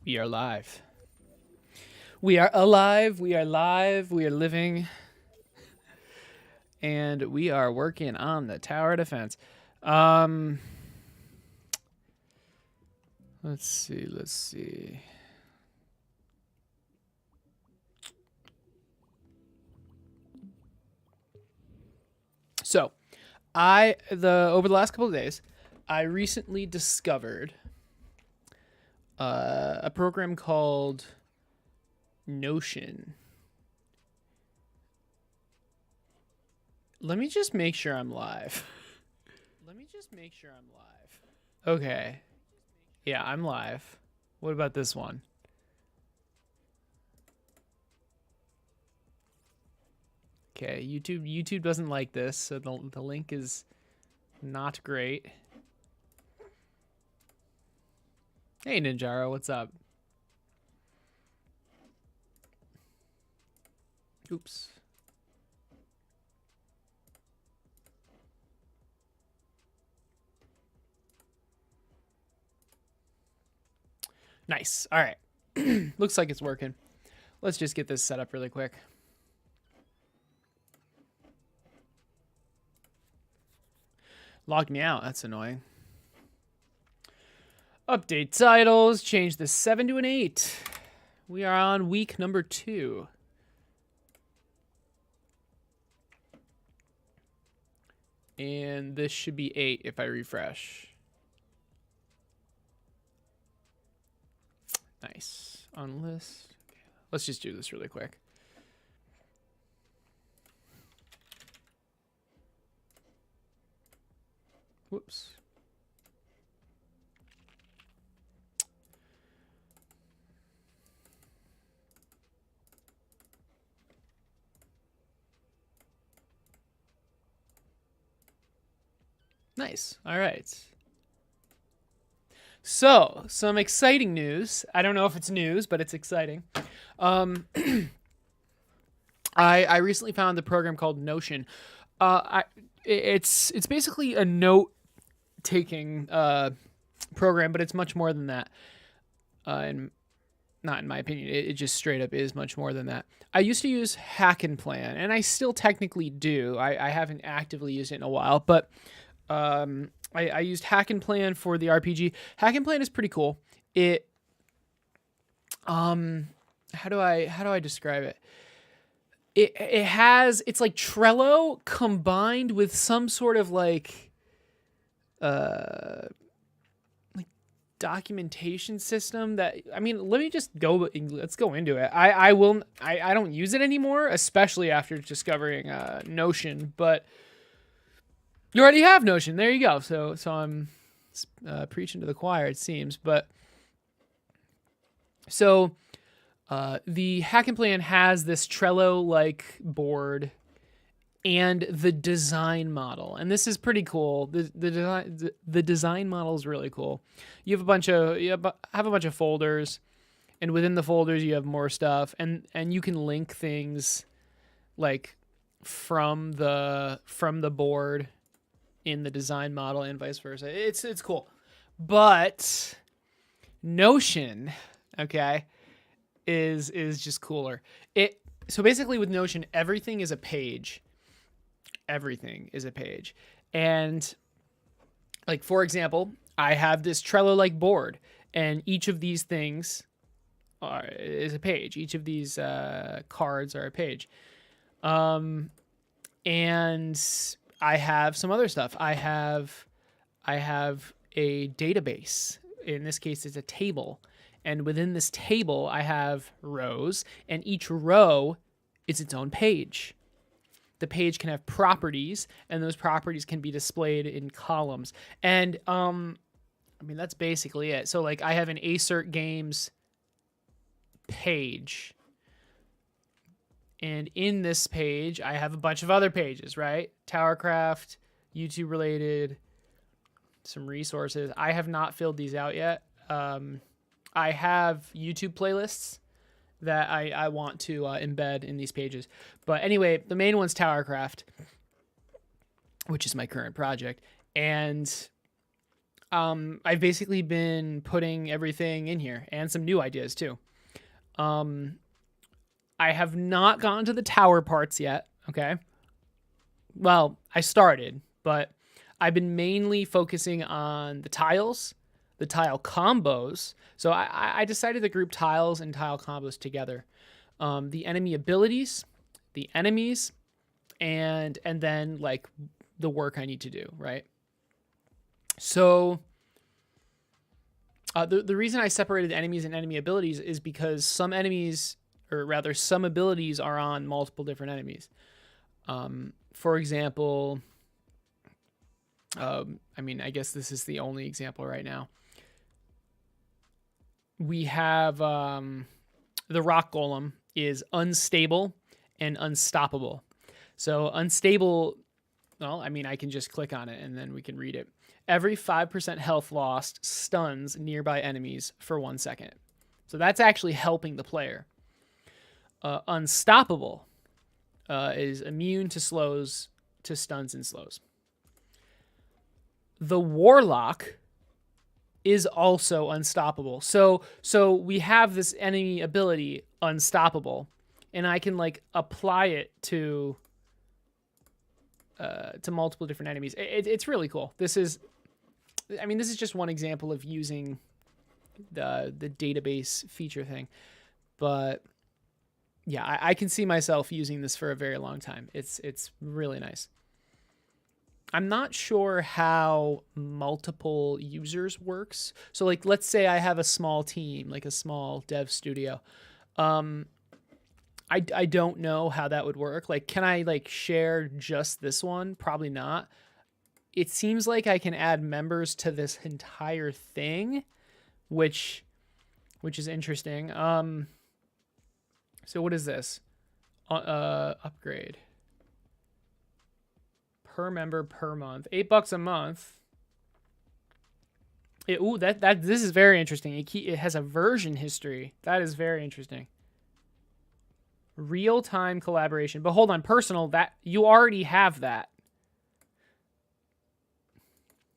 We are live. We are alive. We are live. We are living. And we are working on the tower defense. Let's see. So, over the last couple of days, I recently discovered a program called Notion. Let me just make sure I'm live. Okay. Yeah, I'm live. What about this one? Okay, YouTube doesn't like this, so the link is not great. Hey Ninjaro, what's up? Oops. Nice. All right. Looks like it's working. Let's just get this set up really quick. Logged me out. That's annoying. Update titles. Change the 7 to an 8. We are on week number 2. And this should be 8 if I refresh. Nice. On list. Okay. Let's just do this really quick. Whoops. Nice. All right. So, some exciting news. I don't know if it's news, but it's exciting. I recently found the program called Notion. It's basically a note-taking program, but it's much more than that. And not in my opinion, it just straight up is much more than that. I used to use Hack and Plan, and I still technically do. I haven't actively used it in a while, but I used Hack and Plan for the RPG. Hack and Plan is pretty cool. It how do I describe it? It's like Trello combined with some sort of like documentation system that, I mean, let's go into it. I don't use it anymore, especially after discovering Notion, but you already have Notion. There you go. So I'm preaching to the choir, it seems. But so the Hack and Plan has this Trello-like board and the design model, and this is pretty cool. The design model is really cool. You have a bunch of folders, and within the folders you have more stuff, and you can link things like from the board in the design model and vice versa. It's cool. But Notion, okay, is just cooler. So basically with Notion, everything is a page. And like, for example, I have this Trello-like board, and each of these things is a page. Each of these cards are a page. And I have some other stuff. I have a database. In this case, it's a table. And within this table, I have rows, and each row is its own page. The page can have properties, and those properties can be displayed in columns. And I mean, that's basically it. So like, I have an Acert Games page, and in this page, I have a bunch of other pages, right? Towercraft, YouTube related, some resources. I have not filled these out yet. I have YouTube playlists that I want to embed in these pages. But anyway, the main one's Towercraft, which is my current project. And I've basically been putting everything in here and some new ideas too. Um, I have not gotten to the tower parts yet. Okay. Well, I started, but I've been mainly focusing on the tiles, the tile combos. So I decided to group tiles and tile combos together. The enemy abilities, the enemies, and then like the work I need to do, right? So the reason I separated enemies and enemy abilities is because some enemies, or rather some abilities, are on multiple different enemies. For example, I mean, I guess this is the only example right now. We have the rock golem is unstable and unstoppable. So unstable, well, I mean, I can just click on it and then we can read it. Every 5% health lost stuns nearby enemies for 1 second. So that's actually helping the player. Unstoppable is immune to slows, to stuns and slows. The warlock is also unstoppable. So we have this enemy ability, unstoppable, and I can like apply it to multiple different enemies. It's really cool. This is just one example of using the database feature thing, but yeah, I can see myself using this for a very long time. It's really nice. I'm not sure how multiple users works. So like, let's say I have a small team, like a small dev studio. I don't know how that would work. Like, can I like share just this one? Probably not. It seems like I can add members to this entire thing, which is interesting. So what is this? Upgrade. Per member per month, $8 a month. This is very interesting. It has a version history. That is very interesting. Real-time collaboration, but hold on, personal, that you already have that.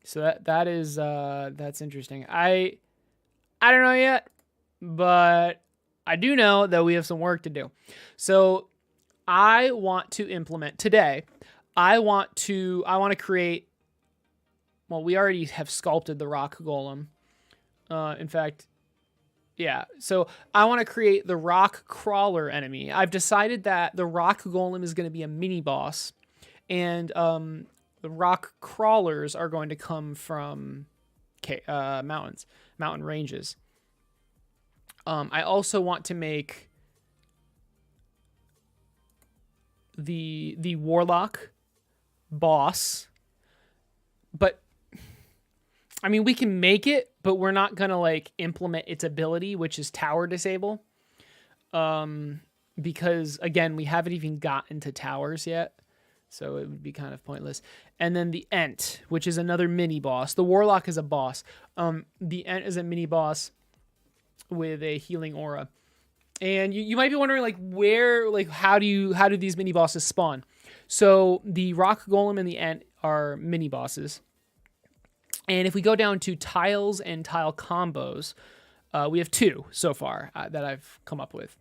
So that's interesting. I don't know yet, but I do know that we have some work to do. So I want to implement today. I want to create. Well, we already have sculpted the rock golem. In fact, yeah. So I want to create the rock crawler enemy. I've decided that the rock golem is going to be a mini boss, and the rock crawlers are going to come from mountains, mountain ranges. I also want to make the warlock boss, but I mean, we can make it, but we're not gonna like implement its ability, which is tower disable, because again, we haven't even gotten to towers yet, so it would be kind of pointless. And then the Ent, which is another mini boss. The warlock is a boss. The Ent is a mini boss with a healing aura. And you might be wondering, like, where, like, how do these mini bosses spawn? So the rock golem and the Ent are mini bosses. And if we go down to tiles and tile combos, we have 2 so far that I've come up with.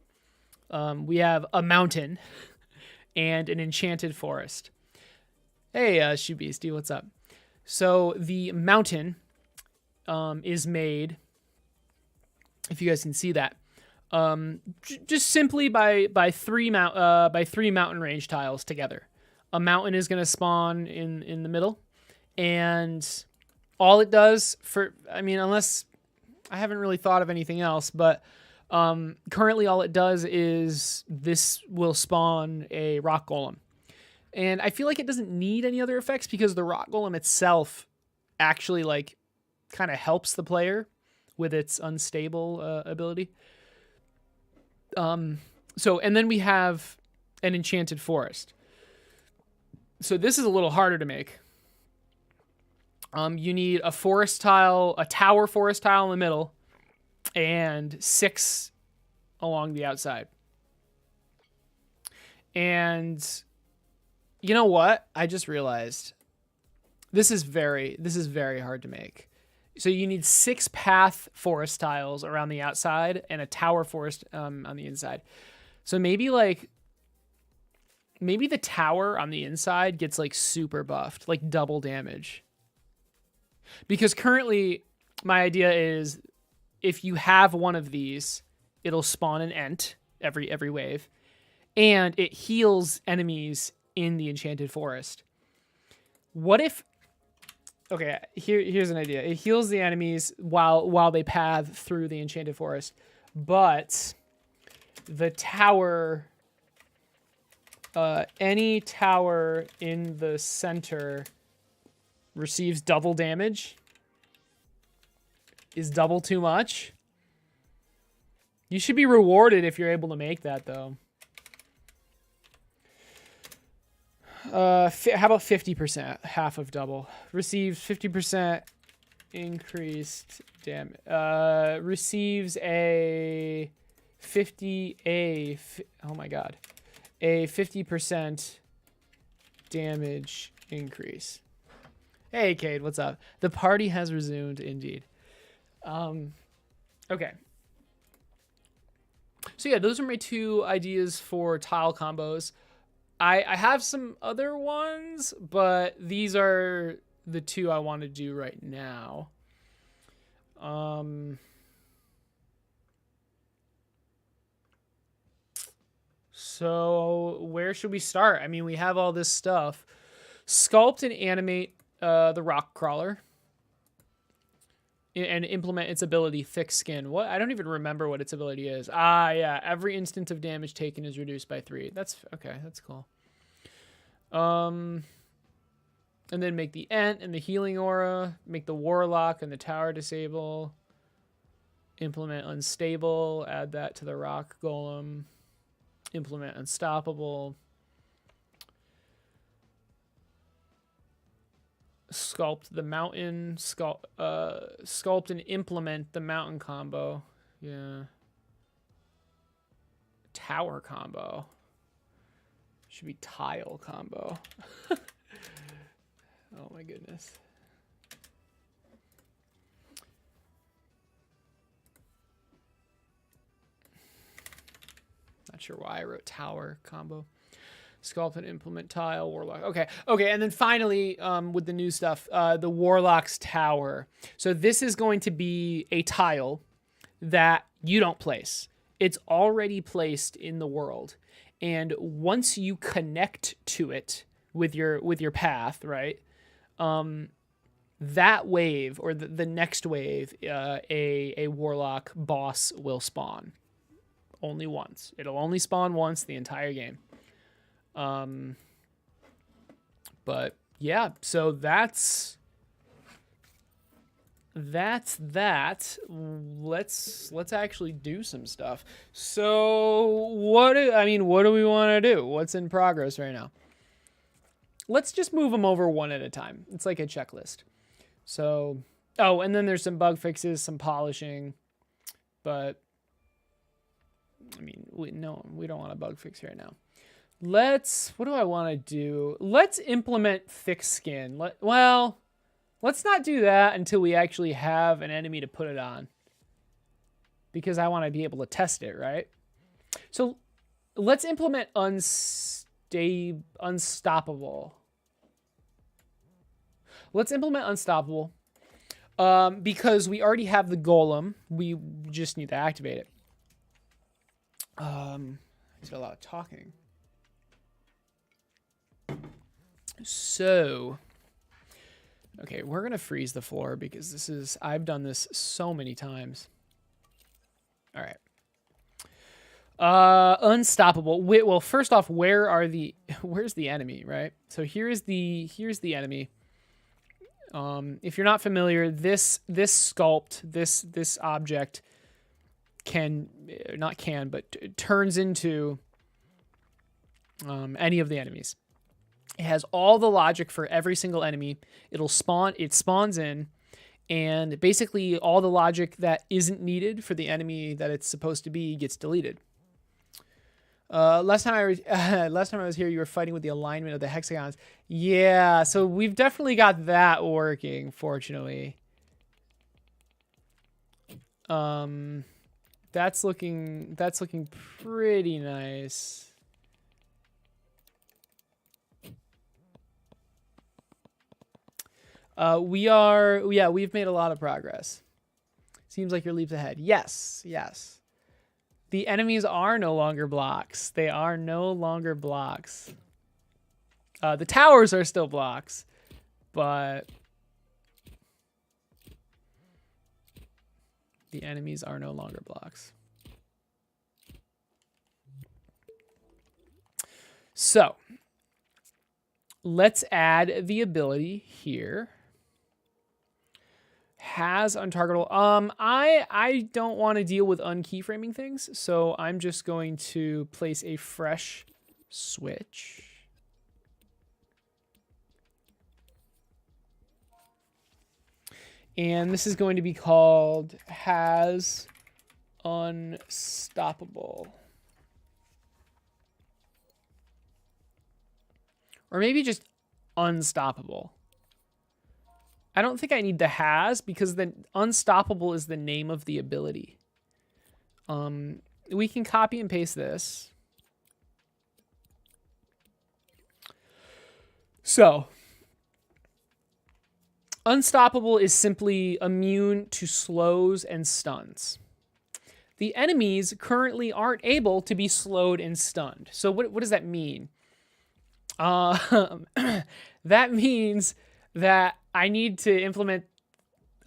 We have a mountain and an enchanted forest. Hey, Shoe Beastie, what's up? So the mountain is made, if you guys can see that, just simply by 3 mountain range tiles together. A mountain is going to spawn in the middle, and all it does unless I haven't really thought of anything else, but currently all it does is this will spawn a rock golem. And I feel like it doesn't need any other effects because the rock golem itself actually like kind of helps the player with its unstable ability. And then we have an enchanted forest. So this is a little harder to make. You need a forest tile, a tower forest tile in the middle, and 6 along the outside. And you know what? I just realized this is very hard to make. So you need 6 path forest tiles around the outside and a tower forest on the inside. So maybe like the tower on the inside gets like super buffed, like double damage. Because currently my idea is if you have one of these, it'll spawn an Ent every wave, and it heals enemies in the enchanted forest. What if... Okay, here's an idea. It heals the enemies while they path through the enchanted forest, but the tower, any tower in the center receives double damage. Is double too much? You should be rewarded if you're able to make that, though. How about 50%? Half of double. Receives 50% increased damage. Receives a 50... oh my god. A 50% damage increase. Hey, Cade, what's up? The party has resumed, indeed. Okay. So yeah, those are my 2 ideas for tile combos. I have some other ones, but these are the 2 I want to do right now. So where should we start? I mean, we have all this stuff. Sculpt and animate the rock crawler. And implement its ability, Thick Skin. What? I don't even remember what its ability is. Ah, yeah. Every instant of damage taken is reduced by 3. That's okay. That's cool. And then make the Ent and the healing aura. Make the warlock and the tower disable. Implement unstable. Add that to the rock golem. Implement unstoppable. Sculpt the mountain, sculpt and implement the mountain combo. Yeah. Tower combo. Should be tile combo. Oh my goodness. Not sure why I wrote tower combo. Sculpt and implement tile, warlock. Okay, and then finally, with the new stuff, the warlock's tower. So this is going to be a tile that you don't place. It's already placed in the world, and once you connect to it with your path, right? That wave or the next wave, a warlock boss will spawn. Only once. It'll only spawn once the entire game. But yeah, so that's that. Let's actually do some stuff. So what do we want to do? What's in progress right now? Let's just move them over one at a time. It's like a checklist. So, and then there's some bug fixes, some polishing, but I mean, we don't want a bug fix right now. What do I want to do? Let's implement Thick Skin. Let's not do that until we actually have an enemy to put it on. Because I want to be able to test it, right? So let's implement Unstoppable. Let's implement Unstoppable. Because we already have the golem. We just need to activate it. I did a lot of talking. So, okay, we're going to freeze the floor because I've done this so many times. All right. Unstoppable. Well, first off, where's the enemy, right? So here's the enemy. If you're not familiar, this sculpt, this object turns into any of the enemies. It has all the logic for every single enemy. It spawns in, and basically all the logic that isn't needed for the enemy that it's supposed to be gets deleted. Last time I was here, you were fighting with the alignment of the hexagons. Yeah, so we've definitely got that working, fortunately. That's looking pretty nice. We've made a lot of progress. Seems like you're leaps ahead. Yes, yes. The enemies are no longer blocks. They are no longer blocks. The towers are still blocks, but the enemies are no longer blocks. So let's add the ability here. Has untargetable. I don't want to deal with unkeyframing things, so I'm just going to place a fresh switch. And this is going to be called has unstoppable. Or maybe just unstoppable. I don't think I need the has because the unstoppable is the name of the ability. We can copy and paste this. So, unstoppable is simply immune to slows and stuns. The enemies currently aren't able to be slowed and stunned. So what does that mean? That means that I need to implement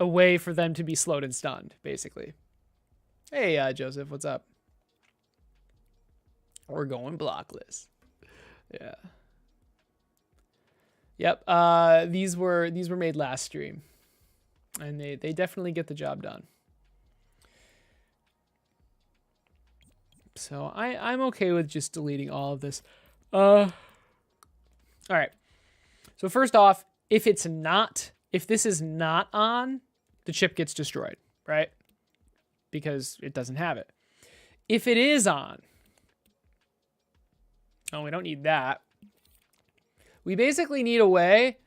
a way for them to be slowed and stunned, basically. Hey, Joseph, what's up? We're going blockless. Yeah. Yep. These were made last stream, and they definitely get the job done. So I'm okay with just deleting all of this. All right. So first off, if this is not on, the chip gets destroyed, right? Because it doesn't have it. If it is on, oh, we don't need that. We basically need a way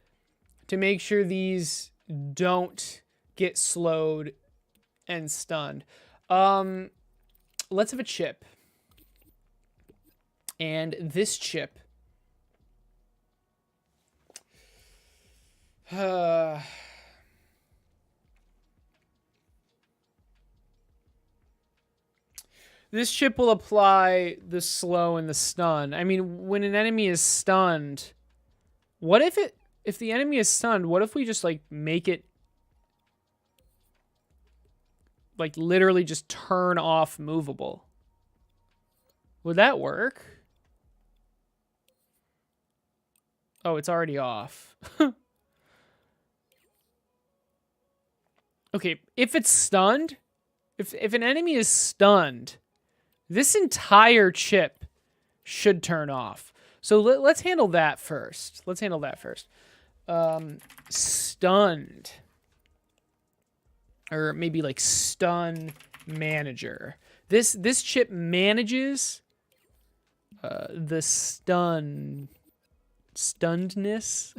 to make sure these don't get slowed and stunned. Let's have a chip. And this chip this chip will apply the slow and the stun. I mean, when an enemy is stunned, what if the enemy is stunned, what if we just like make it like literally just turn off movable? Would that work? Oh, it's already off. Okay, if it's stunned, if an enemy is stunned, this entire chip should turn off. So let's handle that first. Stunned. Or maybe like stun manager. This chip manages the stunnedness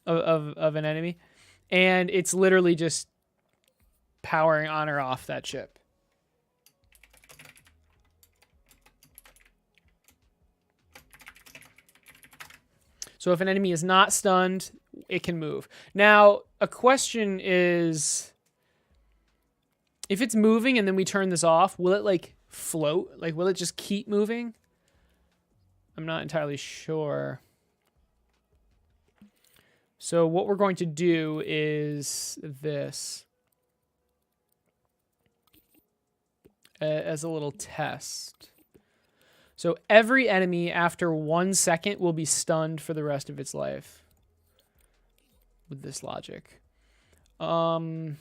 of an enemy. And it's literally just powering on or off that chip. So if an enemy is not stunned, it can move. Now, a question is, if it's moving and then we turn this off, will it like float? Like, will it just keep moving? I'm not entirely sure. So what we're going to do is this as a little test. So every enemy after 1 second will be stunned for the rest of its life with this logic. So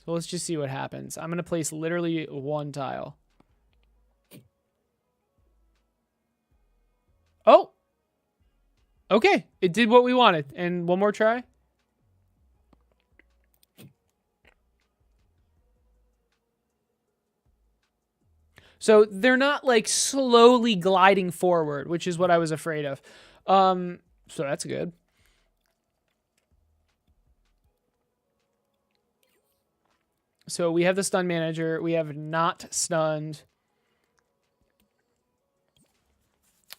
let's just see what happens. I'm going to place literally one tile. Oh! Okay, it did what we wanted. And one more try. So they're not like slowly gliding forward, which is what I was afraid of. So that's good. So we have the stun manager. We have not stunned.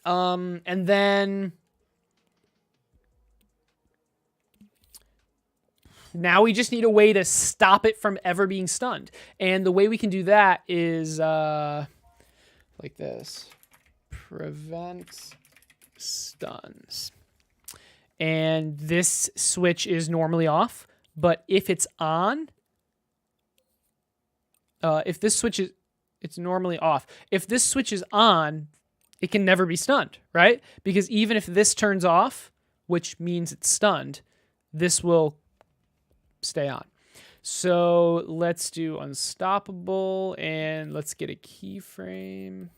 And then now we just need a way to stop it from ever being stunned. And the way we can do that is like this. Prevent stuns. And this switch is normally off, but if it's on, if this switch is, it's normally off. If this switch is on, it can never be stunned, right? Because even if this turns off, which means it's stunned, this will stay on. So let's do unstoppable and let's get a keyframe.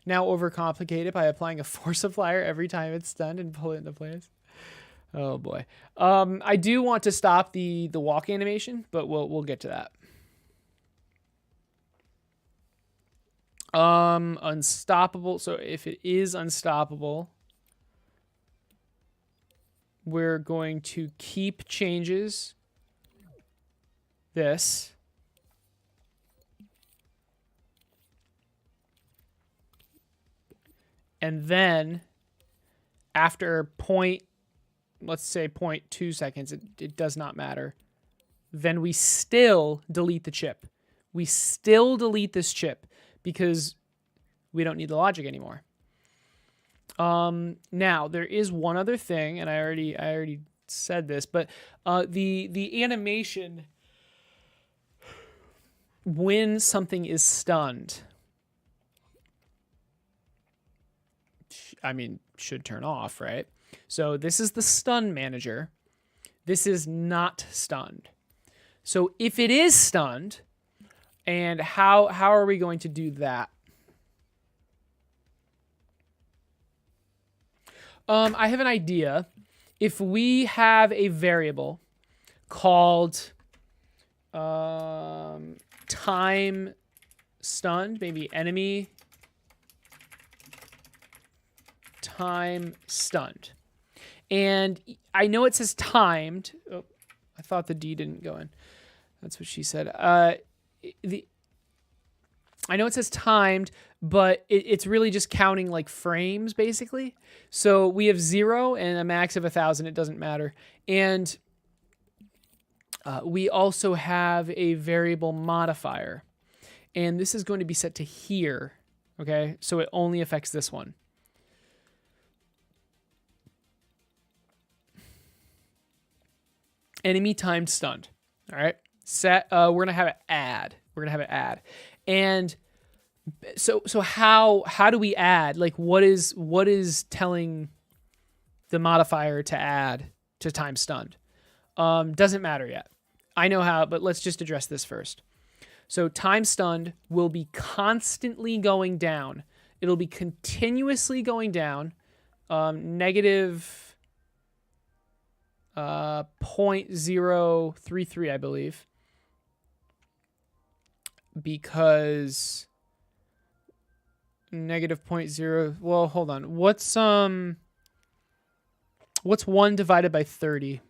Now overcomplicate it by applying a force applier every time it's stunned and pull it into place. Oh boy. I do want to stop the walk animation, but we'll get to that. Unstoppable. So if it is unstoppable, we're going to keep changes this. And then after let's say 0.2 seconds, it does not matter. Then we still delete the chip. We still delete this chip because we don't need the logic anymore. Now there is one other thing, and I already said this, but the animation when something is stunned, I mean, should turn off, right? So this is the stun manager. This is not stunned. So if it is stunned, and how are we going to do that? I have an idea. If we have a variable called time stunned, maybe enemy time stunned. And I know it says timed. Oh, I thought the D didn't go in. That's what she said. I know it says timed, but it's really just counting like frames, basically. So we have 0 and a max of 1,000. It doesn't matter. And we also have a variable modifier. And this is going to be set to here. Okay, so it only affects this one. Enemy timed stunned. All right. Set. We're gonna have it add. And so how do we add? Like what is telling the modifier to add to time stunned? Doesn't matter yet. I know how, but let's just address this first. So time stunned will be constantly going down. It'll be continuously going down. Negative 0.033, I believe, because negative 0.0. Well, hold on. What's 1 divided by 30?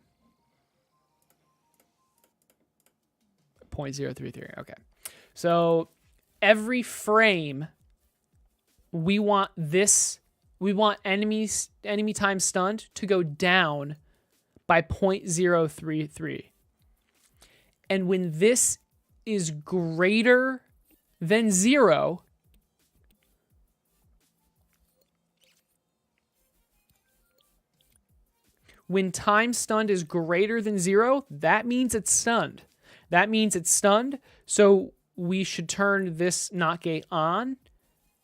0.033. Okay. So every frame we want enemy time stunned to go down by 0.033. And when this is greater than 0, when time stunned is greater than 0, that means it's stunned. So we should turn this not gate on,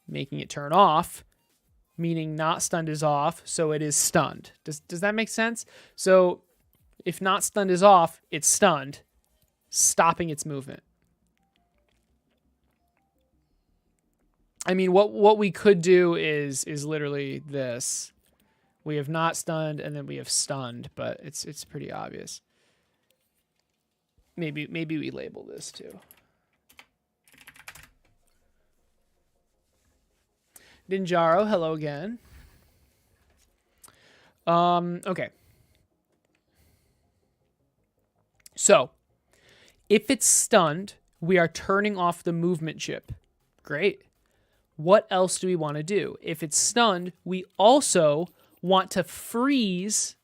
making it turn off, meaning not stunned is off, so it is stunned. Does that make sense? So if not stunned is off, it's stunned, stopping its movement. I mean, what we could do is literally this. We have not stunned, and then we have stunned, but it's pretty obvious. Maybe we label this too. Ninjaro, hello again. Okay. So, if it's stunned, we are turning off the movement chip. Great. What else do we want to do? If it's stunned, we also want to freeze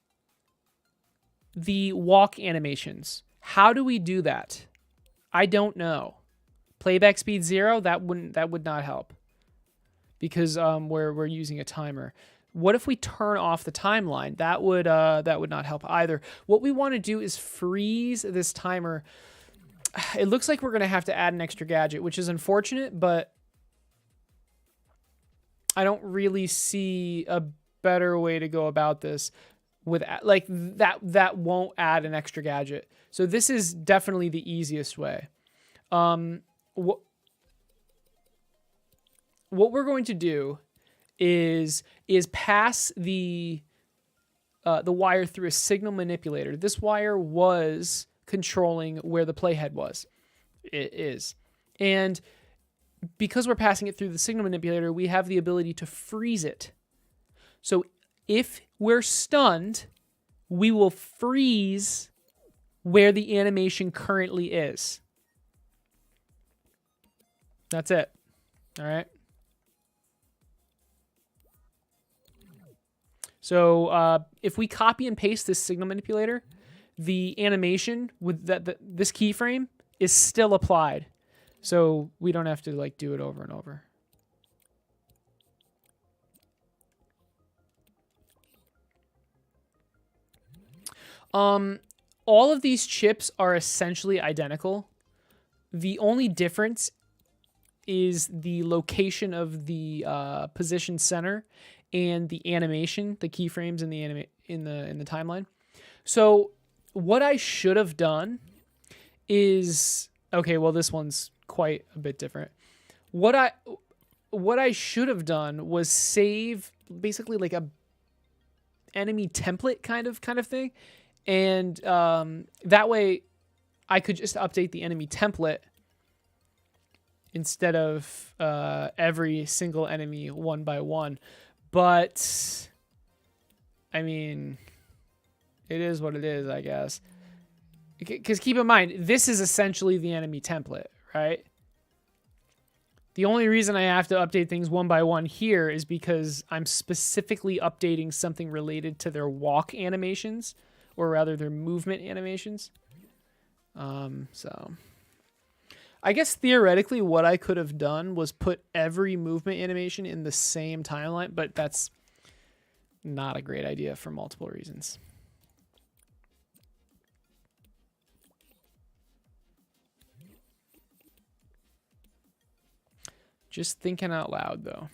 the walk animations. How do we do that? I don't know. Playback speed 0, that would not help. Because we're using a timer. What if we turn off the timeline? That would not help either. What we want to do is freeze this timer. It looks like we're going to have to add an extra gadget, which is unfortunate, but I don't really see a better way to go about this with like that won't add an extra gadget. So this is definitely the easiest way. What we're going to do is pass the wire through a signal manipulator. This wire was controlling where the playhead was. It is. And because we're passing it through the signal manipulator, we have the ability to freeze it. So if we're stunned, we will freeze where the animation currently is. That's it. All right. So if we copy and paste this signal manipulator, the animation with this keyframe is still applied. So we don't have to like do it over and over. All of these chips are essentially identical. The only difference is the location of the position center and the animation, the keyframes in the timeline. So what I should have done is, okay, well this one's quite a bit different. What I should have done was save basically like a enemy template kind of thing, and that way I could just update the enemy template instead of every single enemy one by one. But I mean, it is what it is, I guess. Because keep in mind, this is essentially the enemy template, right? The only reason I have to update things one by one here is because I'm specifically updating something related to their walk animations, or rather their movement animations. So I guess theoretically what I could have done was put every movement animation in the same timeline, but that's not a great idea for multiple reasons. Just thinking out loud, though.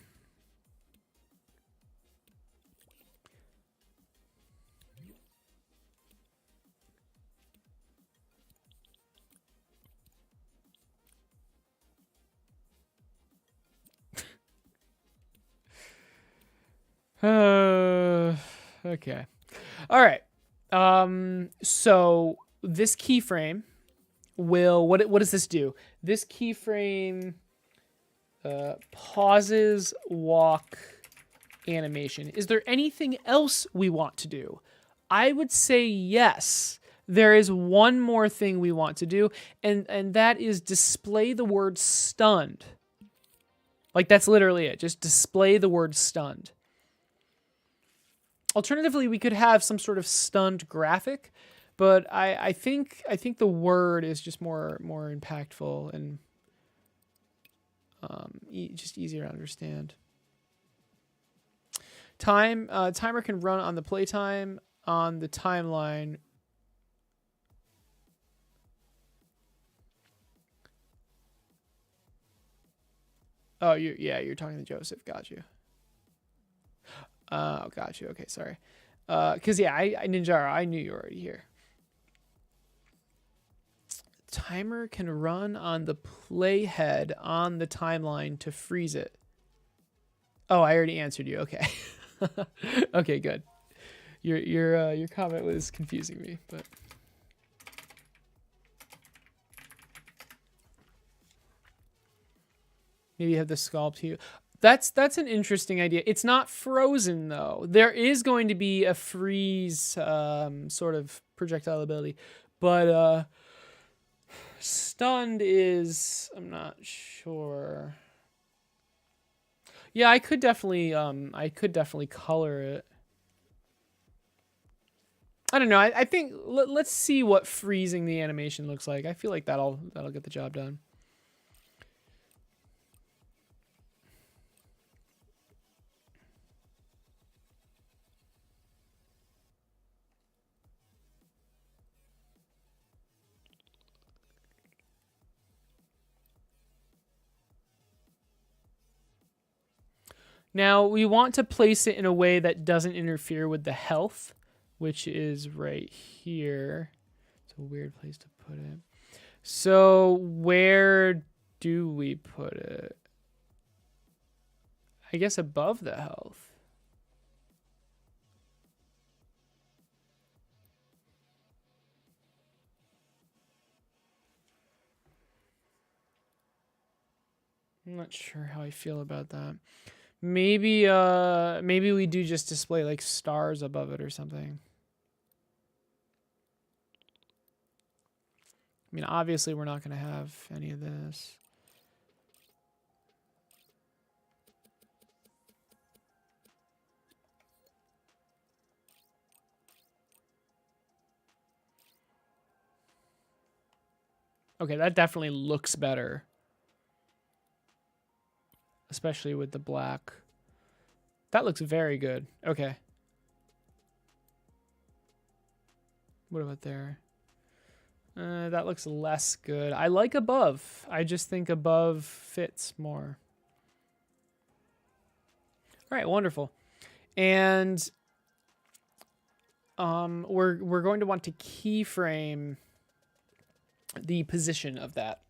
Okay. All right. So this keyframe will, what does this do? This keyframe pauses walk animation. Is there anything else we want to do? I would say yes. There is one more thing we want to do, and that is display the word stunned. Like, that's literally it. Just display the word stunned. Alternatively, we could have some sort of stunned graphic, but I think the word is just more impactful and just easier to understand. Timer can run on the playtime on the timeline. Oh, you're talking to Joseph. Got you. Oh, got you. Okay, sorry. Because yeah, I Ninjaro, I knew you were already here. Timer can run on the playhead on the timeline to freeze it. Oh, I already answered you. Okay. Okay, good. Your comment was confusing me, but maybe you have the sculpt here. That's an interesting idea. It's not frozen though. There is going to be a freeze sort of projectile ability, but stunned is, I'm not sure. Yeah, I could definitely color it. I don't know. I think let's see what freezing the animation looks like. I feel like that'll get the job done. Now, we want to place it in a way that doesn't interfere with the health, which is right here. It's a weird place to put it. So, where do we put it? I guess above the health. I'm not sure how I feel about that. Maybe maybe we do just display like stars above it or something. I mean, obviously we're not going to have any of this. Okay, that definitely looks better. Especially with the black. That looks very good. Okay. What about there? That looks less good. I like above. I just think above fits more. All right, wonderful. And we're going to want to keyframe the position of that.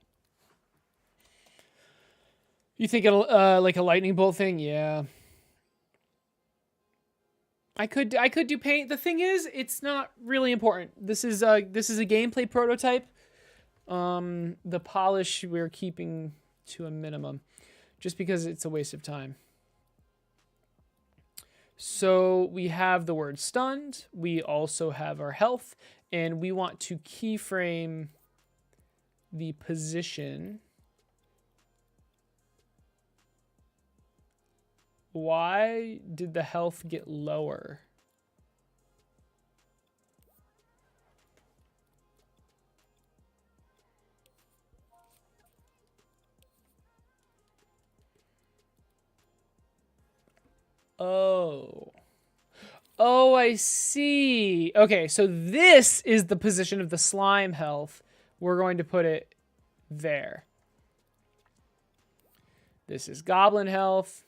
You think it'll like a lightning bolt thing? Yeah. I could do paint. The thing is, it's not really important. This is a gameplay prototype. The polish we're keeping to a minimum, just because it's a waste of time. So we have the word stunned. We also have our health, and we want to keyframe the position. Why did the health get lower? Oh. Oh, I see. Okay, so this is the position of the slime health. We're going to put it there. This is goblin health,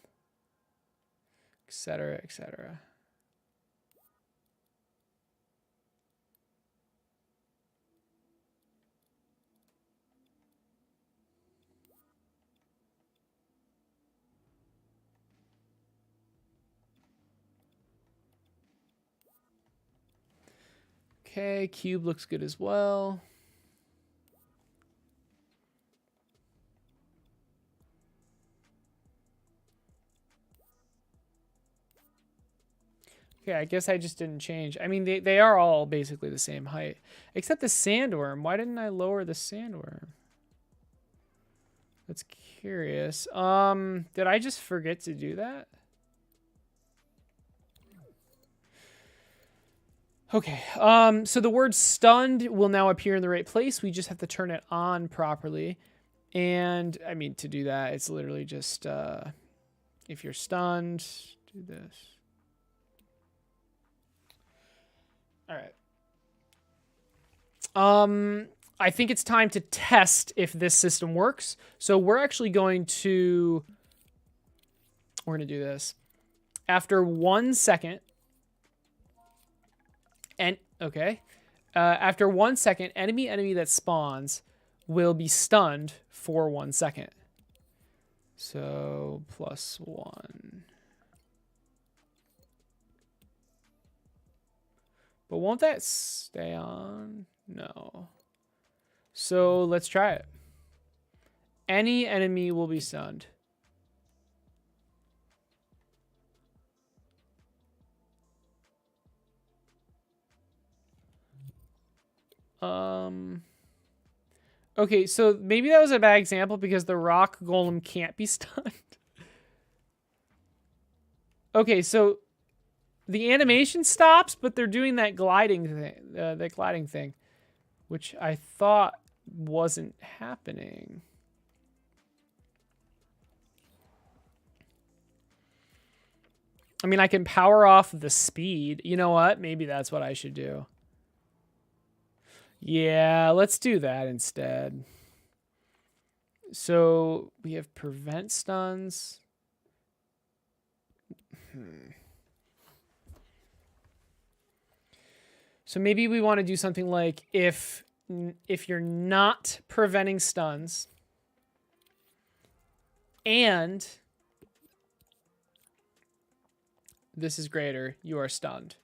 etc., etc. Okay, cube looks good as well. Okay, I guess I just didn't change. I mean, they are all basically the same height. Except the sandworm. Why didn't I lower the sandworm? That's curious. Did I just forget to do that? Okay, so the word stunned will now appear in the right place. We just have to turn it on properly. And, I mean, to do that, it's literally just, if you're stunned, do this. All right. I think it's time to test if this system works. So we're actually going to do this. After 1 second, and okay, after 1 second, enemy that spawns will be stunned for 1 second. So +1. But won't that stay on? No. So let's try it. Any enemy will be stunned. Okay, so maybe that was a bad example because the rock golem can't be stunned. Okay, so the animation stops, but they're doing that gliding thing, which I thought wasn't happening. I mean, I can power off the speed. You know what? Maybe that's what I should do. Yeah, let's do that instead. So we have prevent stuns. So maybe we want to do something like if you're not preventing stuns and this is greater, you are stunned.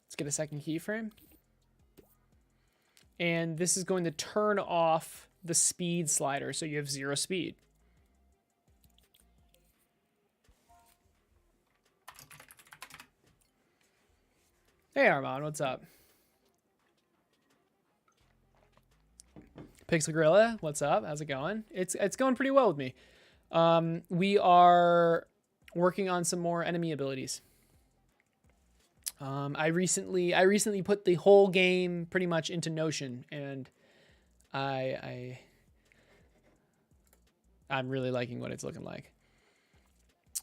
Let's get a second keyframe. And this is going to turn off the speed slider, so you have 0 speed. Hey Armand, what's up? Pixel Gorilla, what's up? How's it going? It's going pretty well with me. We are working on some more enemy abilities. I recently put the whole game pretty much into Notion, and I'm really liking what it's looking like.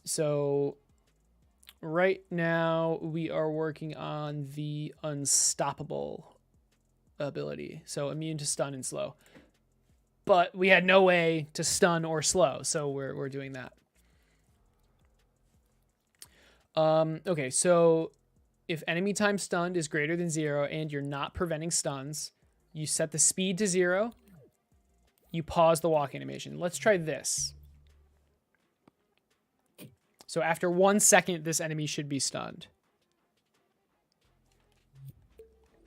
So right now we are working on the unstoppable ability. So immune to stun and slow. But we had no way to stun or slow, so we're doing that. Okay, so if enemy time stunned is greater than 0 and you're not preventing stuns, you set the speed to 0. You pause the walk animation. Let's try this. So after 1 second, this enemy should be stunned.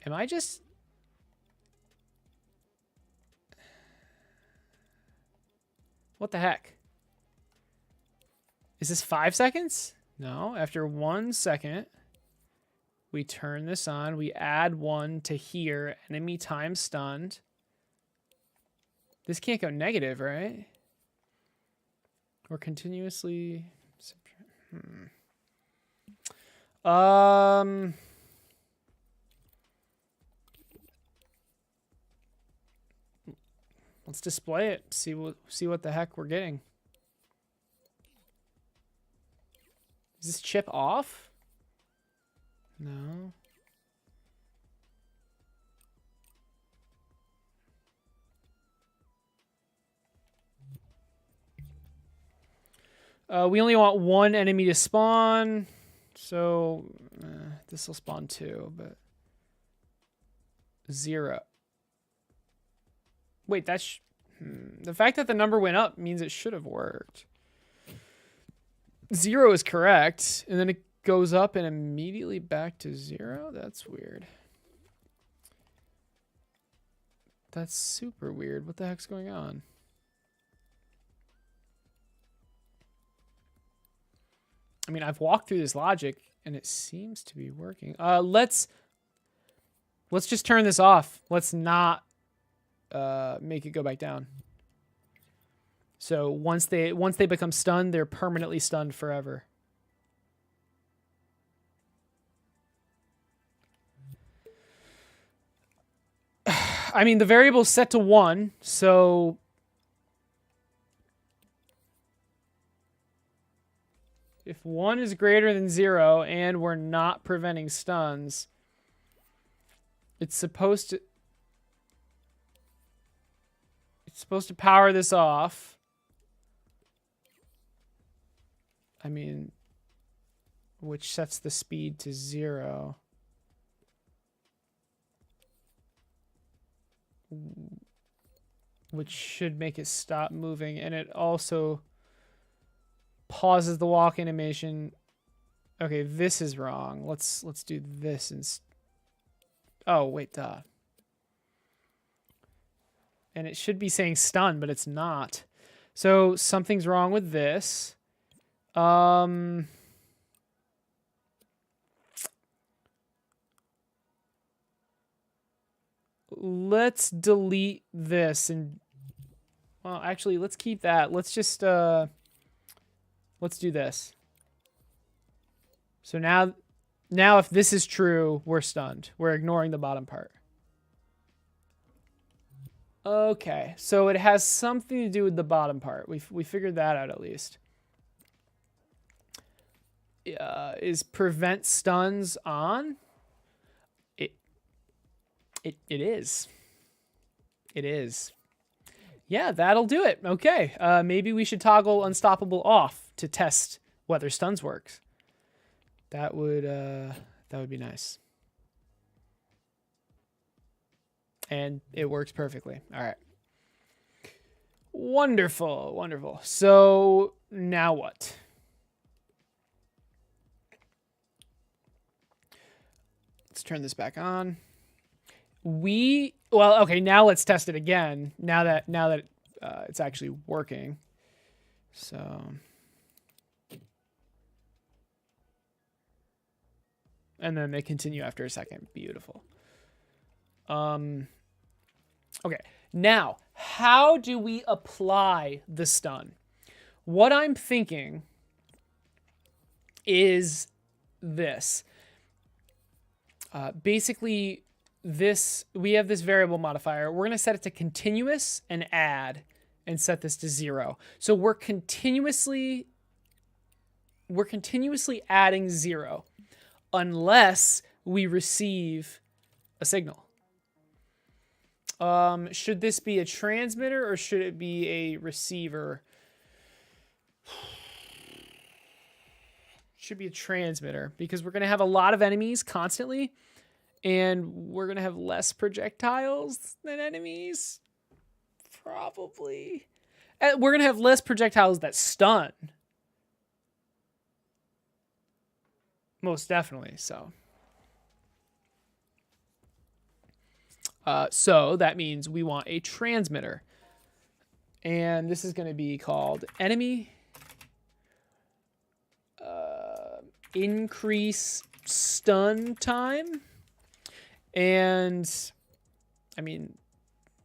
Am I just... What the heck? Is this 5 seconds? No, after 1 second, we turn this on. We add 1 to here. Enemy time stunned. This can't go negative, right? Or continuously... Let's display it. See what the heck we're getting. Is this chip off? No. We only want 1 enemy to spawn, so this will spawn 2, but 0. Wait, that's the fact that the number went up means it should have worked. 0 is correct, and then it goes up and immediately back to 0. That's weird. That's super weird. What the heck's going on? I mean, I've walked through this logic and it seems to be working. Let's just turn this off. Let's not make it go back down. So once they become stunned, they're permanently stunned forever. I mean, the variable's set to 1, so if 1 is greater than 0 and we're not preventing stuns, it's supposed to power this off. I mean, which sets the speed to 0. Which should make it stop moving, and it also pauses the walk animation. Okay, this is wrong. Let's do this instead. Oh, wait, duh. And it should be saying stun, but it's not. So something's wrong with this. Let's delete this and, well, actually, let's keep that. Let's just, let's do this. So now if this is true, we're stunned. We're ignoring the bottom part. Okay, so it has something to do with the bottom part. We figured that out at least. Is prevent stuns on? It is. It is. Yeah, that'll do it. Okay, maybe we should toggle unstoppable off to test whether stuns works. That would be nice. And it works perfectly. All right. Wonderful, wonderful. So now what? Let's turn this back on. Well, okay, now let's test it again. Now that it's actually working. So and then they continue after a second. Beautiful. Okay, now how do we apply the stun? What I'm thinking is this. Basically, we have this variable modifier. We're going to set it to continuous and add and set this to 0. So we're continuously adding 0 unless we receive a signal. Should this be a transmitter or should it be a receiver? Should be a transmitter because we're going to have a lot of enemies constantly and we're going to have less projectiles than enemies. Probably. We're going to have less projectiles that stun. Most definitely so. So that means we want a transmitter. And this is going to be called enemy increase stun time. And I mean,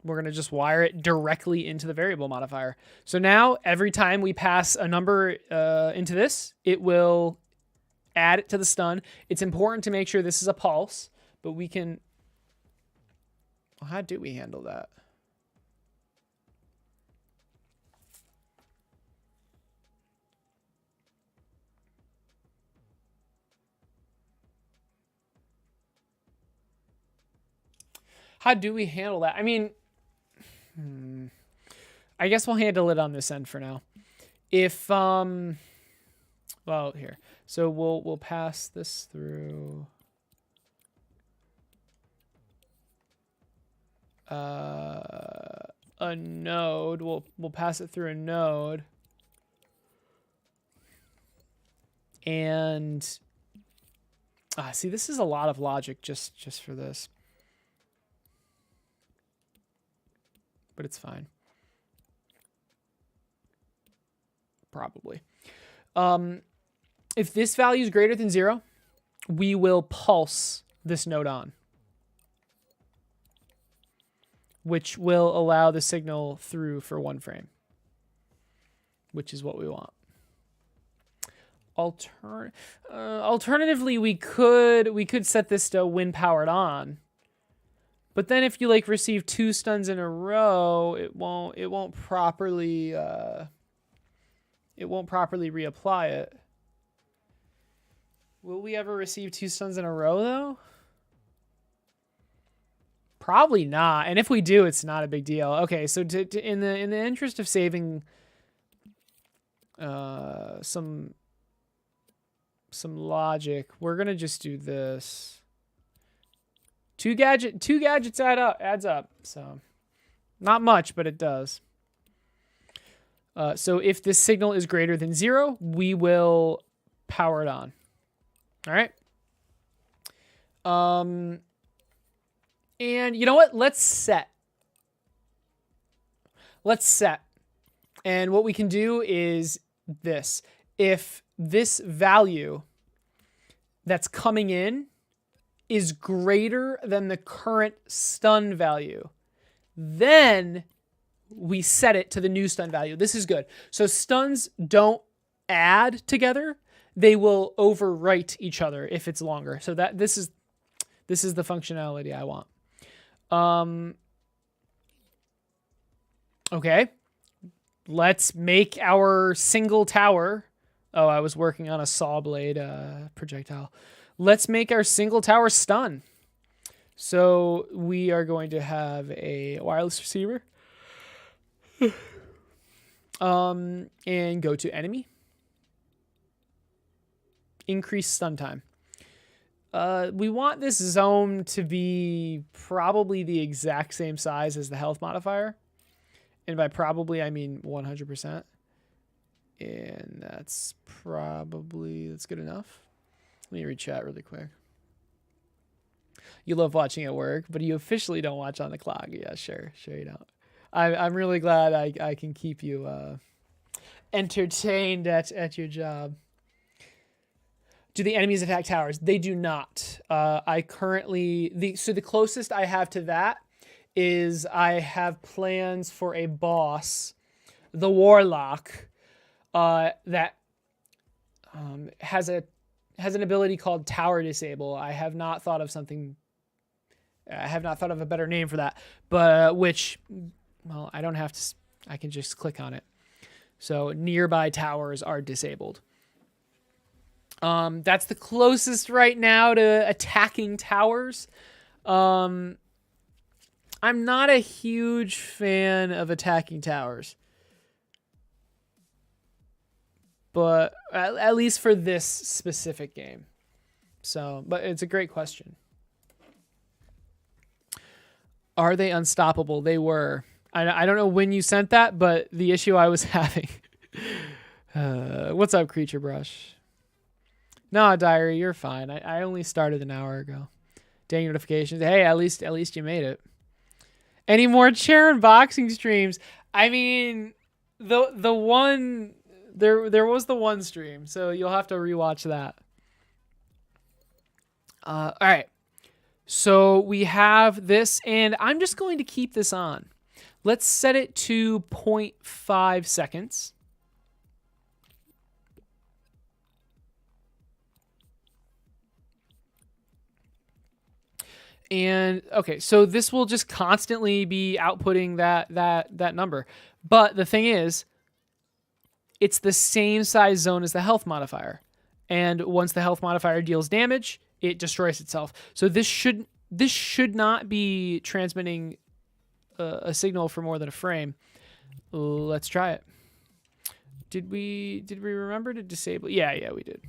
we're going to just wire it directly into the variable modifier. So now every time we pass a number into this, it will add it to the stun. It's important to make sure this is a pulse, but we can... Well, how do we handle that? How do we handle that? I mean, I guess we'll handle it on this end for now. If, well, here. So we'll pass this through a node. We'll pass it through a node. And see, this is a lot of logic just for this. But it's fine. Probably. If this value is greater than 0, we will pulse this node on, which will allow the signal through for 1 frame, which is what we want. Alternatively, we could set this to when powered on. But then if you like receive 2 stuns in a row, it won't properly reapply it. Will we ever receive 2 stuns in a row though? Probably not. And if we do, it's not a big deal. Okay, so in the interest of saving some logic, we're gonna just do this. 2 gadgets adds up. So not much, but it does. So if this signal is greater than 0, we will power it on. All right. And you know what? Let's set. And what we can do is this. If this value that's coming in is greater than the current stun value, then we set it to the new stun value. This is good. So stuns don't add together. They will overwrite each other if it's longer. So that this is the functionality I want. Okay. Let's make our single tower. Oh, I was working on a saw blade projectile. Let's make our single tower stun. So we are going to have a wireless receiver. And go to enemy. Increase stun time. We want this zone to be probably the exact same size as the health modifier. And by probably, I mean 100%. And that's good enough. Let me read chat really quick. You love watching at work, but you officially don't watch on the clock. Yeah, sure you don't. I'm really glad I can keep you entertained at your job. Do the enemies attack towers? They do not. I currently the closest I have to that is I have plans for a boss, the Warlock, that has an ability called Tower Disable. I have not thought of a better name for that, but well, I don't have to. I can just click on it. So nearby towers are disabled. That's the closest right now to attacking towers. I'm not a huge fan of attacking towers. But at least for this specific game. So, but it's a great question. Are they unstoppable? They were. I don't know when you sent that, but the issue I was having. What's up, Creature Brush? No, Diary, you're fine. I only started an hour ago. Dang notifications. Hey, at least you made it. Any more chair unboxing streams? I mean, the one there was the one stream, so you'll have to rewatch that. All right. So we have this, and I'm just going to keep this on. Let's set it to 0.5 seconds. And okay, so this will just constantly be outputting that number. But the thing is, it's the same size zone as the health modifier. And once the health modifier deals damage, it destroys itself. So this should not be transmitting a signal for more than a frame. Let's try it. Did we remember to disable? Yeah, we did.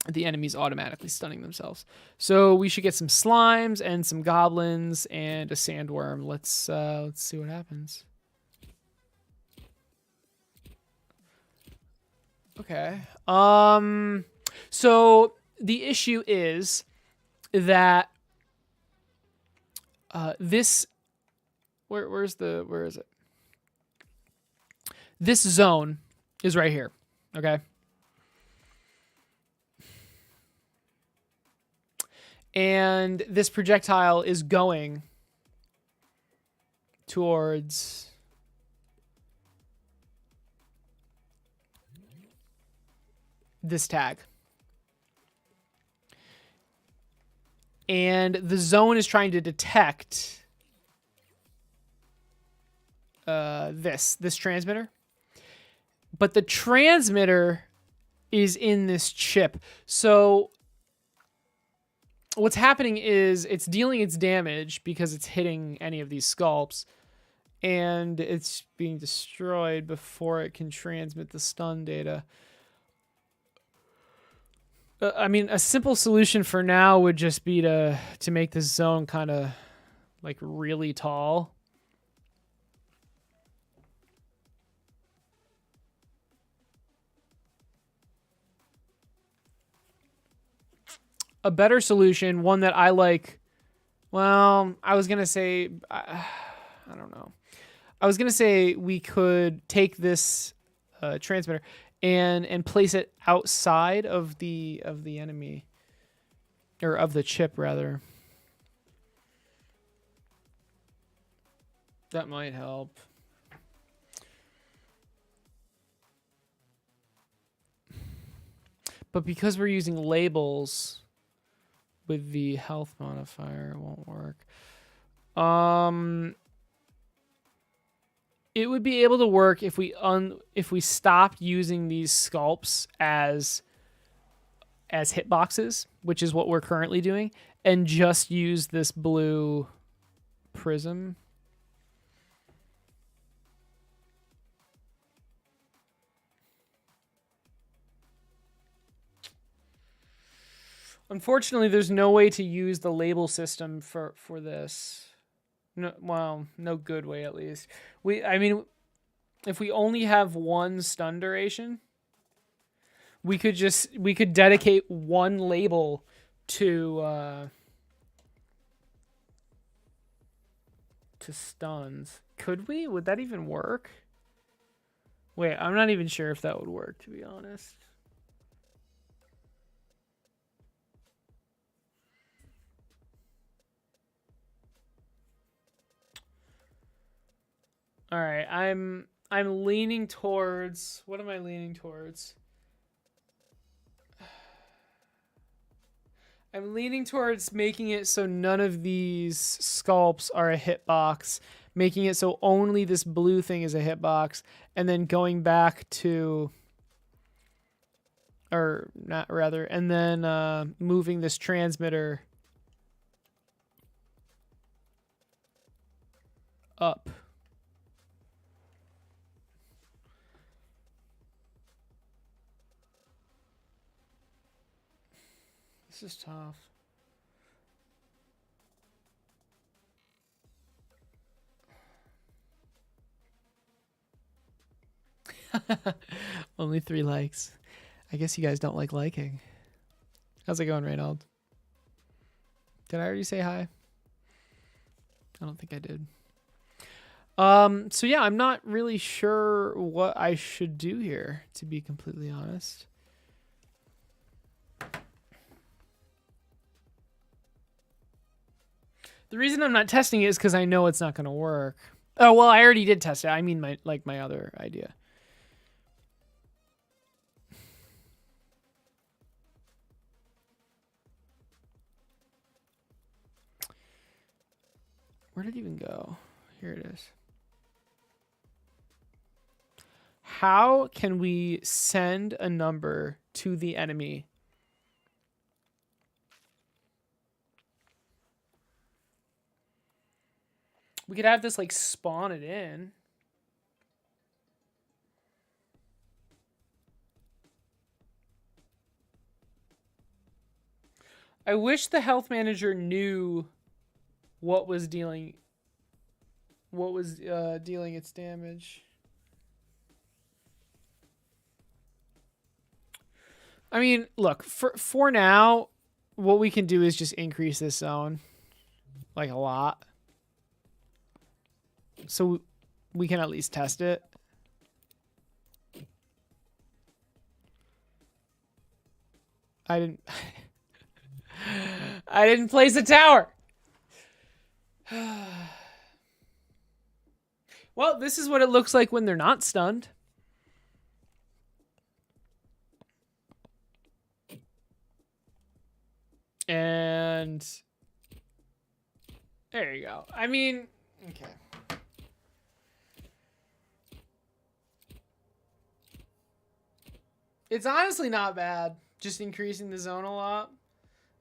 The enemy's automatically stunning themselves. So we should get some slimes and some goblins and a sandworm. Let's see what happens. Okay. So the issue is that this where is it? This zone is right here. Okay. And this projectile is going towards this tag. And the zone is trying to detect this transmitter. But the transmitter is in this chip. So what's happening is it's dealing its damage because it's hitting any of these sculpts, and it's being destroyed before it can transmit the stun data. I mean, a simple solution for now would just be to make this zone kind of like really tall. A better solution, one that I like Well, I was gonna say, I don't know. I was gonna say we could take this transmitter and place it outside of the enemy, or of the chip rather. That might help. But because we're using labels with the health modifier, it won't work. It would be able to work if we stopped using these sculpts as hitboxes, which is what we're currently doing, and just use this blue prism. Unfortunately, there's no way to use the label system for this. No, well, no good way at least. I mean, if we only have one stun duration, we could dedicate one label to stuns. Could we? Would that even work? Wait, I'm not even sure if that would work, to be honest. All right, I'm leaning towards, what am I leaning towards? I'm leaning towards making it so none of these sculpts are a hitbox, making it so only this blue thing is a hitbox, and then going back to, or not rather, and then moving this transmitter up. This is tough. Only 3 likes. I guess you guys don't like liking. How's it going, Reynold? Did I already say hi? I don't think I did. So yeah, I'm not really sure what I should do here, to be completely honest. The reason I'm not testing it is because I know it's not going to work. Oh, well, I already did test it. I mean, my other idea. Where did it even go? Here it is. How can we send a number to the enemy? We could have this like spawn it in. I wish the health manager knew what was dealing its damage. I mean, look, for now, what we can do is just increase this zone like a lot. So we can at least test it. I didn't place a tower. Well, this is what it looks like when they're not stunned. And there you go. I mean, okay. It's honestly not bad. Just increasing the zone a lot.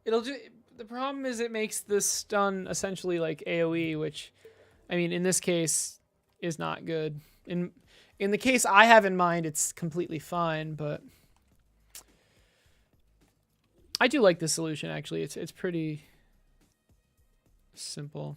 The problem is it makes the stun essentially like AoE, which, I mean, in this case, is not good. In the case I have in mind, it's completely fine, but I do like this solution actually. It's pretty simple.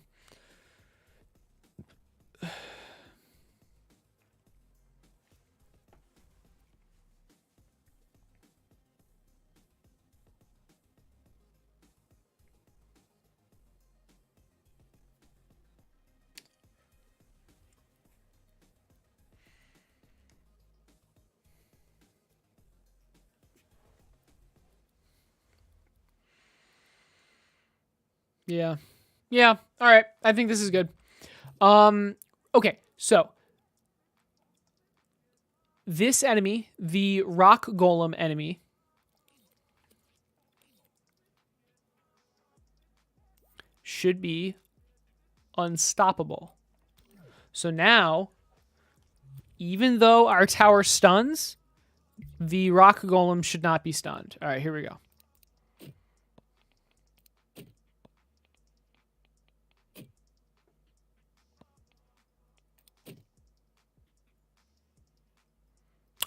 Yeah. Yeah. All right. I think this is good. Okay. So this enemy, the rock golem enemy, should be unstoppable. So now, even though our tower stuns, the rock golem should not be stunned. All right, here we go.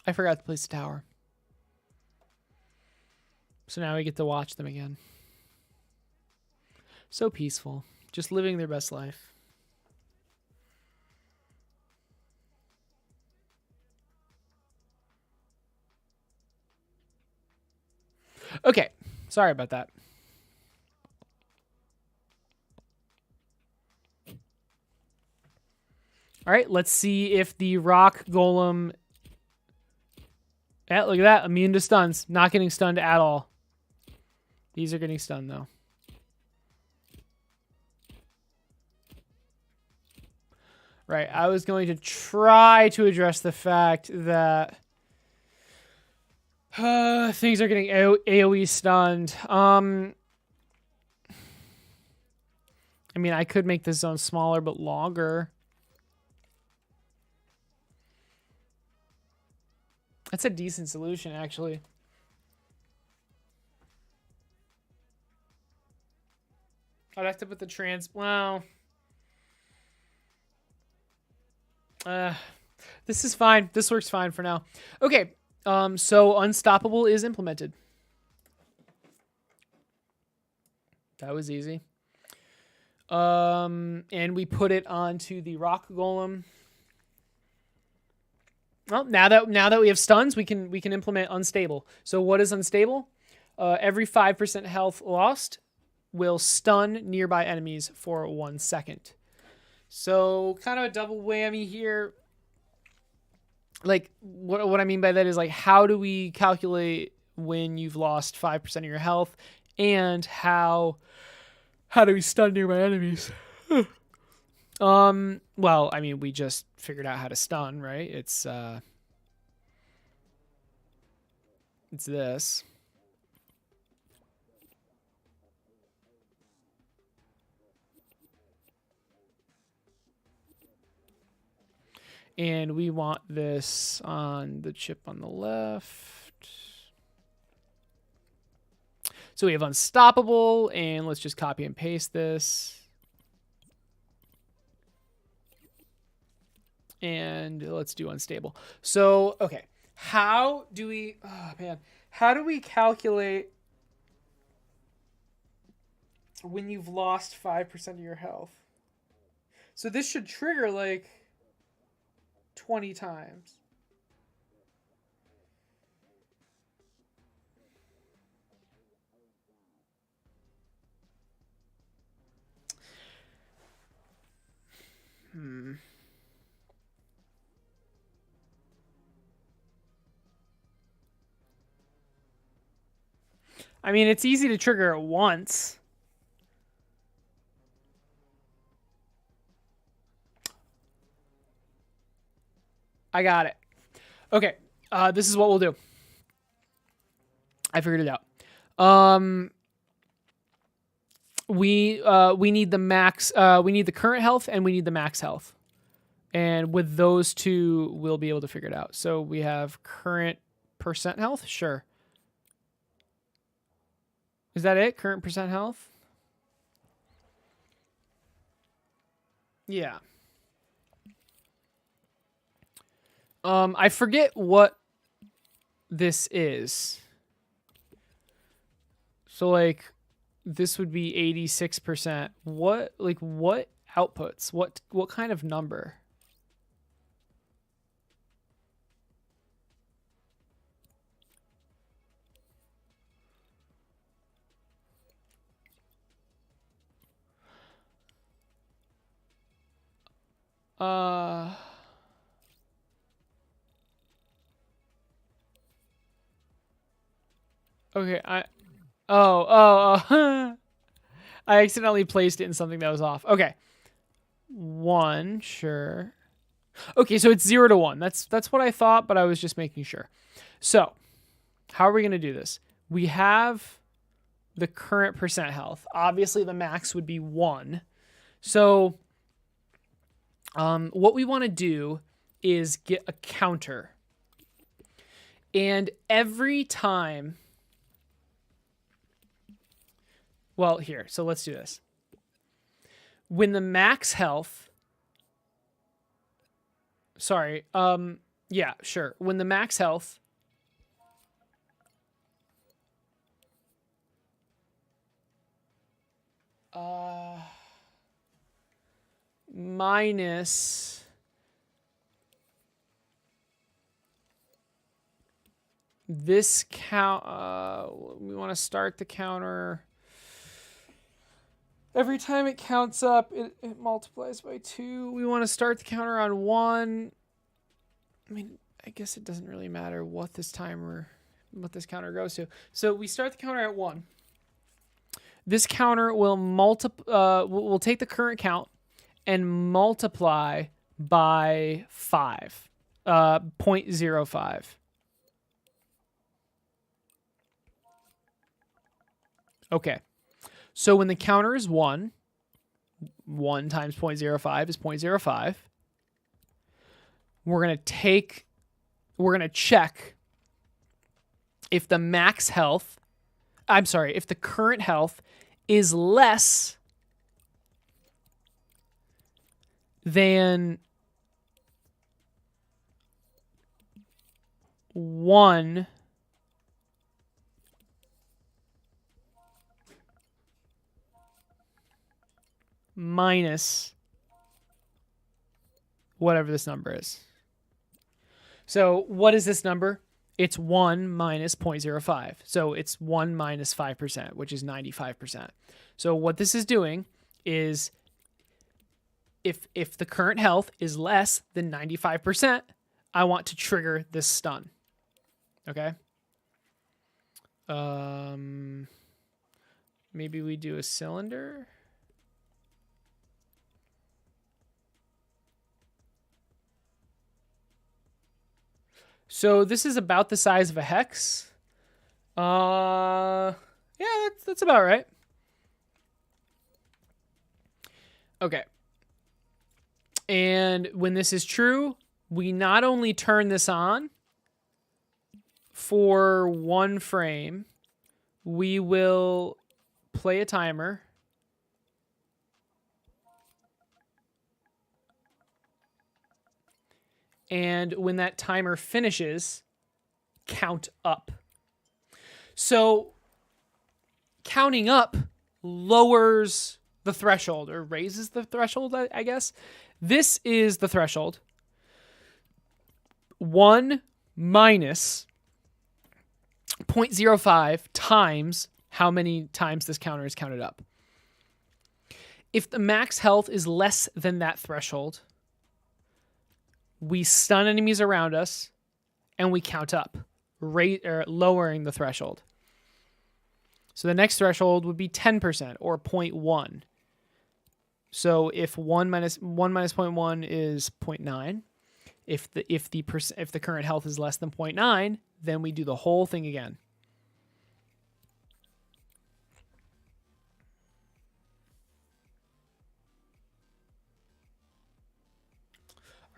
I forgot to place the tower. So now we get to watch them again. So peaceful. Just living their best life. Okay. Sorry about that. All right, let's see if the rock golem... Yeah, look at that. Immune to stuns. Not getting stunned at all. These are getting stunned, though. Right, I was going to try to address the fact that things are getting AoE stunned. I mean, I could make this zone smaller but longer. That's a decent solution, actually. I'd have to put the well... this is fine. This works fine for now. Okay, so Unstoppable is implemented. That was easy. And we put it onto the rock golem. Well, now that we have stuns, we can implement unstable. So what is unstable? Every 5% health lost will stun nearby enemies for 1 second. So kind of a double whammy here. Like what I mean by that is like, how do we calculate when you've lost 5% of your health, and how do we stun nearby enemies? Well, I mean, we just figured out how to stun, right? It's this. And we want this on the chip on the left. So we have Unstoppable, and let's just copy and paste this. And let's do Unstable. So, okay. How do we... Oh, man. How do we calculate when you've lost 5% of your health? So this should trigger, like, 20 times. I mean, it's easy to trigger it once. I got it. Okay. This is what we'll do. I figured it out. We need the max. We need the current health, and we need the max health. And with those two, we'll be able to figure it out. So we have current percent health. Sure. Is that it? Current percent health? Yeah. I forget what this is. So like this would be 86%. What outputs? What kind of number? Okay, I accidentally placed it in something that was off. Okay. 1, sure. Okay, so it's 0 to 1. That's what I thought, but I was just making sure. So, how are we going to do this? We have the current percent health. Obviously, the max would be 1. So, what we want to do is get a counter. And every time... Well, here, so let's do this. When the max health... Sorry, yeah, sure. When the max health... minus this count. We want to start the counter. Every time it counts up, it multiplies by 2. We want to start the counter on 1. I mean, I guess it doesn't really matter what this counter goes to. So we start the counter at 1. This counter will will take the current count and multiply by 5, 0.05. Okay. So when the counter is 1, 1 times 0.05 is 0.05. We're going to check if the max health, if the current health is less than 1 minus whatever this number is. So what is this number? It's 1 minus 0.05. So it's 1 minus 5%, which is 95%. So what this is doing is if the current health is less than 95%, I want to trigger this stun. Okay? Maybe we do a cylinder. So this is about the size of a hex. Yeah, that's about right. Okay. And when this is true, we not only turn this on for 1 frame, we will play a timer. And when that timer finishes, count up. So counting up lowers the threshold, or raises the threshold, I guess. This is the threshold. 1 minus 0.05 times how many times this counter is counted up. If the max health is less than that threshold, we stun enemies around us, and we count up, lowering the threshold. So the next threshold would be 10%, or 0.1. So if 1 minus 0.1 is 0.9, if the current health is less than 0.9, then we do the whole thing again.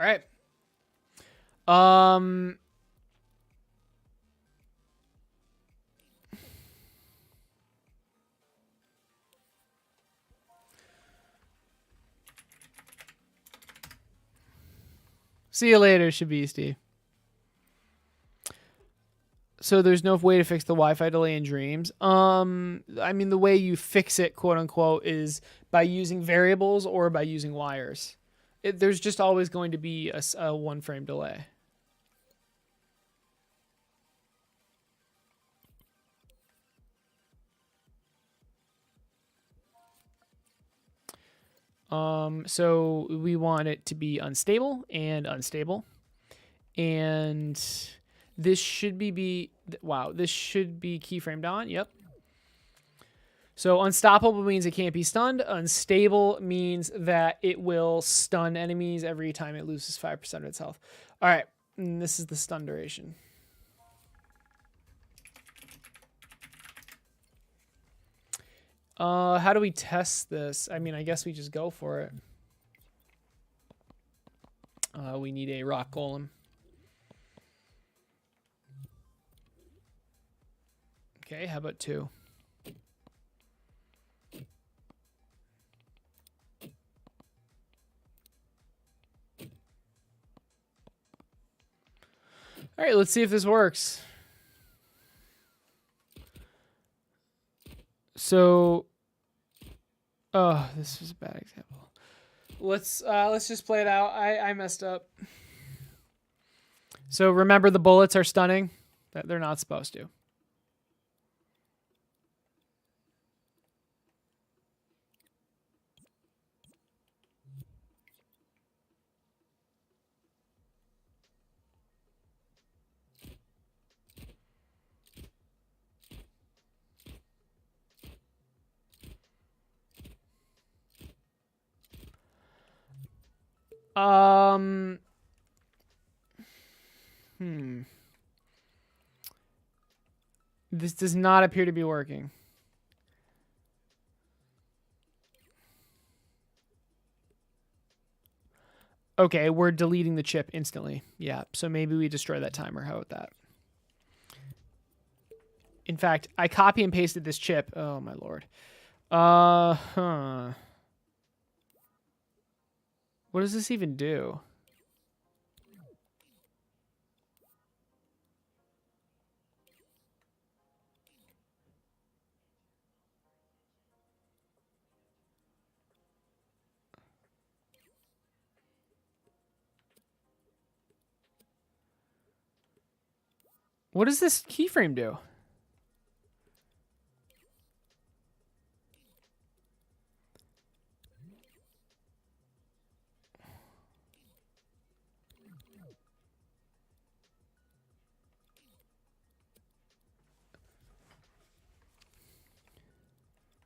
All right. See you later, Shabisti. So there's no way to fix the Wi-Fi delay in Dreams. I mean, the way you fix it, quote unquote, is by using variables or by using wires. There's just always going to be a 1 frame delay. So we want it to be unstable and unstable. And this should be wow, this should be keyframed on. Yep. So unstoppable means it can't be stunned. Unstable means that it will stun enemies every time it loses 5% of its health. All right, and this is the stun duration. How do we test this? I mean, I guess we just go for it. We need a rock golem. Okay, how about 2? All right, let's see if this works. So, oh, this was a bad example. Let's just play it out. I messed up. So remember, the bullets are stunning. That they're not supposed to. This does not appear to be working. Okay, we're deleting the chip instantly. Yeah, so maybe we destroy that timer. How about that? In fact, I copy and pasted this chip. Oh, my lord. What does this even do? What does this keyframe do?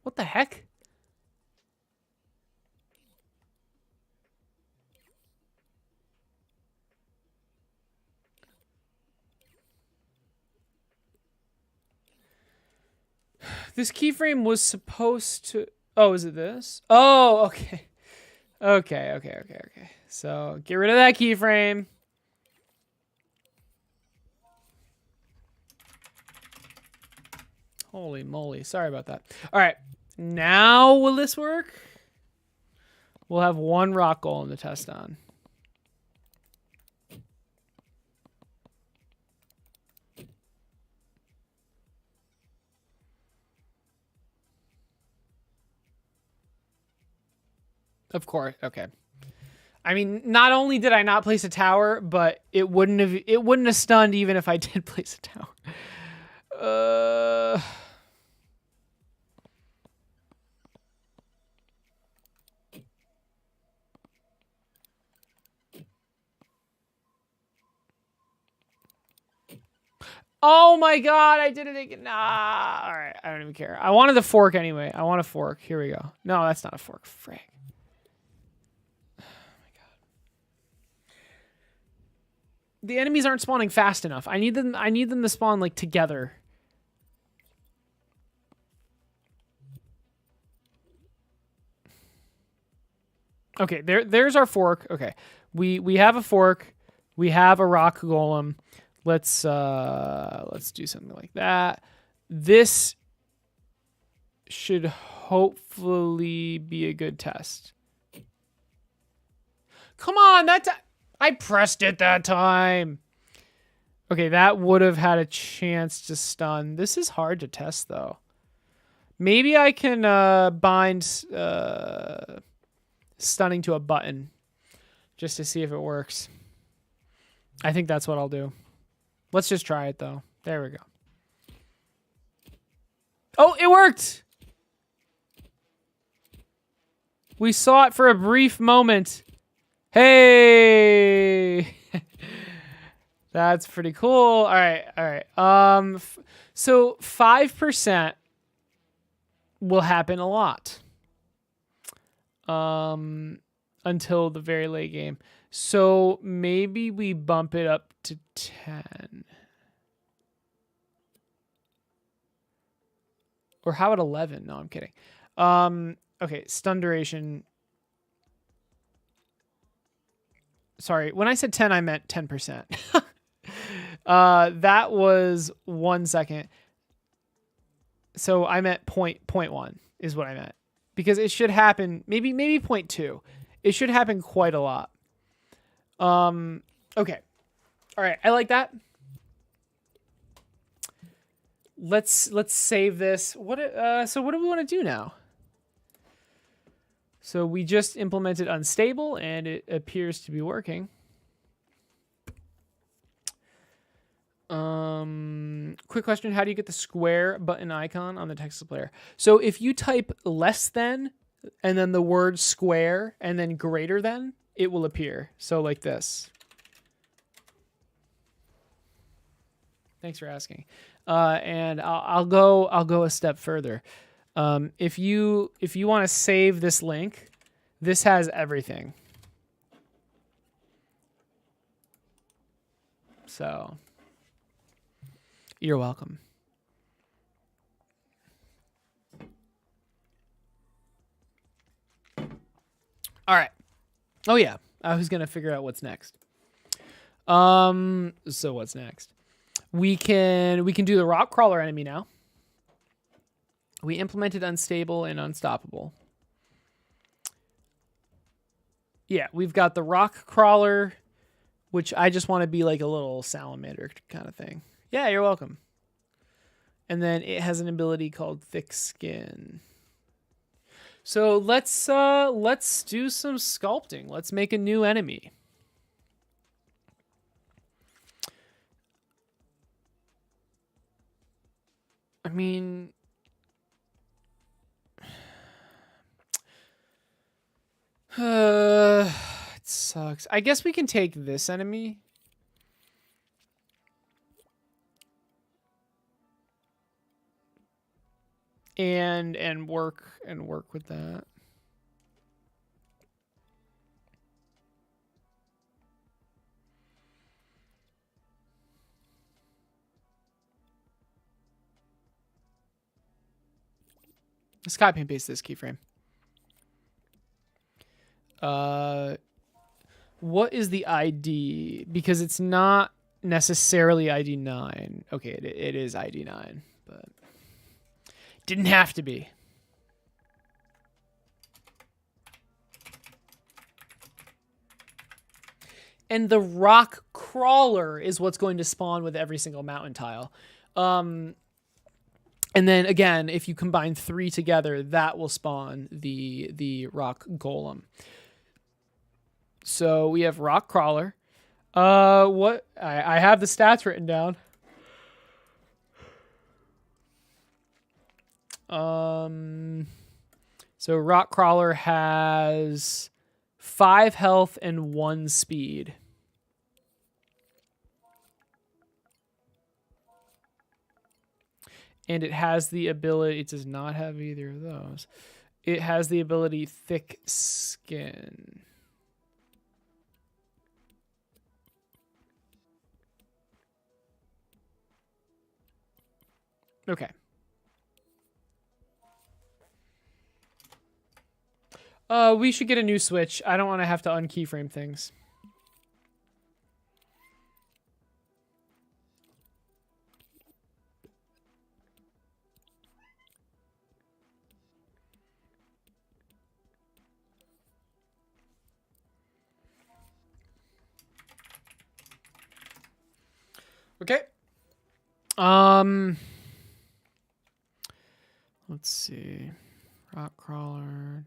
What the heck? This keyframe was supposed to... Oh, is it this? Oh, okay. Okay. So get rid of that keyframe. Holy moly. Sorry about that. All right. Now will this work? We'll have 1 rock golem to test on. Of course. Okay. I mean, not only did I not place a tower, but it wouldn't have stunned even if I did place a tower. Oh my god, I did it again. Nah. All right, I don't even care. I wanted the fork anyway. I want a fork. Here we go. No, that's not a fork. Frick. Oh my god. The enemies aren't spawning fast enough. I need them to spawn like together. Okay, there's our fork. Okay. We have a fork. We have a rock golem. Let's do something like that. This should hopefully be a good test. Come on, I pressed it that time. Okay, that would have had a chance to stun. This is hard to test though. Maybe I can bind stunning to a button just to see if it works. I think that's what I'll do. Let's just try it, though. There we go. Oh, it worked! We saw it for a brief moment. Hey! That's pretty cool. All right. So 5%. will happen a lot. Until the very late game. So maybe we bump it up to 10. Or how about 11? No, I'm kidding. Okay, stun duration. Sorry, when I said 10, I meant 10%. That was 1 second. So I meant point 0.1 is what I meant. Because it should happen, maybe 0.2. It should happen quite a lot. Okay. All right, I like that. Let's save this. So what do we want to do now? So we just implemented unstable and it appears to be working. Quick question, how do you get the square button icon on the text player? So if you type less than and then the word square and then greater than, it will appear. So like this. Thanks for asking. And I'll go a step further. If you want to save this link, this has everything. So you're welcome. All right. Oh yeah, I was gonna figure out what's next. So what's next? We can do the rock crawler enemy now. We implemented unstable and unstoppable. Yeah, we've got the rock crawler, which I just want to be like a little salamander kind of thing. Yeah, you're welcome. And then it has an ability called thick skin. So let's do some sculpting. Let's make a new enemy. I mean, it sucks. I guess we can take this enemy. And work with that. Let's copy and paste this keyframe. What is the ID? Because it's not necessarily ID 9. Okay, it is ID 9, but didn't have to be. And the rock crawler is what's going to spawn with every single mountain tile. And then again, if you combine 3 together, that will spawn the rock golem. So we have rock crawler. What I have the stats written down. So rock crawler has 5 health and 1 speed. And it has the ability, it does not have either of those. It has the ability thick skin. Okay. We should get a new switch. I don't want to have to unkeyframe things. Okay. Let's see. Rock crawler.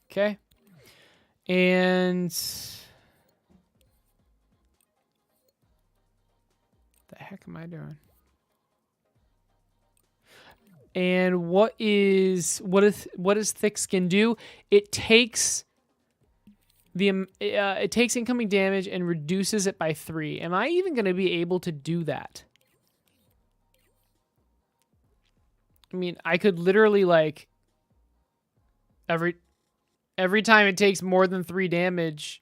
Okay. And the heck am I doing? And what does thick skin do? It takes It takes incoming damage and reduces it by 3. Am I even going to be able to do that? I mean, I could literally, like, every time it takes more than 3 damage,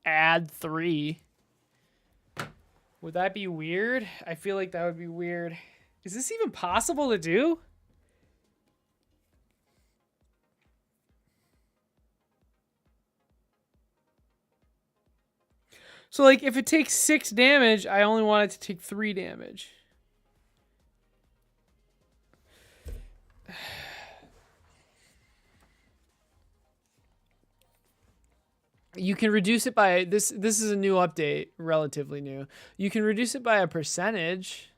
add 3. Would that be weird? I feel like that would be weird. Is this even possible to do? So, like, if it takes 6 damage, I only want it to take 3 damage. You can reduce it by this is a new update, relatively new. You can reduce it by a percentage.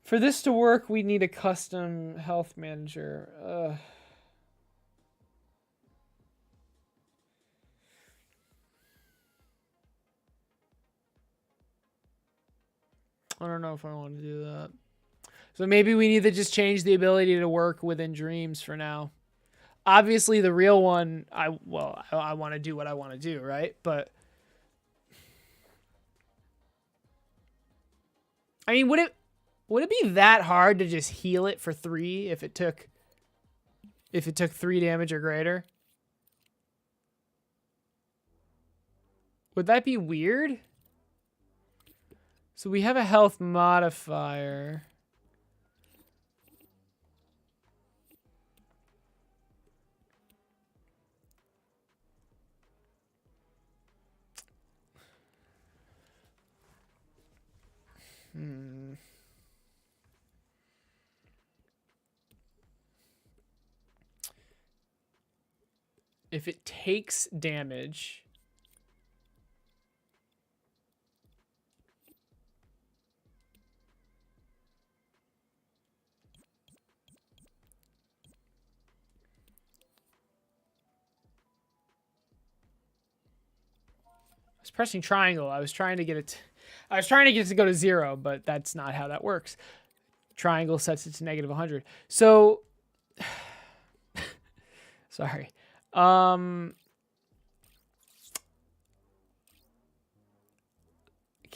For this to work, we need a custom health manager. I don't know if I want to do that. So maybe we need to just change the ability to work within dreams for now. Obviously, the real one, I want to do what I want to do, right? But I mean, would it be that hard to just heal it for 3 if it took 3 damage or greater? Would that be weird? So we have a health modifier. If it takes damage, I was pressing triangle. I was trying to get it to go to 0, but that's not how that works. Triangle sets it to negative 100. So, sorry. Can't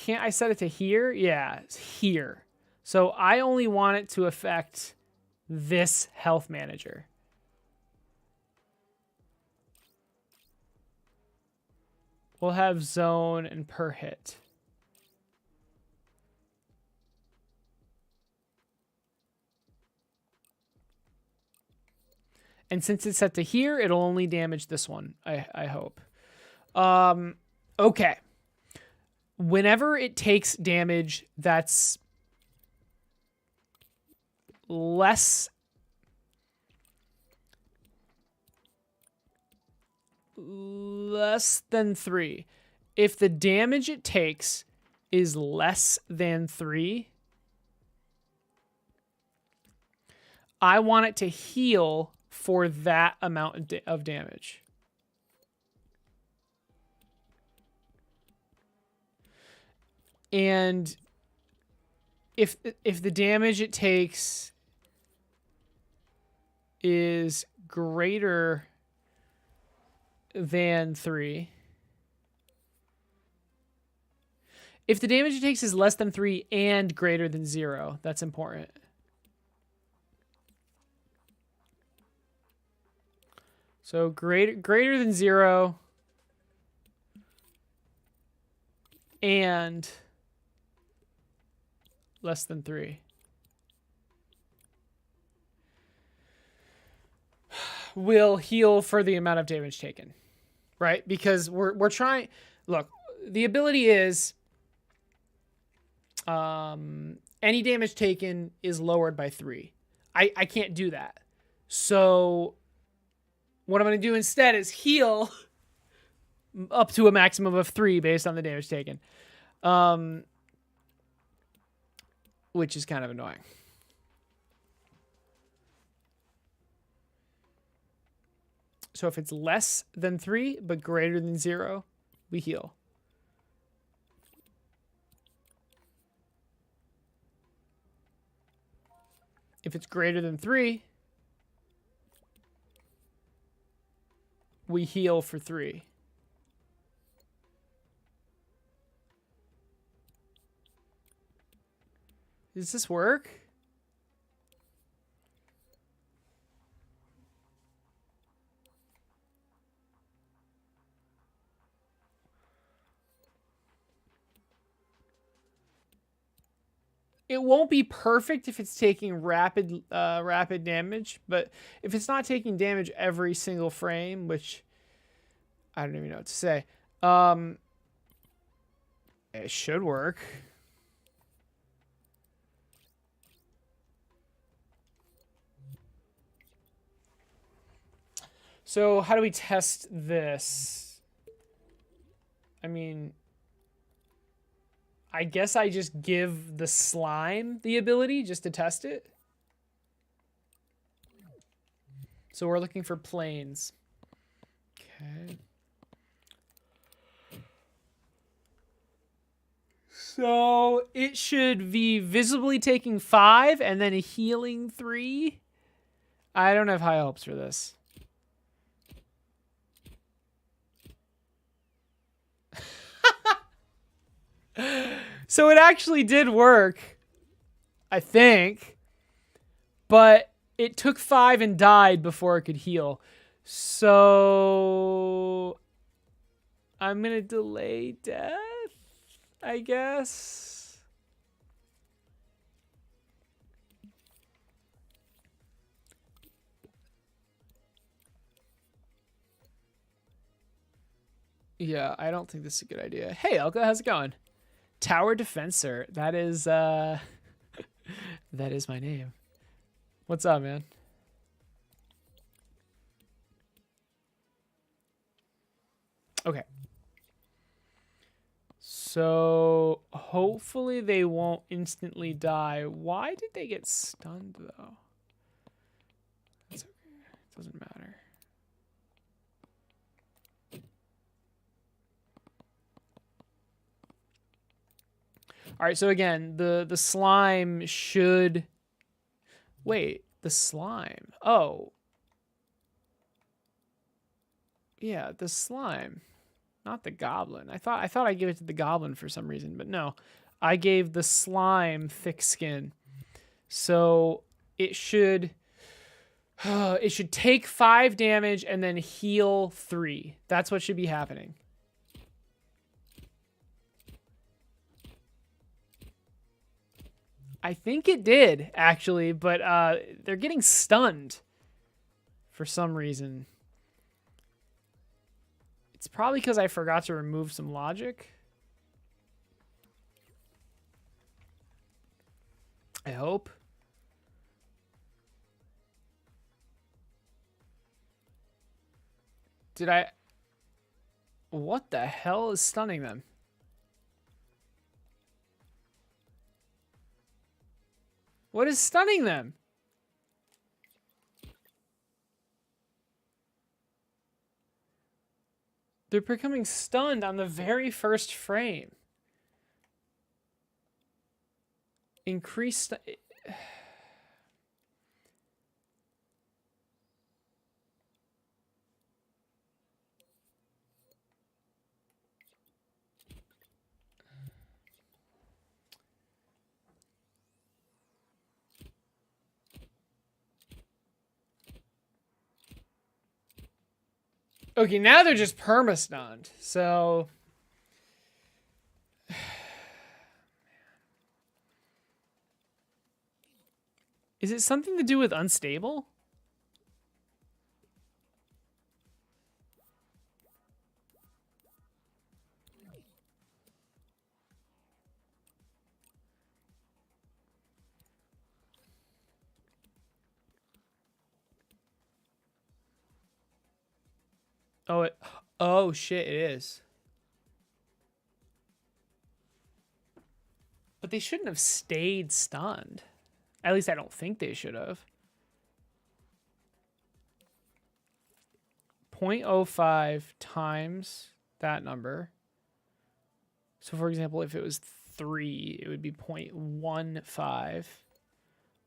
I set it to here? Yeah, it's here. So I only want it to affect this health manager. We'll have zone and per hit. And since it's set to here, it'll only damage this one, I hope. Okay. Whenever it takes damage that's less than 3. If the damage it takes is less than 3, I want it to heal for that amount of damage. And if the damage it takes is greater than 3, if the damage it takes is less than 3 and greater than 0, that's important. So greater than 0 and less than 3. Will heal for the amount of damage taken, right? Because we're trying. Look, the ability is any damage taken is lowered by 3. I can't do that. So what I'm going to do instead is heal up to a maximum of 3 based on the damage taken, which is kind of annoying. So if it's less than 3 but greater than 0, we heal. If it's greater than 3, we heal for 3. Does this work? It won't be perfect if it's taking rapid damage, but if it's not taking damage every single frame, which I don't even know what to say, it should work. So how do we test this? I mean, I guess I just give the slime the ability just to test it. So we're looking for planes. Okay. So it should be visibly taking 5 and then a healing 3. I don't have high hopes for this. So it actually did work, I think, but it took 5 and died before it could heal. So I'm going to delay death, I guess. Yeah, I don't think this is a good idea. Hey, Elka, how's it going? Tower Defensor. That is that is my name. What's up, man? Okay. So hopefully they won't instantly die. Why did they get stunned though? That's okay. It doesn't matter. All right, so again, the slime should... Wait, the slime. Oh. Yeah, the slime. Not the goblin. I thought I gave it to the goblin for some reason, but no. I gave the slime thick skin. So it should take 5 damage and then heal 3. That's what should be happening. I think it did, actually, but they're getting stunned for some reason. It's probably because I forgot to remove some logic. I hope. Did I... What the hell is stunning them? What is stunning them? They're becoming stunned on the very first frame. Increased... Okay, now they're just perma-stunned, so... Is it something to do with unstable? Oh shit, it is. But they shouldn't have stayed stunned. At least I don't think they should have. 0.05 times that number. So for example, if it was 3, it would be 0.15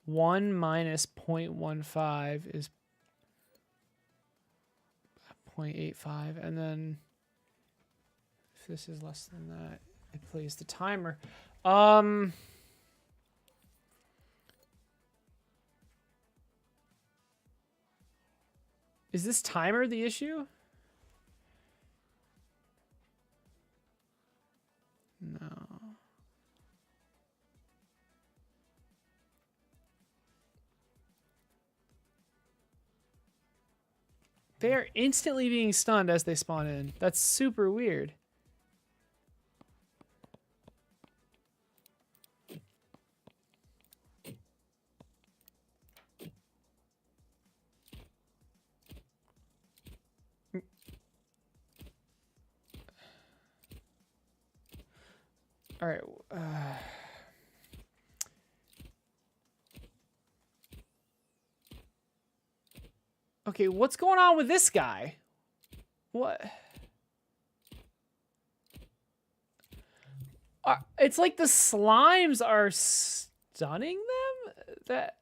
1 minus 0.15 is 0.85, and then if this is less than that, it plays the timer. Is this timer the issue? No. They are instantly being stunned as they spawn in. That's super weird. All right. Okay, what's going on with this guy? What? It's like the slimes are stunning them? That...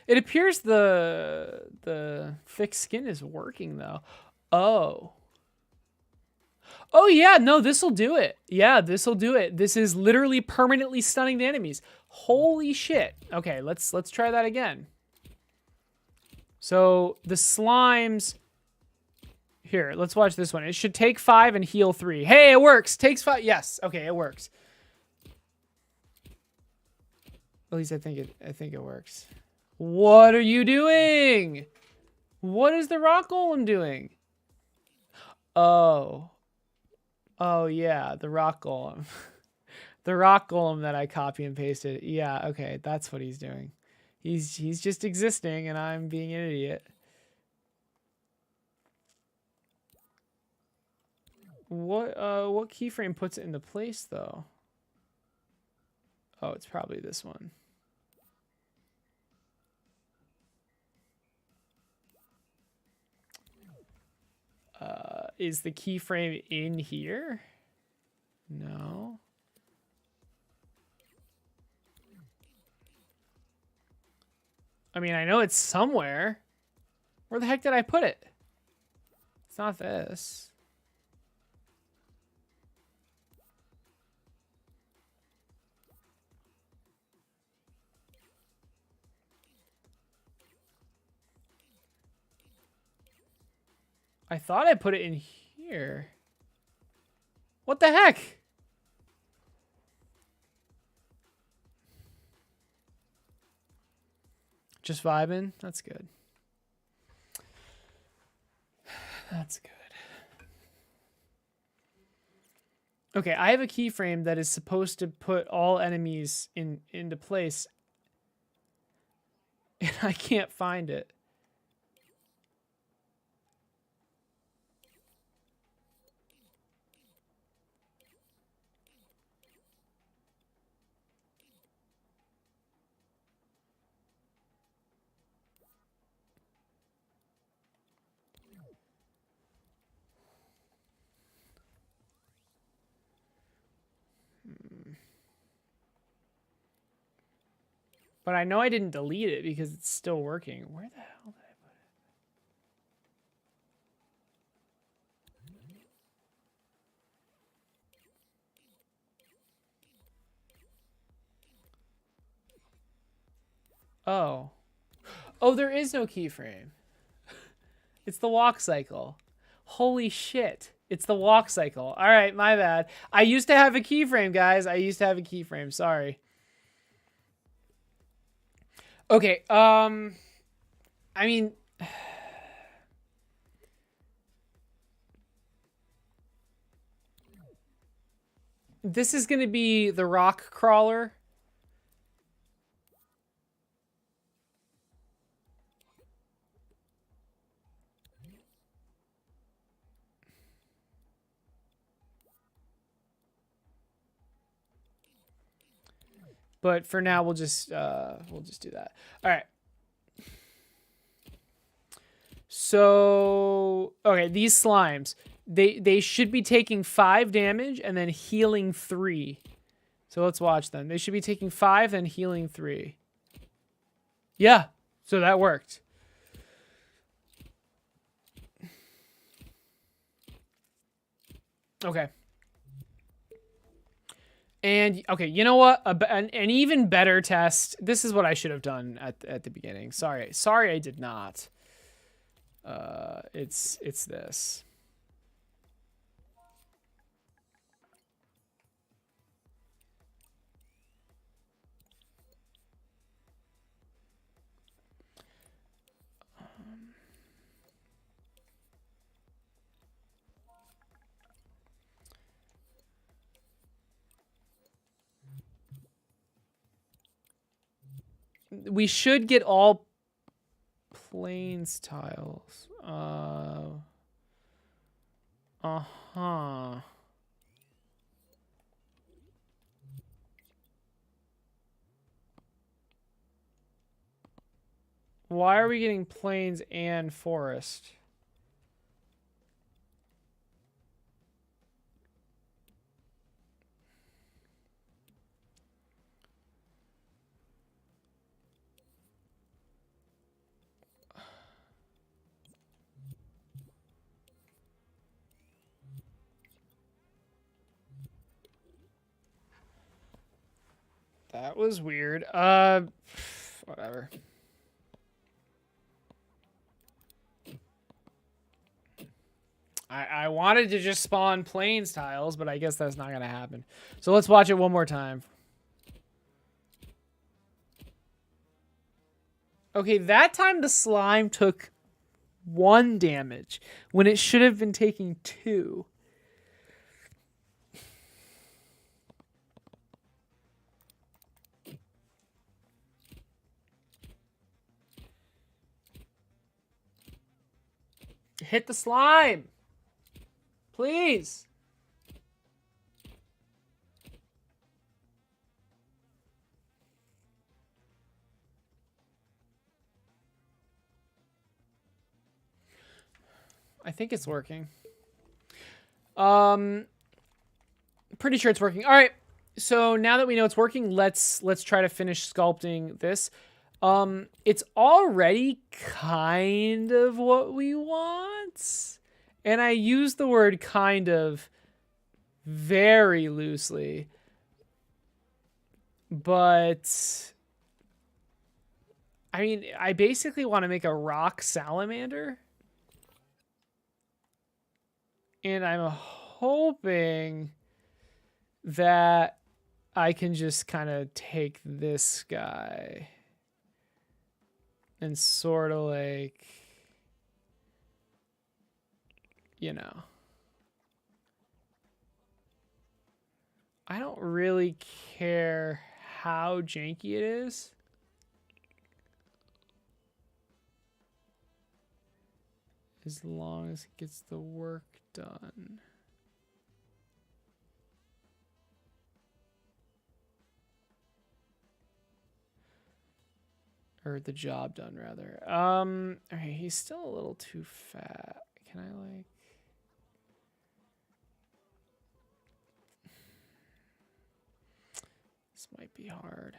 It appears the thick skin is working though. Oh. Oh yeah, no, this'll do it. Yeah, this'll do it. This is literally permanently stunning the enemies. Holy shit. Okay, let's try that again. So the slimes here, let's watch this one. It should take 5 and heal 3. Hey, it works. Takes 5. Yes. Okay, it works. At least I think it works. What are you doing? What is the rock golem doing? Oh. Oh yeah, the rock golem. The rock golem that I copy and pasted. Yeah, okay, that's what he's doing. He's just existing and I'm being an idiot. What keyframe puts it into place though? Oh, it's probably this one. Is the keyframe in here? No. I mean, I know it's somewhere. Where the heck did I put it? It's not this. I thought I put it in here. What the heck? Just vibing? That's good. That's good. Okay, I have a keyframe that is supposed to put all enemies into place. And I can't find it. But I know I didn't delete it because it's still working. Where the hell did I put it? Oh. Oh, there is no keyframe. It's the walk cycle. Holy shit. It's the walk cycle. All right, my bad. I used to have a keyframe, guys. I used to have a keyframe. Sorry. Okay, I mean, this is going to be the rock crawler. But for now, we'll just do that. All right. So, okay, these slimes, they should be taking 5 damage and then healing 3. So let's watch them. They should be taking 5 and healing 3. Yeah, so that worked. Okay. And, okay, you know what? An even better test. This is what I should have done at the beginning. Sorry, I did not. It's this. We should get all plains tiles. Uh-huh. Why are we getting plains and forest? That was weird. Whatever. I wanted to just spawn plains tiles, but I guess that's not going to happen. So let's watch it one more time. Okay, that time the slime took 1 damage when it should have been taking 2. Hit the slime. Please. I think it's working. Pretty sure it's working. All right. So now that we know it's working, let's try to finish sculpting this. It's already kind of what we want. And I use the word kind of very loosely. But I mean, I basically want to make a rock salamander. And I'm hoping that I can just kind of take this guy and sort of like, you know, I don't really care how janky it is. As long as it gets the work done. Or the job done, rather. Okay, he's still a little too fat. Can I, like... This might be hard.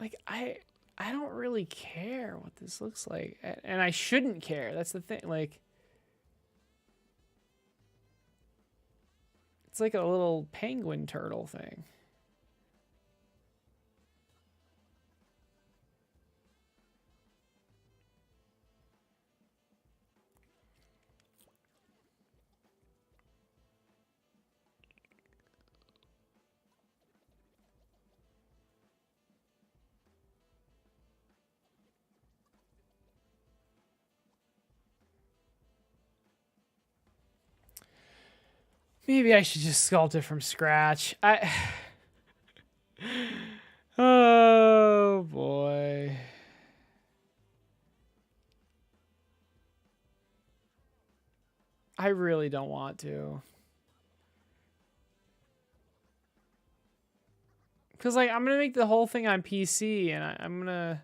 Like, I don't really care what this looks like. And I shouldn't care. That's the thing. Like, it's like a little penguin turtle thing. Maybe I should just sculpt it from scratch. Oh, boy. I really don't want to. Because, like, I'm going to make the whole thing on PC, and I'm going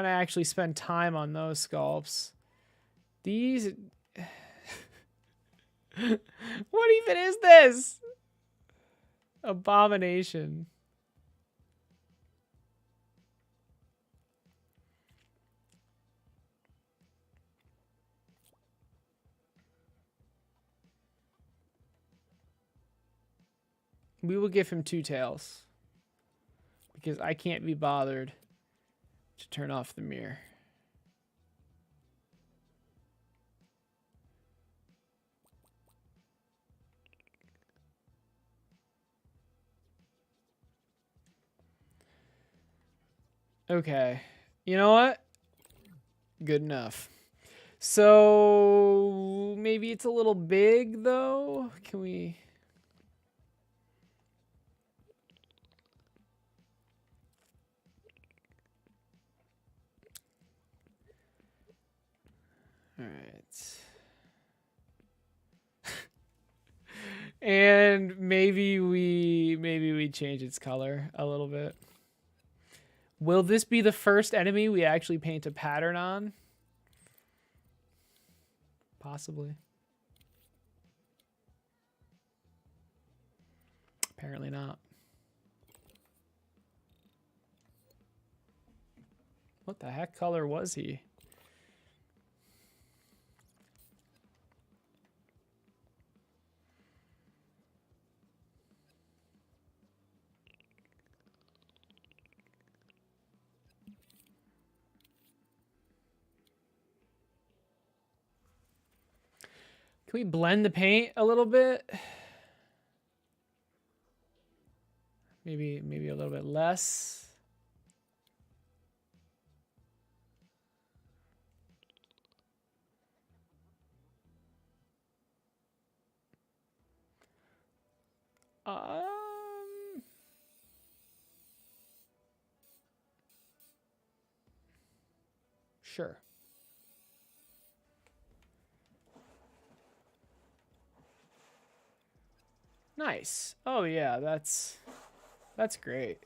to actually spend time on those sculpts. These... What even is this? Abomination. We will give him 2 tails. Because I can't be bothered to turn off the mirror. Okay. You know what? Good enough. So maybe it's a little big though. Can we... All right. And maybe we change its color a little bit. Will this be the first enemy we actually paint a pattern on? Possibly. Apparently not. What the heck color was he? Can we blend the paint a little bit? Maybe a little bit less. Sure. Nice. Oh yeah, that's great.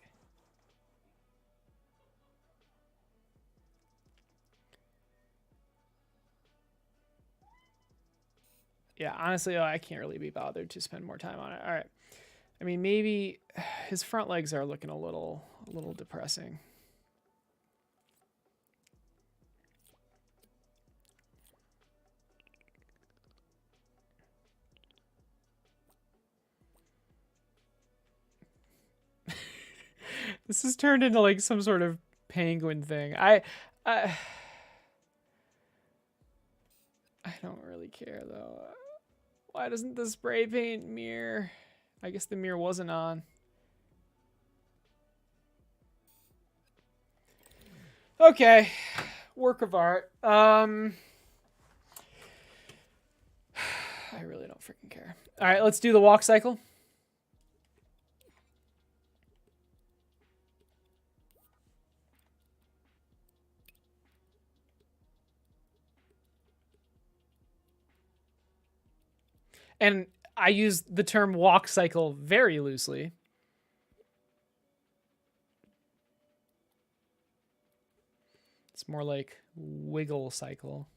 Yeah, honestly, I can't really be bothered to spend more time on it. All right. I mean, maybe his front legs are looking a little depressing. This has turned into like some sort of penguin thing. I don't really care though. Why doesn't the spray paint mirror? I guess the mirror wasn't on. Okay. Work of art. I really don't freaking care. All right, let's do the walk cycle. And I use the term walk cycle very loosely. It's more like wiggle cycle.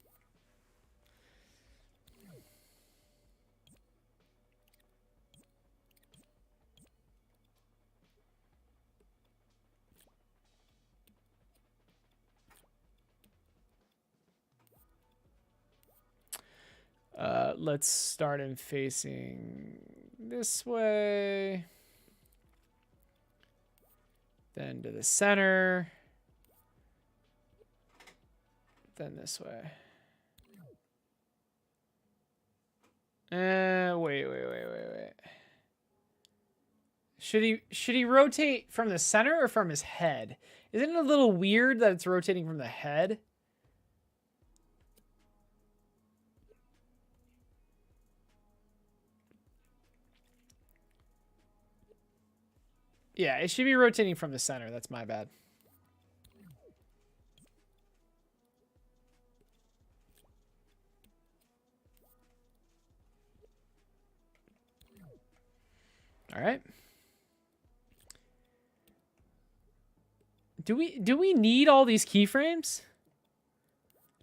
Let's start him facing this way. Then to the center. Then this way. Wait. Should he rotate from the center or from his head? Isn't it a little weird that it's rotating from the head? Yeah, it should be rotating from the center. That's my bad. All right. Do we need all these keyframes?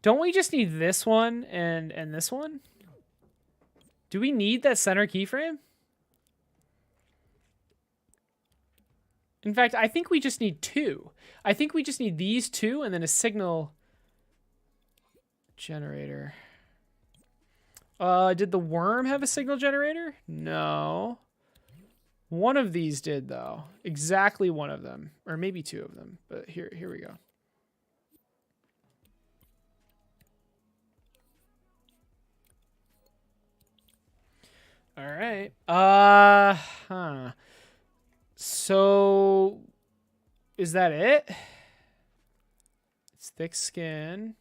Don't we just need this one and this one? Do we need that center keyframe? In fact, I think we just need 2. I think we just need these 2 and then a signal generator. Did the worm have a signal generator? No. One of these did, though. Exactly one of them. Or maybe 2 of them. But here we go. All right. So, is that it? It's thick skin.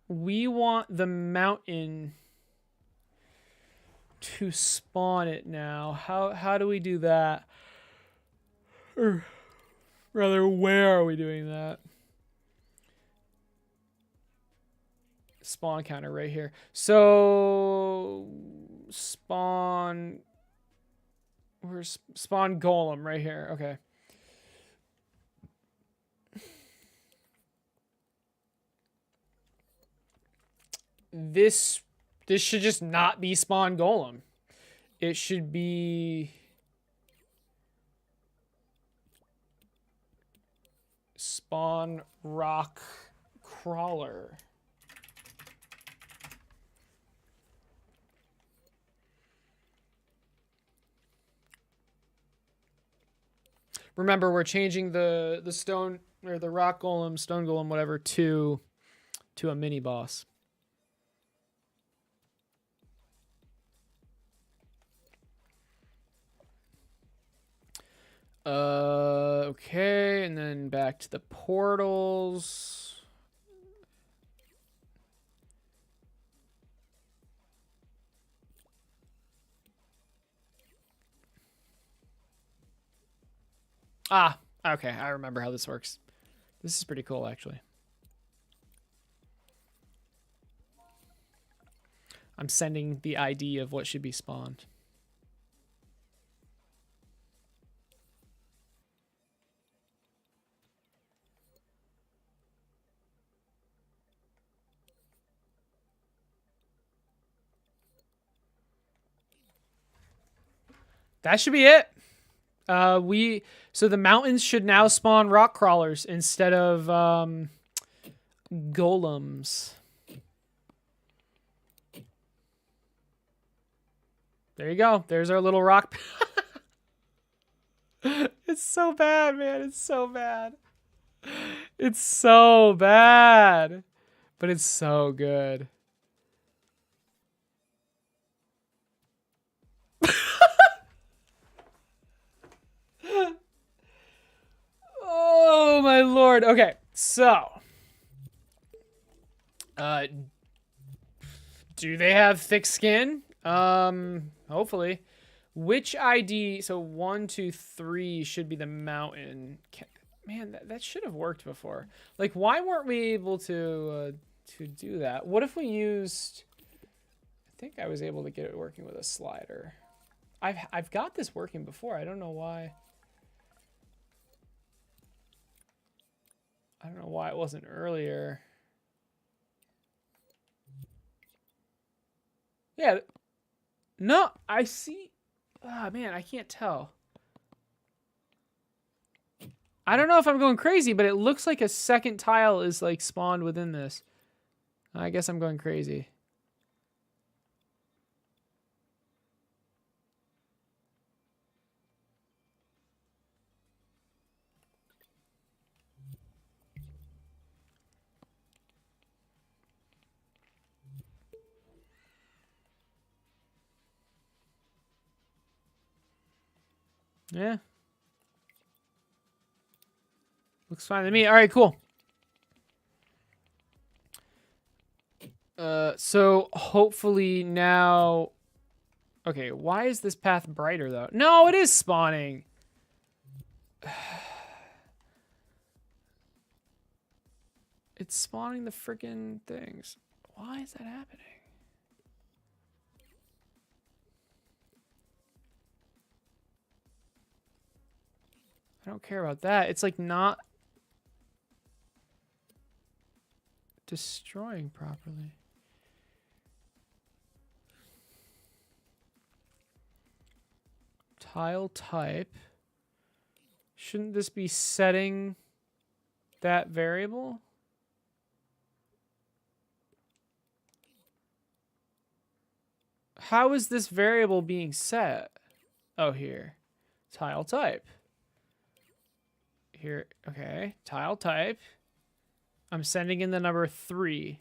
We want the mountain to spawn it now. How do we do that? Or rather, where are we doing that? Spawn counter right here. So spawn. Where's spawn golem right here? Okay. This should just not be spawn golem. It should be spawn rock crawler. Remember, we're changing the stone or the rock golem, stone golem, whatever, to a mini boss. Okay, and then back to the portals. Ah, okay, I remember how this works. This is pretty cool, actually. I'm sending the ID of what should be spawned. That should be it. So the mountains should now spawn rock crawlers instead of golems. There you go. There's our little rock. It's so bad, man. It's so bad. It's so bad. But it's so good. Oh my lord. Okay, so do they have thick skin? Hopefully. Which ID? So 1, 2, 3 should be the mountain. Man, that should have worked before. Like, why weren't we able to do that? What if we used? I think I was able to get it working with a slider. I've got this working before. I don't know why. I don't know why it wasn't earlier. Yeah. No, I see. Ah, man, I can't tell. I don't know if I'm going crazy, but it looks like a second tile is like spawned within this. I guess I'm going crazy. Yeah. Looks fine to me. All right, cool. So hopefully now... Okay, why is this path brighter, though? No, it is spawning. It's spawning the freaking things. Why is that happening? I don't care about that. It's like not destroying properly. Tile type. Shouldn't this be setting that variable? How is this variable being set? Oh, here. Tile type. Here, okay. Tile type. I'm sending in the number 3.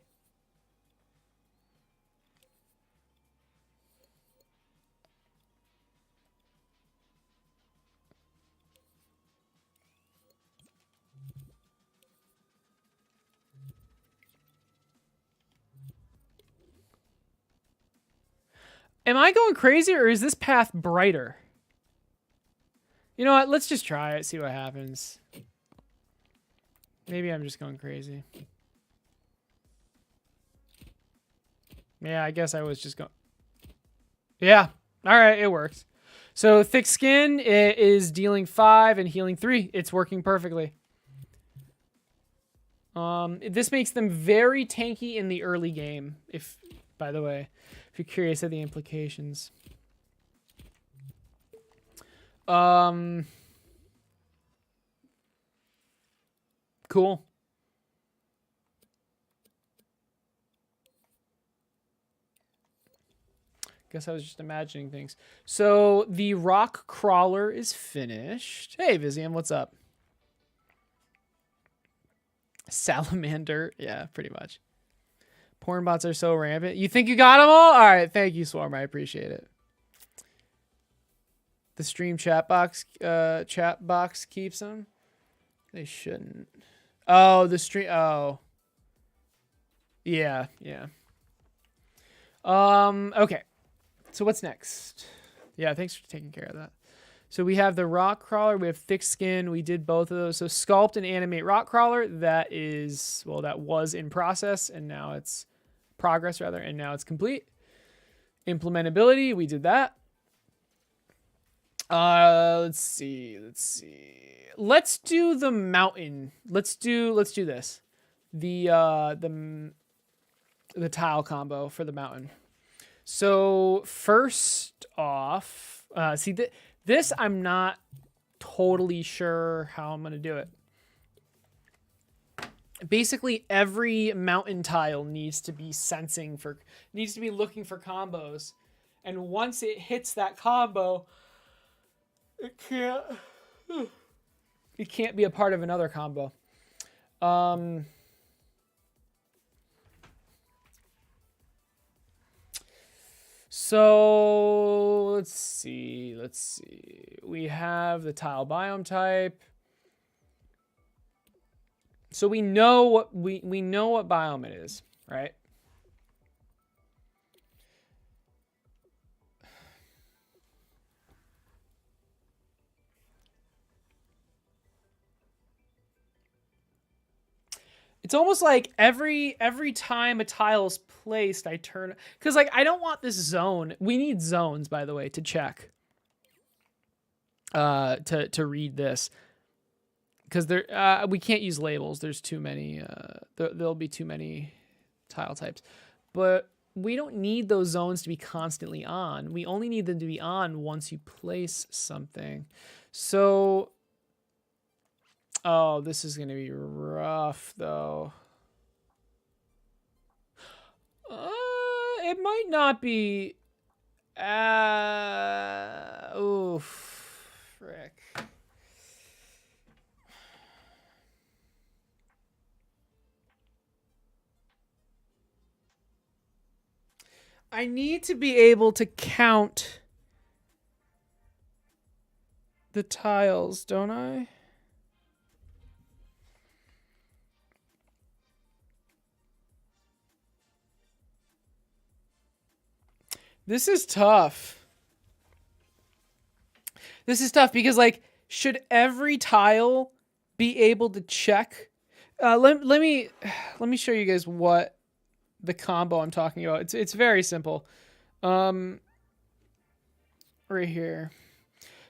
Am I going crazy or is this path brighter? You know what? Let's just try it, see what happens. Maybe I'm just going crazy. Yeah, I guess I was just going... Yeah. All right, it works. So thick skin is dealing 5 and healing 3. It's working perfectly. This makes them very tanky in the early game, if, by the way, if you're curious of the implications. Cool. Guess I was just imagining things. So the rock crawler is finished. Hey, Vizium, what's up? Salamander. Yeah, pretty much. Porn bots are so rampant. You think you got them all? All right, thank you, Swarm. I appreciate it. The stream chat box keeps them. They shouldn't. Oh, the stream. Oh. Yeah, yeah. Okay. So what's next? Yeah, thanks for taking care of that. So we have the rock crawler. We have thick skin. We did both of those. So sculpt and animate rock crawler. That is, well, that was in process, and now it's progress rather, and now it's complete. Implementability. We did that. Let's see. Let's do the mountain. Let's do this. The tile combo for the mountain. So first off, see this I'm not totally sure how I'm gonna do it. Basically, every mountain tile needs to be looking for combos, and once it hits that combo, it can't be a part of another combo. So let's see. We have the tile biome type. So we know what we know what biome it is, right? It's almost like every time a tile is placed, I turn, because like I don't want this zone. We need zones, by the way, to check. To read this, because we can't use labels. There's too many. There'll be too many tile types, but we don't need those zones to be constantly on. We only need them to be on once you place something. So. Oh, this is going to be rough, though. It might not be... Oof. Frick. I need to be able to count the tiles, don't I? This is tough. This is tough because, like, should every tile be able to check? Let me show you guys what the combo I'm talking about. It's very simple. Right here.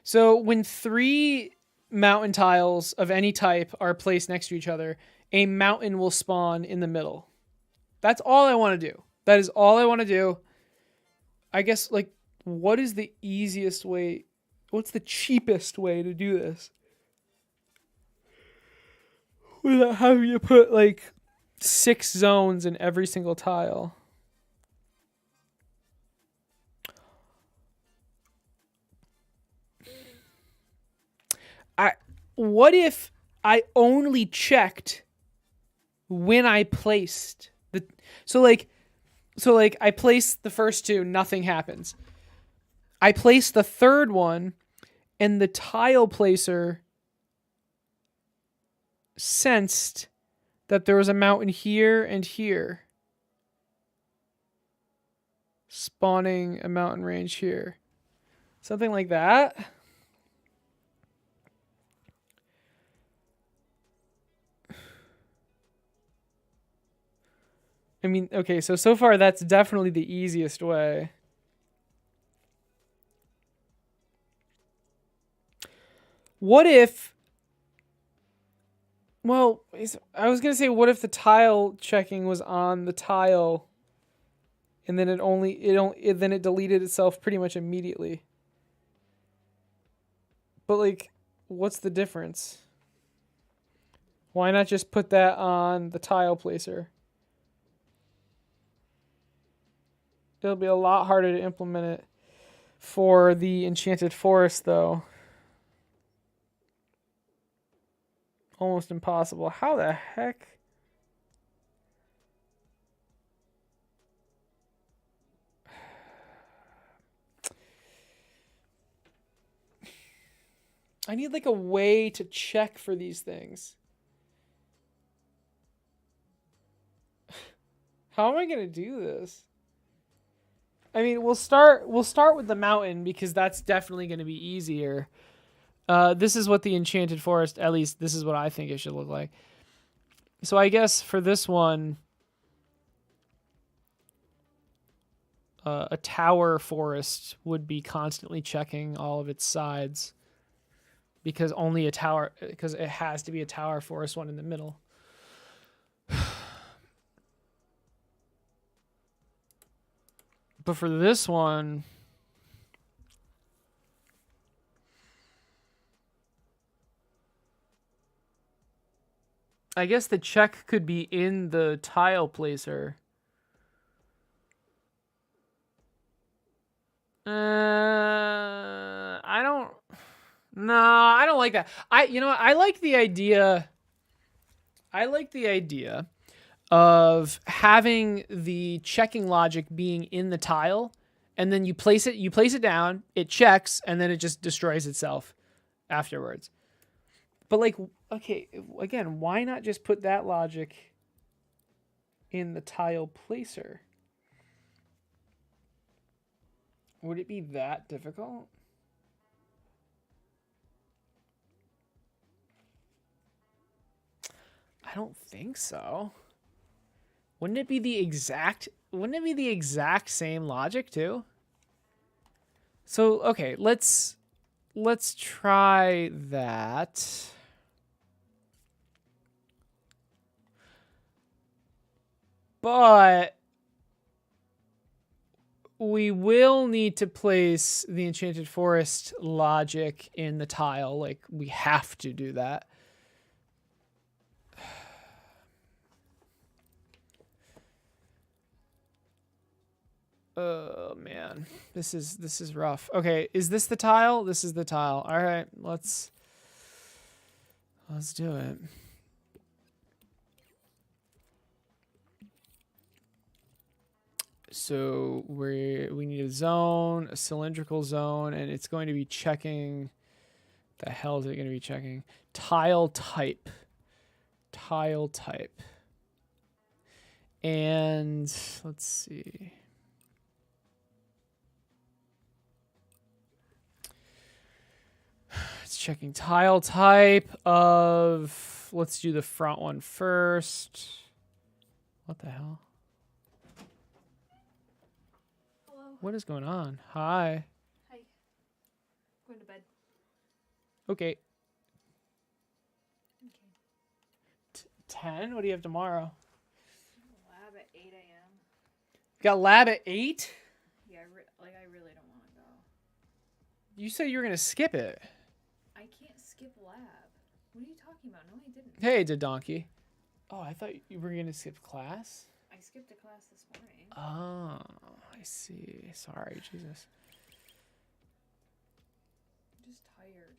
So when 3 mountain tiles of any type are placed next to each other, a mountain will spawn in the middle. That's all I want to do. That is all I want to do. I guess, like, what is the easiest way? What's the cheapest way to do this? Without having to put, like, 6 zones in every single tile. What if I only checked when I placed the so like I placed the first 2, nothing happens. I placed the third one and the tile placer sensed that there was a mountain here and here, spawning a mountain range here. Something like that. I mean, okay, so far that's definitely the easiest way. What if... Well, I was going to say, what if the tile checking was on the tile and then then it deleted itself pretty much immediately? But, like, what's the difference? Why not just put that on the tile placer? It'll be a lot harder to implement it for the Enchanted Forest, though. Almost impossible. How the heck? I need, like, a way to check for these things. How am I going to do this? I mean, we'll start with the mountain because that's definitely going to be easier. This is what the Enchanted Forest, at least this is what I think it should look like. So I guess for this one, a tower forest would be constantly checking all of its sides because because it has to be a tower forest one in the middle. But for this one, I guess the check could be in the tile placer. I don't like that. I like the idea. I like the idea of having the checking logic being in the tile, and then you place it down, it checks, and then it just destroys itself afterwards. But, like, okay, again, why not just put that logic in the tile placer? Would it be that difficult? I don't think so. Wouldn't it be the exact same logic too? So, okay, let's try that. But we will need to place the Enchanted Forest logic in the tile. Like, we have to do that. Oh man, this is rough. Okay, is this the tile? This is the tile. All right, let's do it. So we need a zone, a cylindrical zone, and it's going to be checking. The hell is it going to be checking? Tile type. Tile type. And let's see. It's checking tile type of, let's do the front one first. What the hell? Hello. What is going on? Hi. Hi. Going to bed. Okay. 10? What do you have tomorrow? Lab at 8 a.m. You got lab at 8? Yeah, I really don't want to go. You said you were going to skip it. I can't skip lab. What are you talking about? No, I didn't. Hey, Donkey. Oh, I thought you were going to skip class. I skipped a class this morning. Oh, I see. Sorry, Jesus. I'm just tired.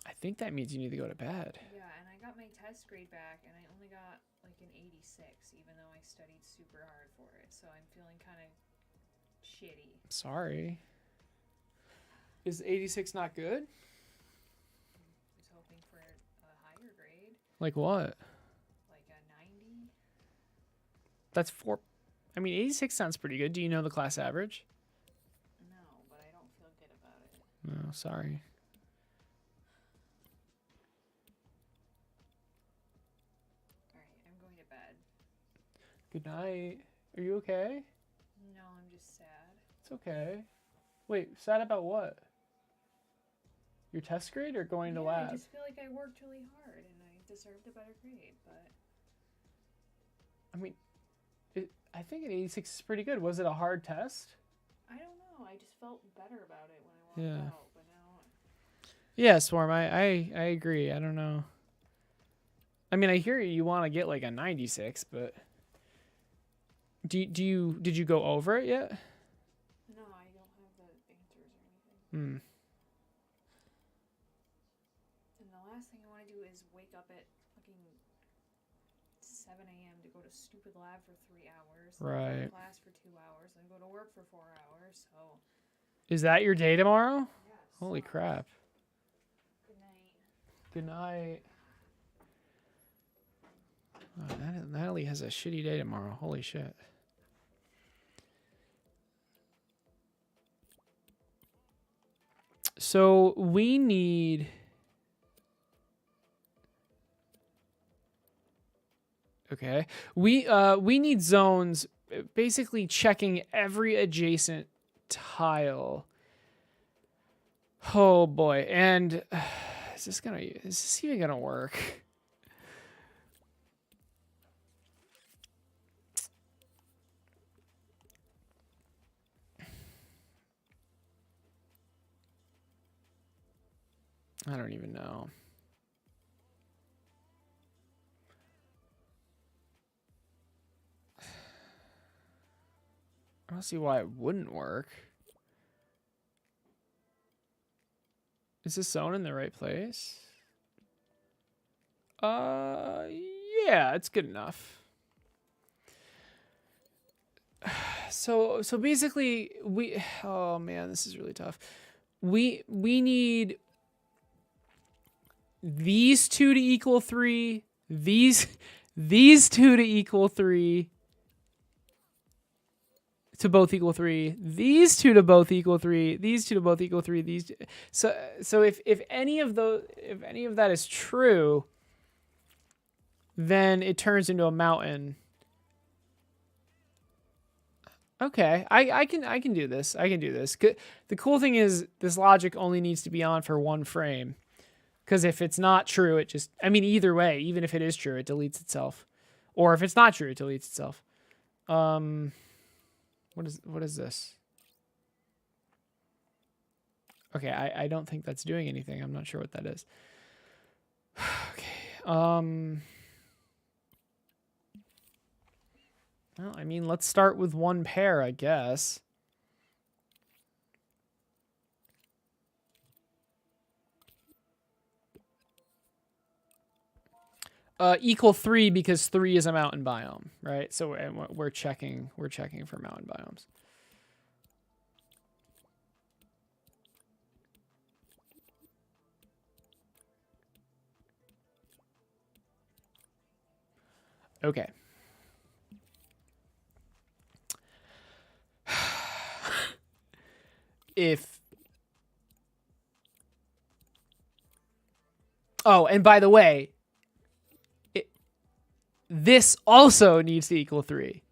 I think that means you need to go to bed. Yeah, and I got my test grade back, and I only got like an 86, even though I studied super hard for it. So I'm feeling kind of shitty. Sorry. Is 86 not good? I was hoping for a higher grade. Like what? Like a 90. That's 4. I mean, 86 sounds pretty good. Do you know the class average? No, but I don't feel good about it. No, sorry. Alright, I'm going to bed. Good night. Are you okay? No, I'm just sad. It's okay. Wait, sad about what? Your test grade or going to lab? I just feel like I worked really hard and I deserved a better grade, but... I mean, I think an 86 is pretty good. Was it a hard test? I don't know. I just felt better about it when I walked out, but now... Yeah, Swarm, I agree. I don't know. I mean, I hear you want to get like a 96, but... Did you go over it yet? No, I don't have the answers or anything. And the last thing I want to do is wake up at fucking 7 a.m. to go to stupid lab for 3 hours. Right. Go to class for 2 hours, then go to work for 4 hours, so... Is that your day tomorrow? Yes. Holy crap. Good night. Good night. Oh, Natalie has a shitty day tomorrow. Holy shit. So we need... Okay. We need zones basically checking every adjacent tile. Oh boy. And is this even gonna work? I don't even know. I don't see why it wouldn't work. Is this zone in the right place? Yeah, it's good enough. So basically oh man, this is really tough. We need these two to equal 3, these two to equal 3, to both equal 3, these two to both equal 3, these two to both equal 3, these two. So if any of that is true, then it turns into a mountain. Okay, I can do this. I can do this. The cool thing is this logic only needs to be on for 1 frame. Because if it's not true, it just... I mean, either way, even if it is true, it deletes itself. Or if it's not true, it deletes itself. What is this? Okay, I don't think that's doing anything. I'm not sure what that is. Okay. Well, I mean, let's start with 1 pair, I guess. Equal 3 because 3 is a mountain biome, right? So and we're checking for mountain biomes. Okay. Oh, and by the way, this also needs to equal 3.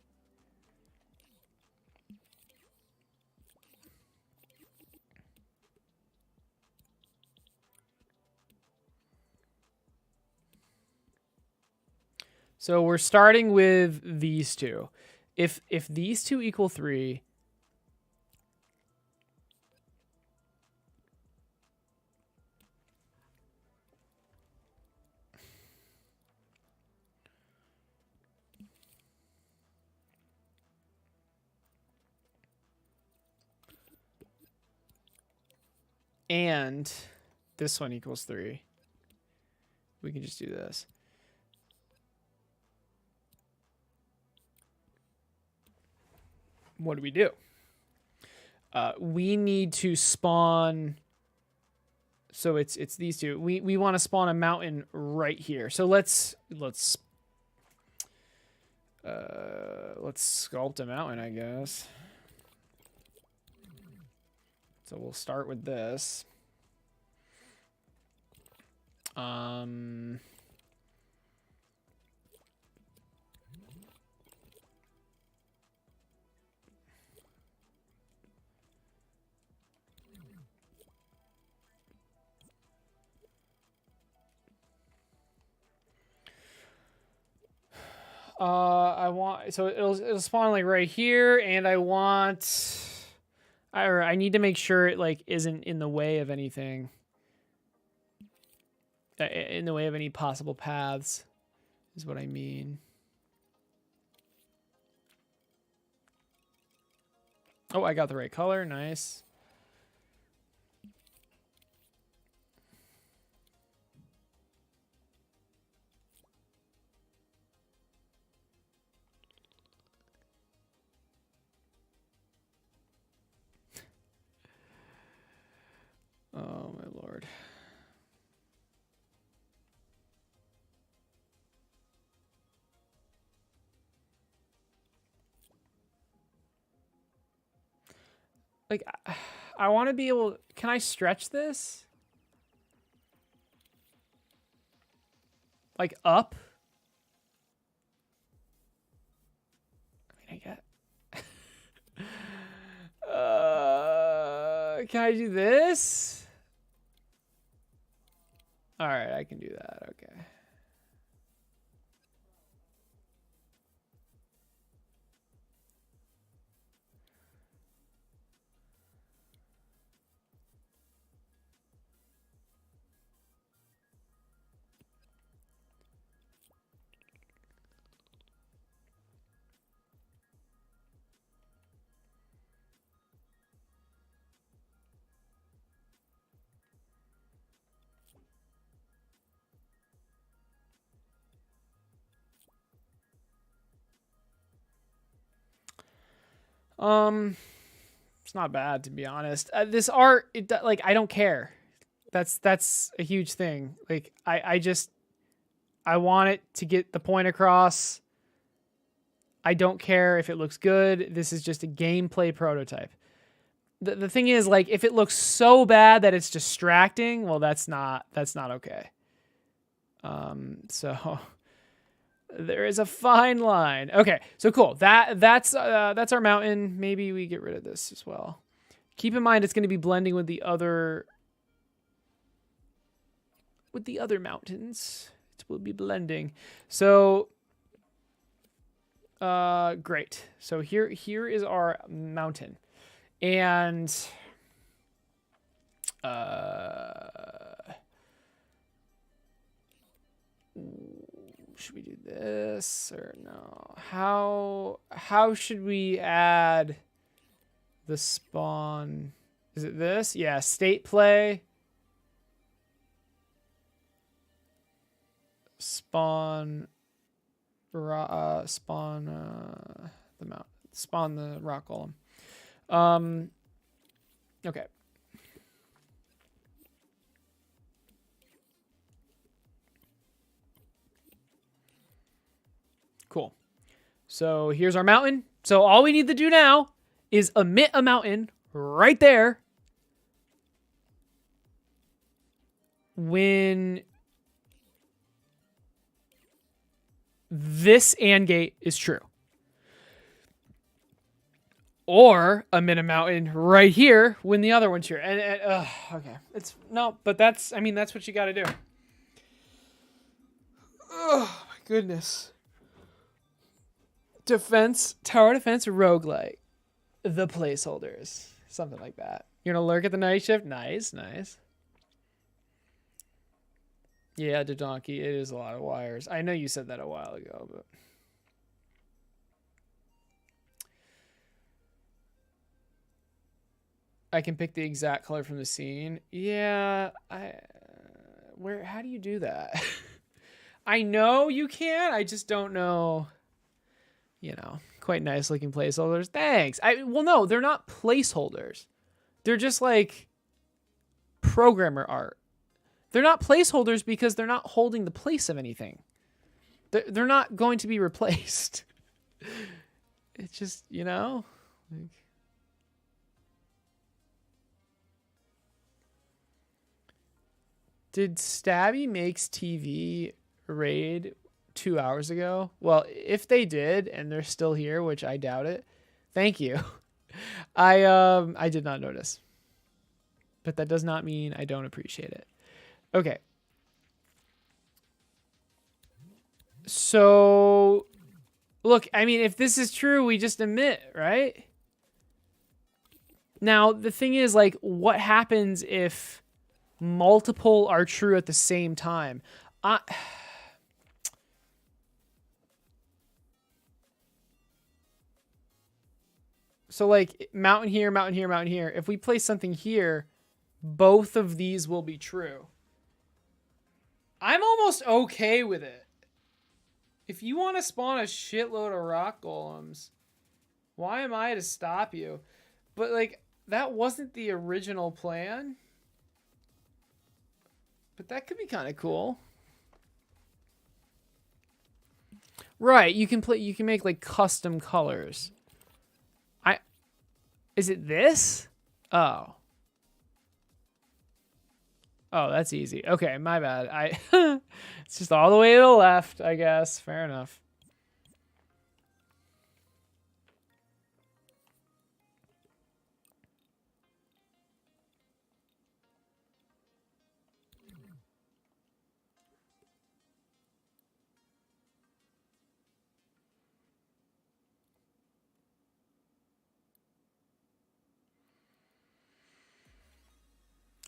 So we're starting with these two. If these two equal 3, and this one equals 3, we can just do this. What do? We need to spawn. So it's these two. We want to spawn a mountain right here. So let's sculpt a mountain, I guess. So we'll start with this. I want, so it'll spawn like right here, and I need to make sure it like isn't in the way of anything, in the way of any possible paths, is what I mean. Oh, I got the right color. Nice. Oh, my Lord. Like, I want to be able... Can I stretch this? Like, up? I mean, I get... Can I do this? All right, I can do that. Okay. It's not bad, to be honest. This art, like, I don't care. That's a huge thing. Like, I want it to get the point across. I don't care if it looks good. This is just a gameplay prototype. The thing is, like, if it looks so bad that it's distracting, well, that's not okay. So there is a fine line. Okay, so cool. That's our mountain. Maybe we get rid of this as well. Keep in mind it's going to be blending with the other mountains. It will be blending. So great. So here is our mountain. And should we do this or no? How should we add the spawn? Is it this? Yeah, state play. Spawn the mount. Spawn the rock golem. Okay. Cool. So here's our mountain. So all we need to do now is emit a mountain right there when this AND gate is true. Or emit a mountain right here when the other one's here. And okay. But that's what you got to do. Oh my goodness. Tower defense, roguelite. The placeholders. Something like that. You're gonna lurk at the night shift? Nice, nice. Yeah, Dodonki, it is a lot of wires. I know you said that a while ago, but... I can pick the exact color from the scene. Yeah, how do you do that? I know you can, I just don't know. You know, quite nice looking placeholders. Thanks. Well, no, they're not placeholders. They're just like programmer art. They're not placeholders because they're not holding the place of anything. They're not going to be replaced. It's just, you know, like... Did Stabby Makes TV raid 2 hours ago? Well, if they did and they're still here, which I doubt it, thank you. I did not notice. But that does not mean I don't appreciate it. Okay. So, look, I mean, if this is true, we just admit, right? Now, the thing is, like, what happens if multiple are true at the same time? So, like, mountain here, mountain here, mountain here. If we place something here, both of these will be true. I'm almost okay with it. If you want to spawn a shitload of rock golems, why am I to stop you? But, like, that wasn't the original plan. But that could be kind of cool. Right, you can make like custom colors. Is it this? Oh. Oh, that's easy. Okay, my bad. It's just all the way to the left, I guess. Fair enough.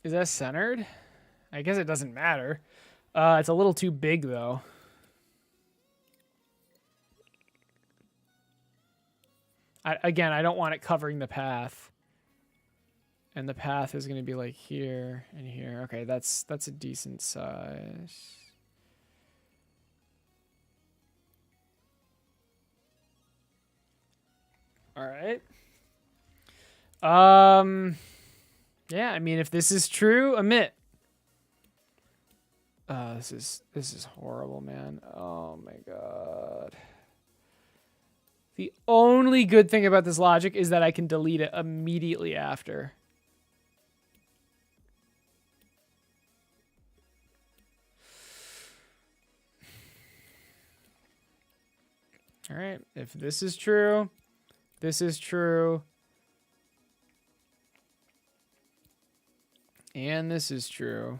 Is that centered? I guess it doesn't matter. It's a little too big, though. Again, I don't want it covering the path. And the path is going to be like here and here. Okay, that's a decent size. All right. Yeah, I mean, if this is true, admit. This is horrible, man. Oh my god. The only good thing about this logic is that I can delete it immediately after. All right, if this is true, this is true. And this is true.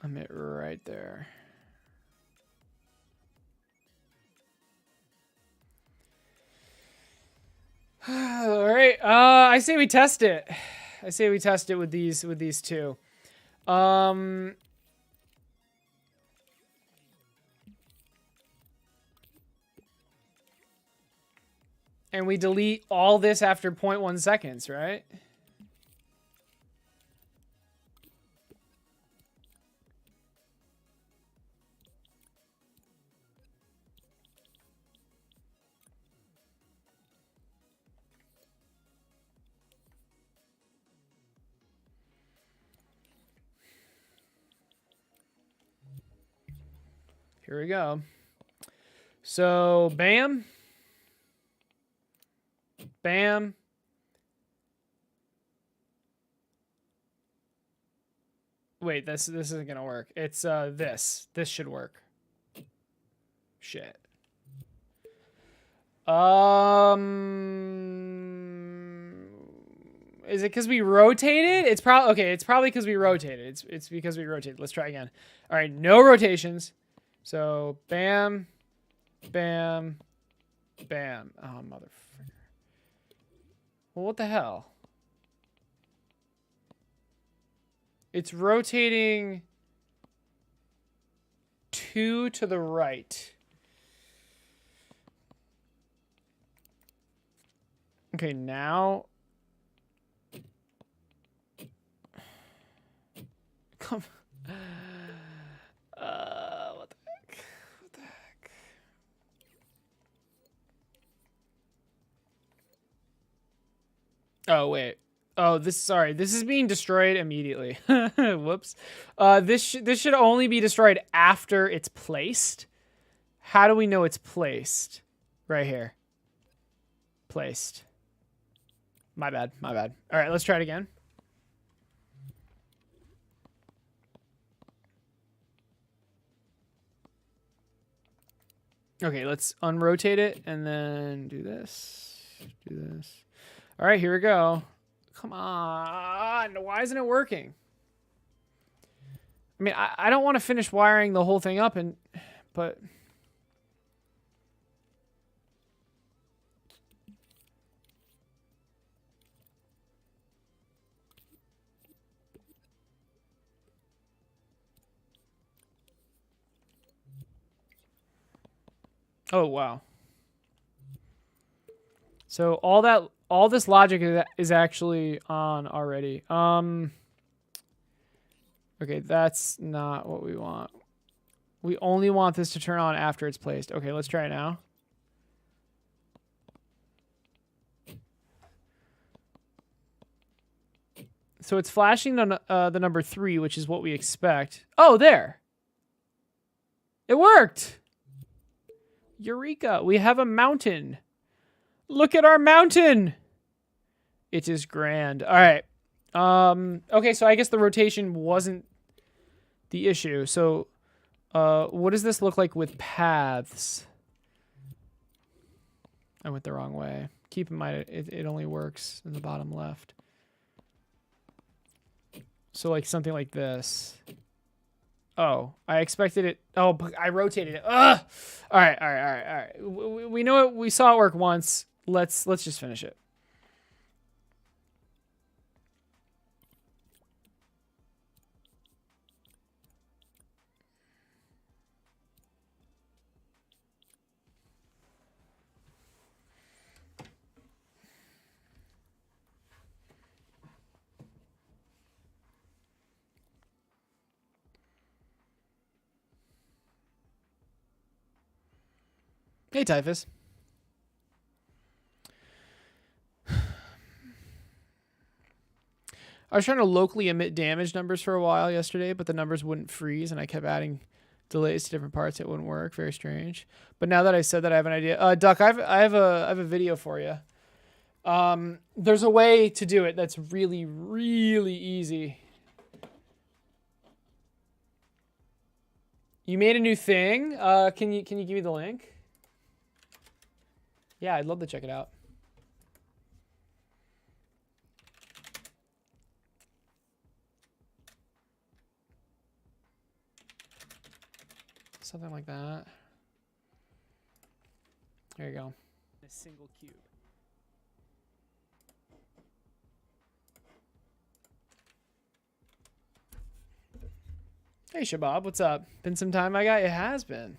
I'm it right there. All right. I say we test it. I say we test it with these two. And we delete all this after 0.1 seconds, right? Here we go. So, bam. Bam. Wait, this isn't gonna work. It's this. This should work. Shit. Is it because we rotated? It's probably okay. It's probably because we rotated. It's because we rotated. Let's try again. All right, no rotations. So bam, bam, bam. Oh motherfucker. Well, what the hell? It's rotating 2 to the right. Okay, now. Come. What the heck? What the heck? Oh wait. Oh, sorry. This is being destroyed immediately. Whoops. This should only be destroyed after it's placed. How do we know it's placed? Right here. Placed. My bad. My bad. All right, let's try it again. Okay, let's unrotate it and then do this. Do this. All right, here we go. Come on. Why isn't it working? I mean, I don't want to finish wiring the whole thing up, but... Oh, wow. So all this logic is actually on already. Okay, that's not what we want. We only want this to turn on after it's placed. Okay, let's try it now. So it's flashing the number 3, which is what we expect. Oh, there. It worked. Eureka, we have a mountain. Look at our mountain. It is grand. All right. Okay, so I guess the rotation wasn't the issue. So what does this look like with paths? I went the wrong way. Keep in mind, it only works in the bottom left. So like something like this. Oh, I expected it. Oh, but I rotated it. Ugh! All right. We know it. We saw it work once. Let's just finish it. Hey, Typhus. I was trying to locally emit damage numbers for a while yesterday, but the numbers wouldn't freeze, and I kept adding delays to different parts. It wouldn't work. Very strange. But now that I said that, I have an idea. Duck, I have a video for you. There's a way to do it that's really, really easy. You made a new thing. Can you give me the link? Yeah, I'd love to check it out. Something like that. There you go. A single cube. Hey, Shabab, what's up? Been some time, my guy? It has been.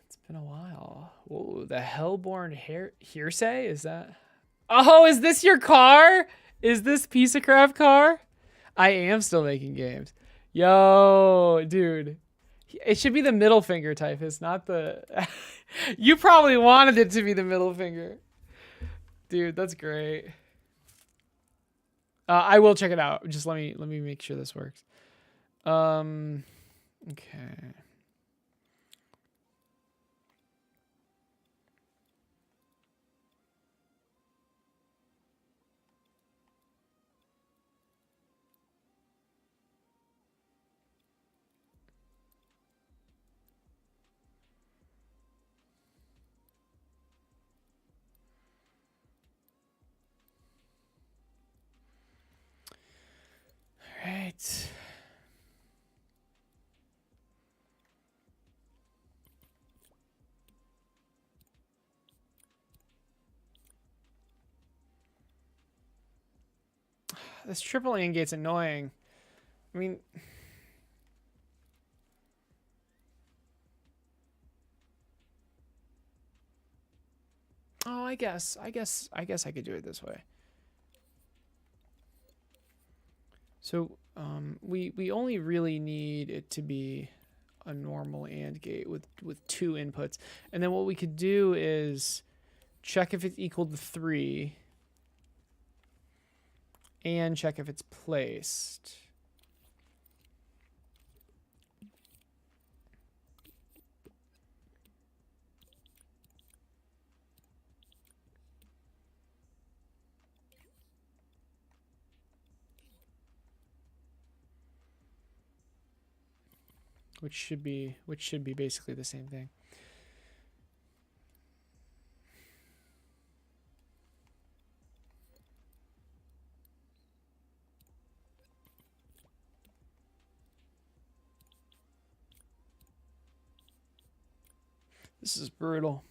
It's been a while. Whoa, the Hellborn hearsay? Is that... Oh, is this your car? Is this Piece of Craft car? I am still making games. Yo, dude. It should be the middle finger, Typhus, not the... You probably wanted it to be the middle finger. Dude, that's great. I will check it out. Just let me make sure this works. Okay. This triple AND gate's annoying. I mean, oh, I guess I could do it this way. So we only really need it to be a normal AND gate with 2 inputs, and then what we could do is check if it's equal to 3, and check if it's placed. Which should be basically the same thing. This is brutal.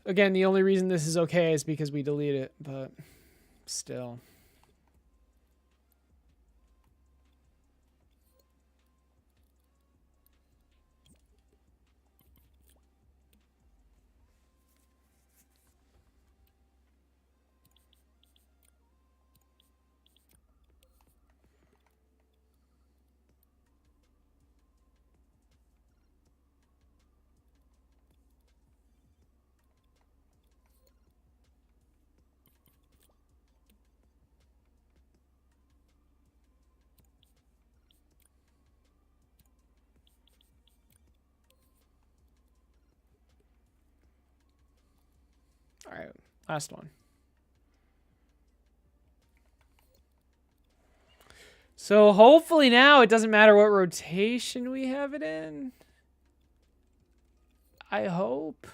Again, the only reason this is okay is because we delete it, but still. All right, last one. So hopefully now it doesn't matter what rotation we have it in. I hope.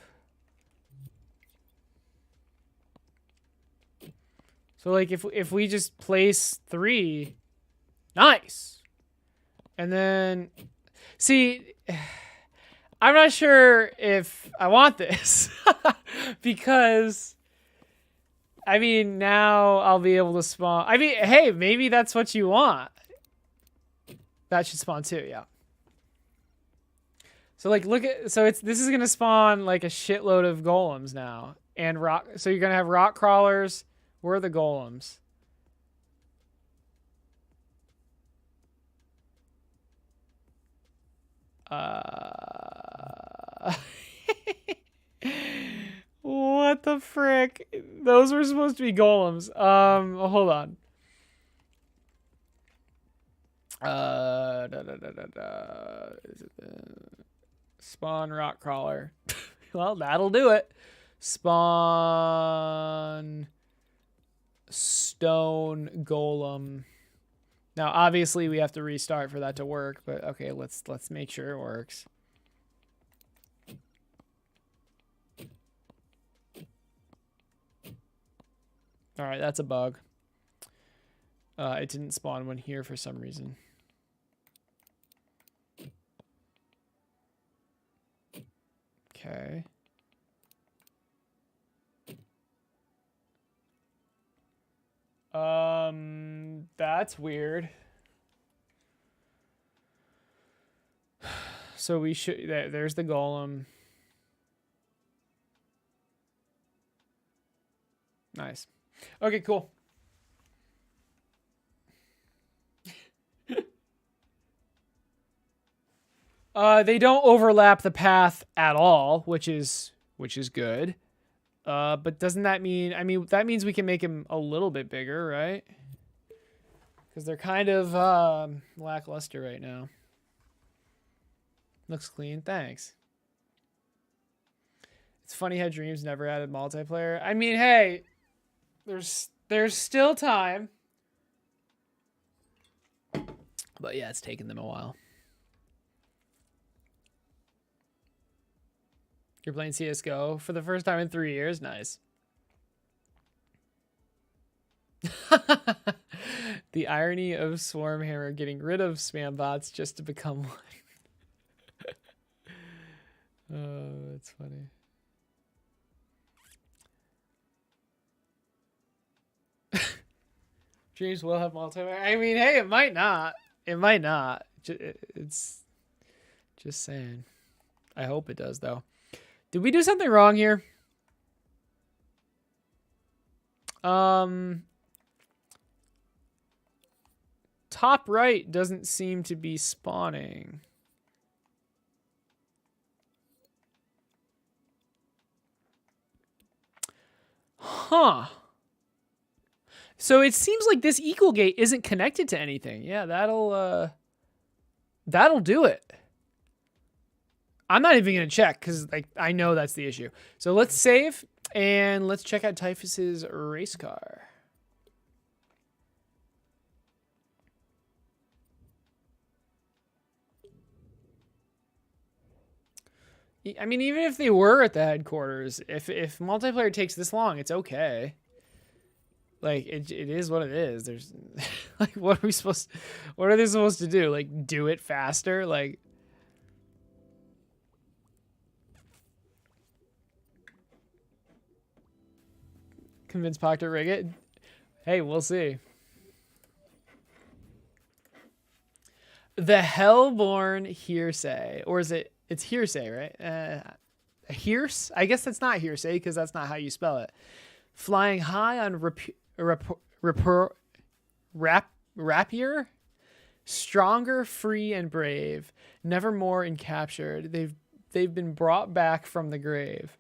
So like if we just place 3, nice. And then see, I'm not sure if I want this because I mean, now I'll be able to spawn. I mean, hey, maybe that's what you want. That should spawn too, yeah. So like, look at, so this is gonna spawn like a shitload of golems now, and rock. So you're gonna have rock crawlers. Where are the golems? What the frick? Those were supposed to be golems. Hold on. Is it the spawn rock crawler? Well, that'll do it. Spawn stone golem. Now, obviously, we have to restart for that to work, but okay, let's make sure it works. All right, that's a bug. It didn't spawn one here for some reason. Okay. That's weird. So we should, there's the golem. Nice. Okay, cool. They don't overlap the path at all, which is good. But doesn't that mean, I mean, that means we can make him a little bit bigger, right? Because they're kind of lackluster right now. Looks clean, thanks. It's funny how Dreams never added multiplayer. I mean, hey, there's still time. But yeah, it's taken them a while. You're playing CSGO for the first time in 3 years? Nice. The irony of Swarmhammer getting rid of spam bots just to become one. Oh, that's funny. Dreams will have multiplayer. I mean, hey, it might not. It might not. It's just saying. I hope it does, though. Did we do something wrong here? Top right doesn't seem to be spawning. Huh. So it seems like this equal gate isn't connected to anything. Yeah, that'll do it. I'm not even gonna check because like I know that's the issue. So let's save and let's check out Typhus's race car. I mean, even if they were at the headquarters, if multiplayer takes this long, it's okay. Like it is what it is. There's like what are they supposed to do? Like do it faster? Like convince Pac to rig it? Hey, we'll see. The Hellborn hearsay, or is it? It's hearsay, right? Hearse? I guess that's not hearsay because that's not how you spell it. Flying high on rapier, stronger, free, and brave, never more encaptured. They've been brought back from the grave.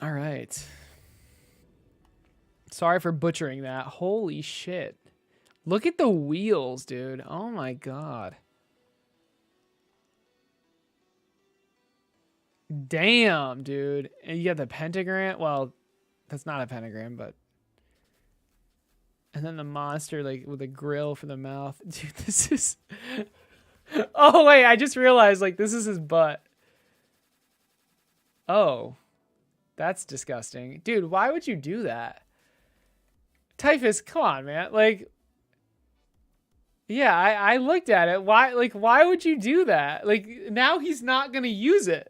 All right. Sorry for butchering that. Holy shit. Look at the wheels, dude. Oh my god. Damn, dude. And you got the pentagram. Well, that's not a pentagram, but. And then the monster, like, with a grill for the mouth. Dude, this is. Oh, wait. I just realized, like, this is his butt. Oh. That's disgusting. Dude, why would you do that? Typhus, come on, man. Like. Yeah, I looked at it. Why would you do that? Like, now he's not going to use it.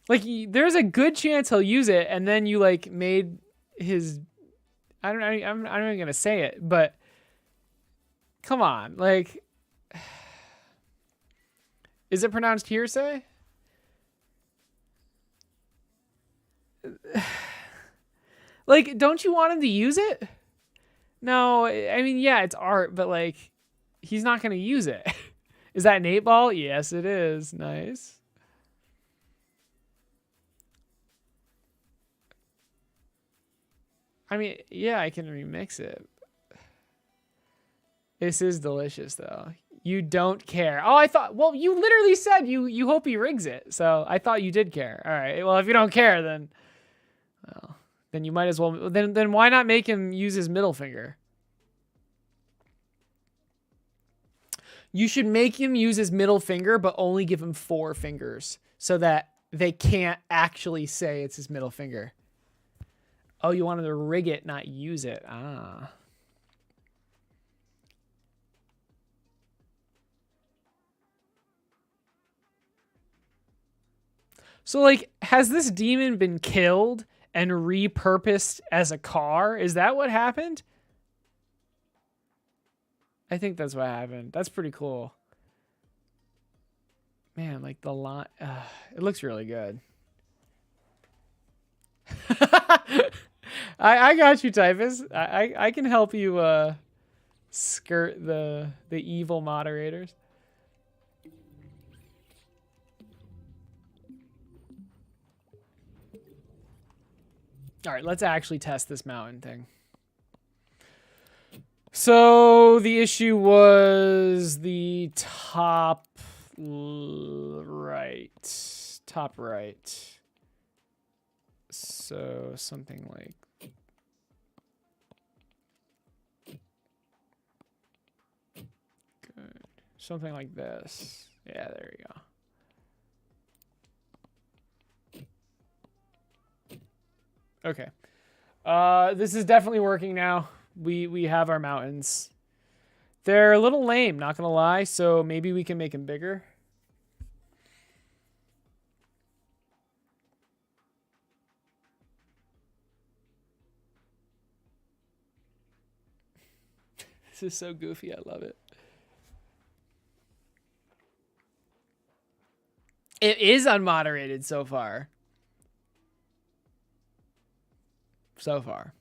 Like, there's a good chance he'll use it, and then you, like, made his... I'm not even going to say it, but... Come on, like... Is it pronounced hearsay? Like, don't you want him to use it? No, I mean, yeah, it's art, but, like, he's not going to use it. Is that an 8-ball? Yes, it is. Nice. I mean, yeah, I can remix it. This is delicious, though. You don't care. Oh, I thought... Well, you literally said you hope he rigs it, so I thought you did care. All right, well, if you don't care, then... Well, then you might as well... Then why not make him use his middle finger? You should make him use his middle finger, but only give him 4 fingers so that they can't actually say it's his middle finger. Oh, you wanted to rig it, not use it. Ah. So, like, has this demon been killed and repurposed as a car? Is that what happened? I think that's what happened. That's pretty cool. Man, like the line, it looks really good. I got you, Typhus. I can help you skirt the evil moderators. All right, let's actually test this mountain thing. So the issue was the top right. Top right. So something like... Good. Something like this. Yeah, there you go. Okay. This is definitely working now. We have our mountains. They're a little lame, not gonna lie, so maybe we can make them bigger. This is so goofy. I love it. It is unmoderated so far. So far.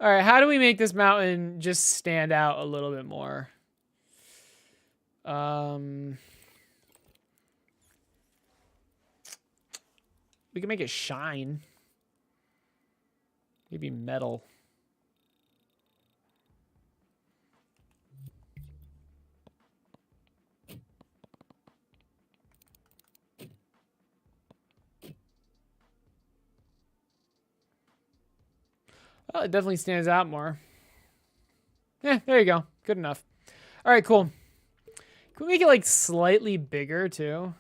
All right, how do we make this mountain just stand out a little bit more? We can make it shine. Maybe metal. Well, it definitely stands out more. Yeah, there you go. Good enough. All right, cool. Can we make it like slightly bigger too?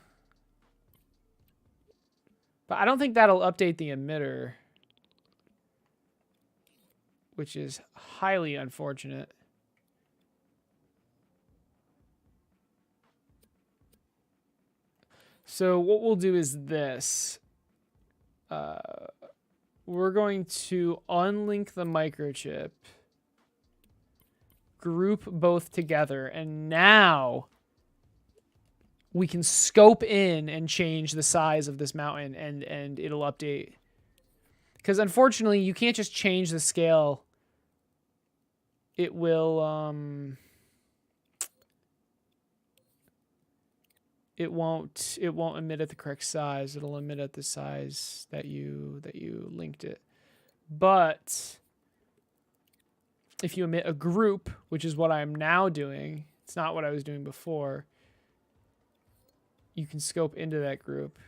But I don't think that'll update the emitter, which is highly unfortunate. So what we'll do is this. We're going to unlink the microchip, group both together, and now we can scope in and change the size of this mountain, and it'll update. Because unfortunately, you can't just change the scale. It will it won't emit at the correct size. It'll emit at the size that you linked it. But if you emit a group, which is what I'm now doing, it's not what I was doing before, you can scope into that group.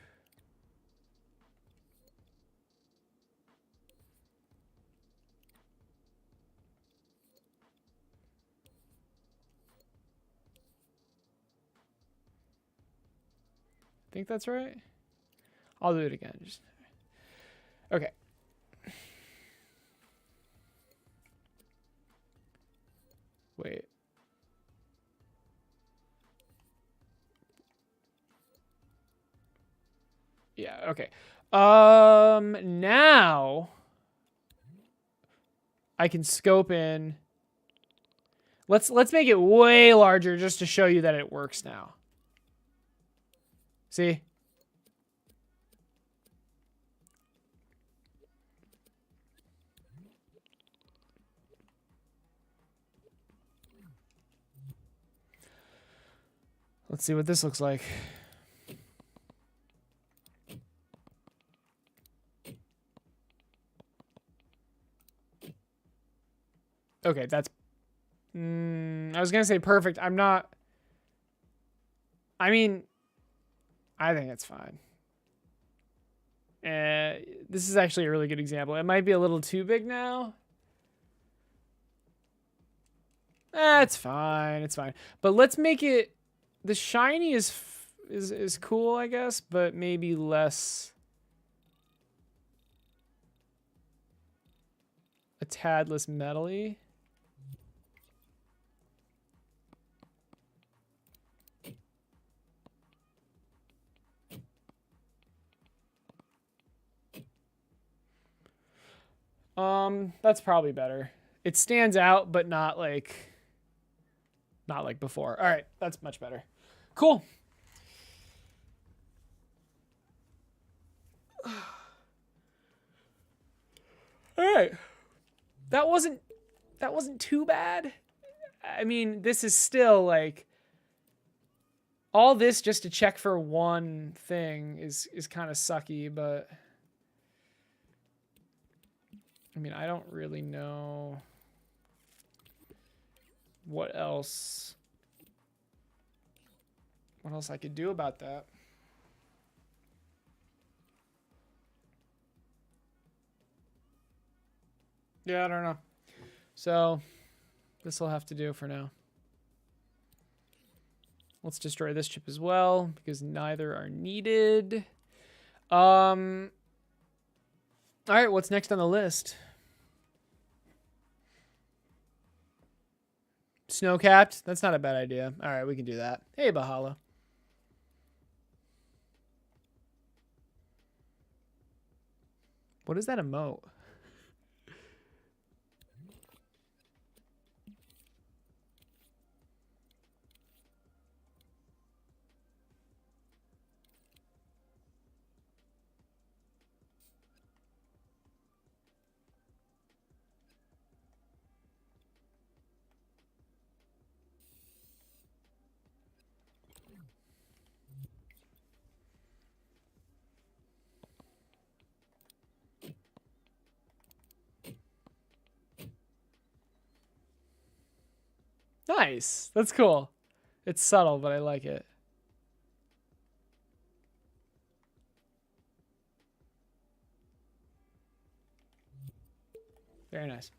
Think that's right? I'll do it again. Just okay. Wait. Yeah, okay. Now I can scope in. Let's make it way larger just to show you that it works now. See? Let's see what this looks like. Okay, that's... I was going to say perfect. I'm not... I mean... I think it's fine. This is actually a really good example. It might be a little too big now. It's fine. It's fine. But let's make it... The shiny is cool, I guess, but maybe less... A tad less metally. That's probably better. It stands out, but not like before. All right, that's much better. Cool. All right. That wasn't too bad. I mean, this is still like all this just to check for one thing is kind of sucky, but I mean, I don't really know what else I could do about that. Yeah, I don't know. So this will have to do for now. Let's destroy this chip as well because neither are needed. All right, what's next on the list? Snow-capped? That's not a bad idea. All right, we can do that. Hey, Bahala. What is that emote? Nice. That's cool. It's subtle, but I like it. Very nice.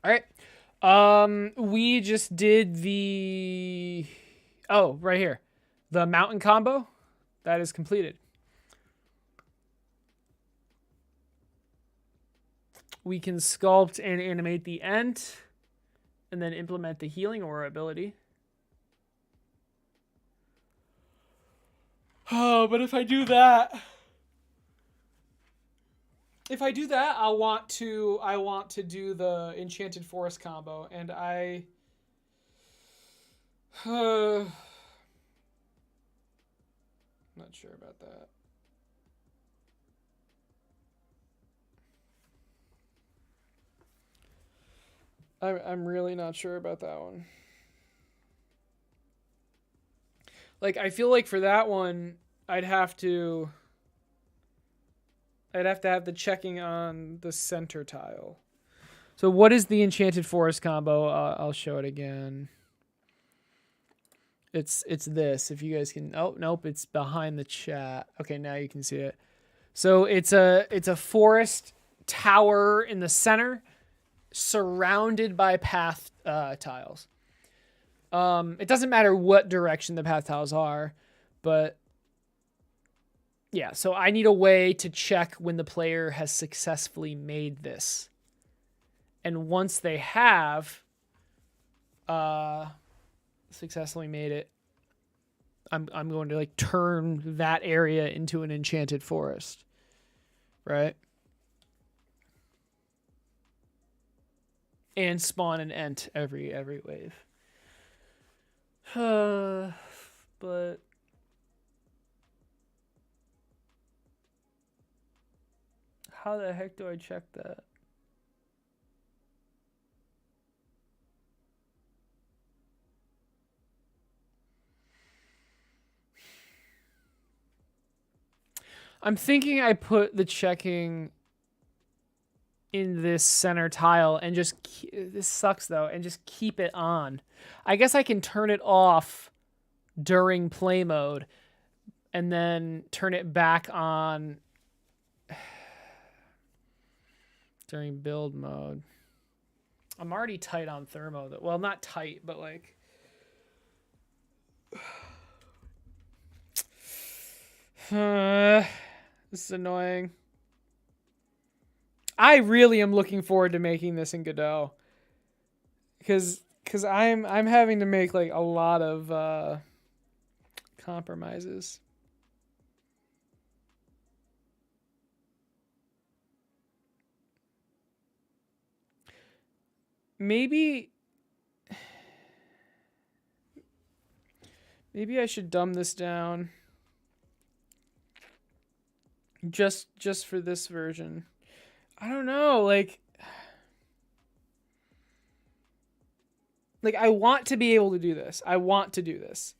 All right. We just did the right here. The mountain combo. That is completed. We can sculpt and animate the Ent, and then implement the healing aura ability. Oh, but if I do that, I want to do the Enchanted Forest combo, and I not sure about that. I'm really not sure about that one. Like, I feel like for that one, I'd have to have the checking on the center tile. So what is the Enchanted Forest combo? I'll show it again. It's this. If you guys can. Oh nope, it's behind the chat. Okay, now you can see it. So it's a forest tower in the center, surrounded by path tiles. It doesn't matter what direction the path tiles are, but yeah, so I need a way to check when the player has successfully made this. And once they have successfully made it, I'm going to like turn that area into an enchanted forest. Right? And spawn an Ent every wave. But how the heck do I check that? I'm thinking I put the checking in this center tile and just this sucks though, and just keep it on. I guess I can turn it off during play mode and then turn it back on during build mode. I'm already tight on thermo though. Well, not tight, but like this is annoying. I really am looking forward to making this in Godot. Cause I'm having to make like a lot of compromises. Maybe I should dumb this down just for this version. I don't know, like I want to be able to do this. I want to do this.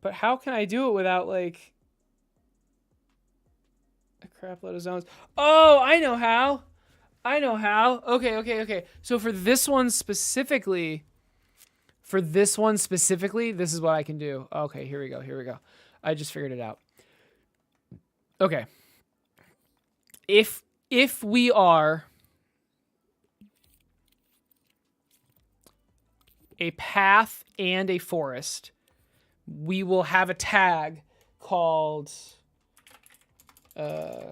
But how can I do it without like a crap load of zones? Oh, I know how. Okay. So for this one specifically, this is what I can do. Okay, here we go. I just figured it out. Okay. If we are a path and a forest, we will have a tag called combo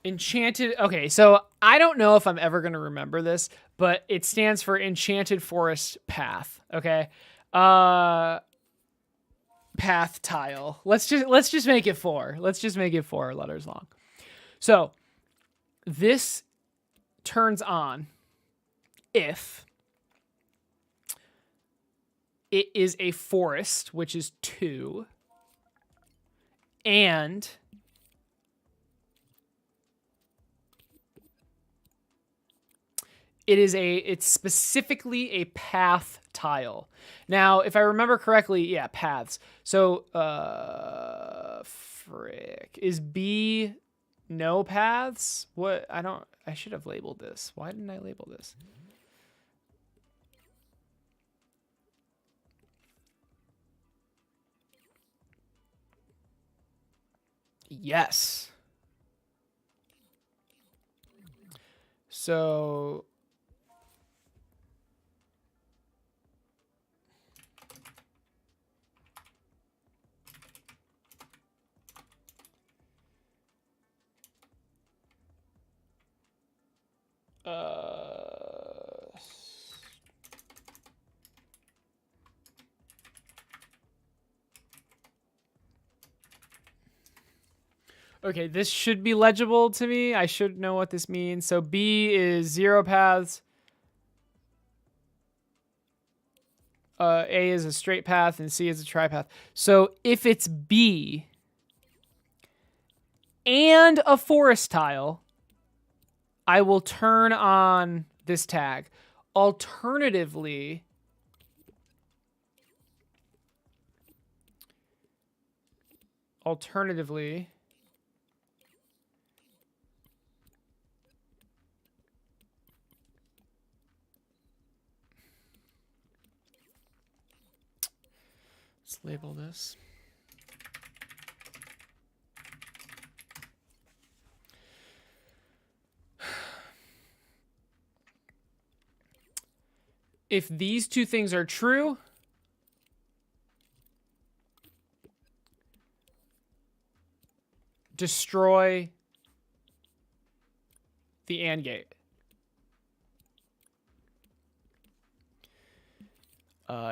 enchanted. Okay, so I don't know if I'm ever going to remember this, but it stands for Enchanted Forest Path. Okay. Path tile. Let's just make it 4. Let's just make it 4 letters long. So this turns on if it is a forest, which is 2, and It's specifically a path tile. Now, if I remember correctly, yeah, paths. So, frick. Is B no paths? What? I should have labeled this. Why didn't I label this? Yes. So okay, this should be legible to me. I should know what this means. So B is 0 paths. A is a straight path and C is a tripath. So if it's B and a forest tile, I will turn on this tag. Alternatively, let's label this. If these two things are true, destroy the AND gate.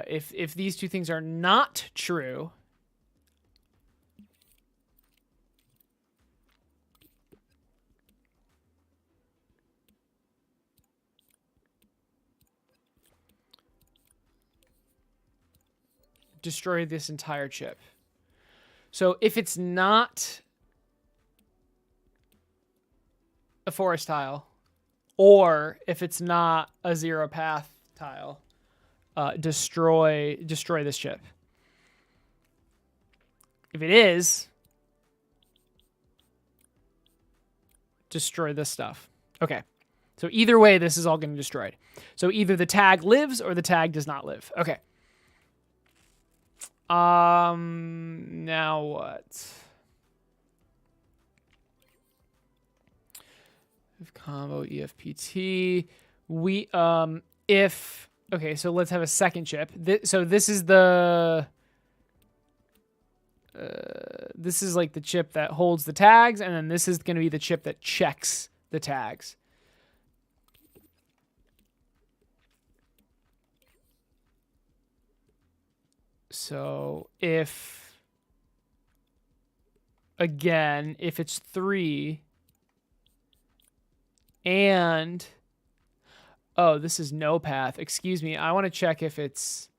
If these two things are not true, destroy this entire chip. So if it's not a forest tile, or if it's not a 0 path tile, destroy this chip. If it is, destroy this stuff. Okay. So either way, this is all getting destroyed. So either the tag lives or the tag does not live. Okay. Now what? If combo EFPT, we if okay, so let's have a second chip. So this is the this is like the chip that holds the tags, and then this is going to be the chip that checks the tags. So if, again, if it's 3 and, oh, this is no path. Excuse me. I want to check if it's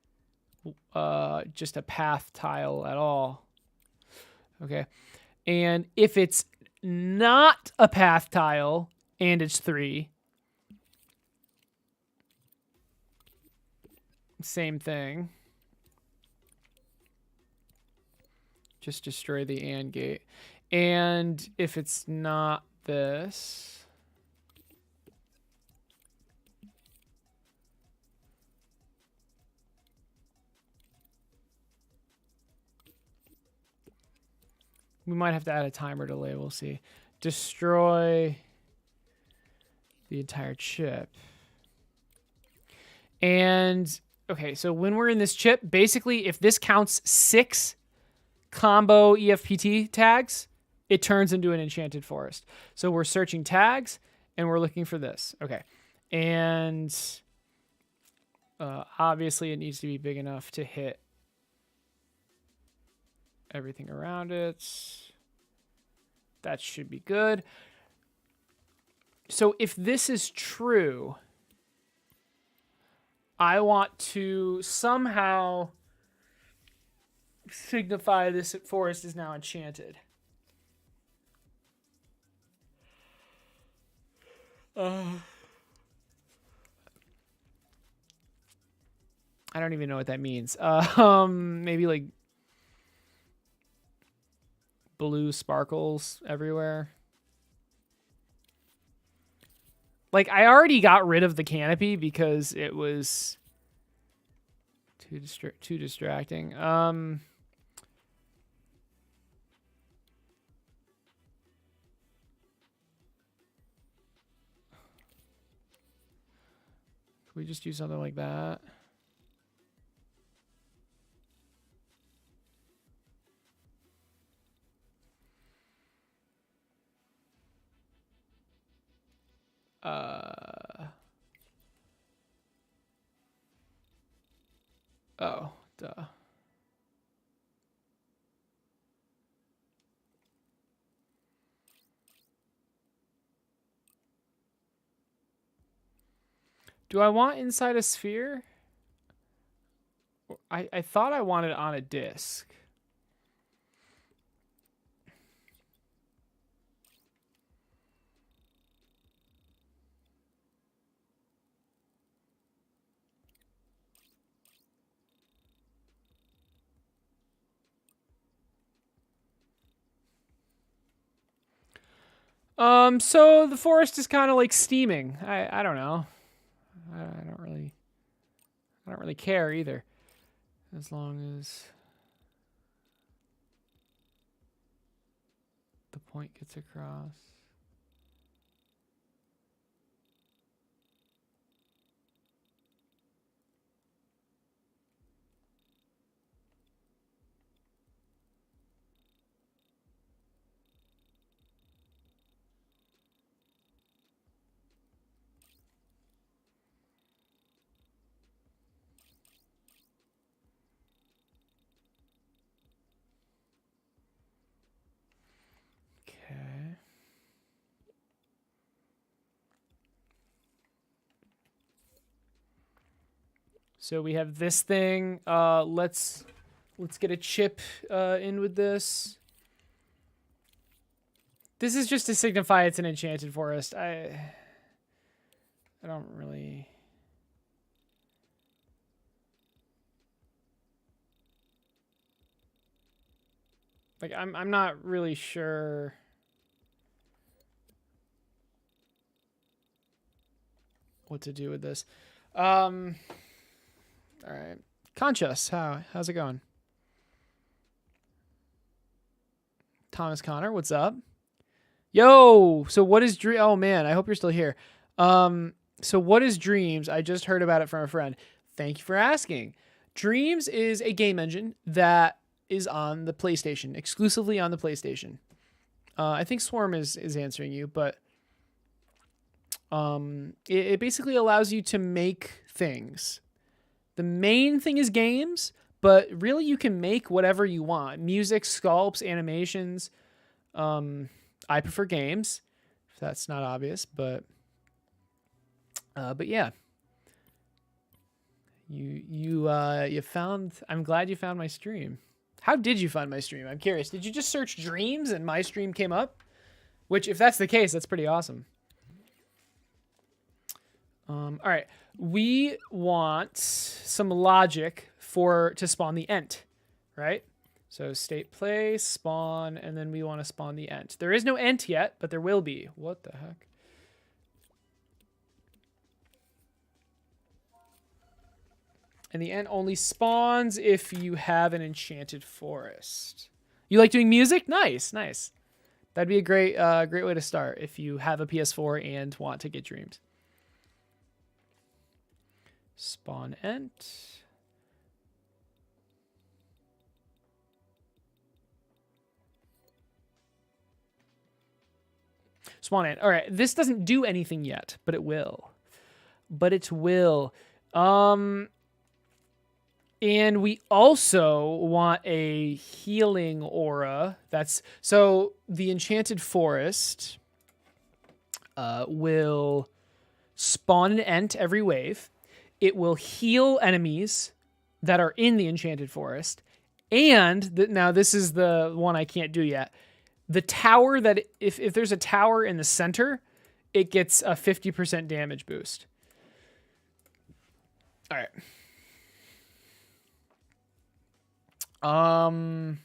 just a path tile at all. Okay. And if it's not a path tile and it's 3, same thing. Just destroy the AND gate. And if it's not this, we might have to add a timer delay. We'll see. Destroy the entire chip. And okay, so when we're in this chip, basically if this counts 6 combo EFPT tags, it turns into an enchanted forest. So we're searching tags and we're looking for this. Okay. And obviously it needs to be big enough to hit everything around it. That should be good. So if this is true, I want to somehow signify this forest is now enchanted. don't even know what that means. Maybe like blue sparkles everywhere. Like, I already got rid of the canopy because it was too distracting. Can we just do something like that? Oh, duh. Do I want inside a sphere? I thought I wanted on a disc. So the forest is kind of like steaming. I don't know. I don't really care either. As long as the point gets across. Okay. So we have this thing. Let's get a chip in with this. This is just to signify it's an enchanted forest. I don't really. Like, I'm not really sure what to do with this. All right. Conchus, how's it going? Thomas Connor, what's up? Yo, so what is dream? Oh man, I hope you're still here. So what is Dreams? I just heard about it from a friend. Thank you for asking. Dreams is a game engine that is on the PlayStation, exclusively on the PlayStation. I think Swarm is answering you, but it basically allows you to make things. The main thing is games, but really you can make whatever you want. Music, sculpts, animations. I prefer games, if that's not obvious, but yeah. You found, I'm glad you found my stream. How did you find my stream? I'm curious. Did you just search Dreams and my stream came up? Which, if that's the case, that's pretty awesome. All right. We want some logic to spawn the ent, right? So state place, spawn, and then we want to spawn the ent. There is no ent yet, but there will be. What the heck? And the ent only spawns if you have an enchanted forest. You like doing music? Nice, nice. That'd be a great way to start if you have a PS4 and want to get Dreams. Spawn ent. Spawn ent. All right, this doesn't do anything yet, but it will. But it will. And we also want a healing aura. So the enchanted forest will spawn an ent every wave. It will heal enemies that are in the enchanted forest. And now this is the one I can't do yet. The tower that if there's a tower in the center, it gets a 50% damage boost. All right. But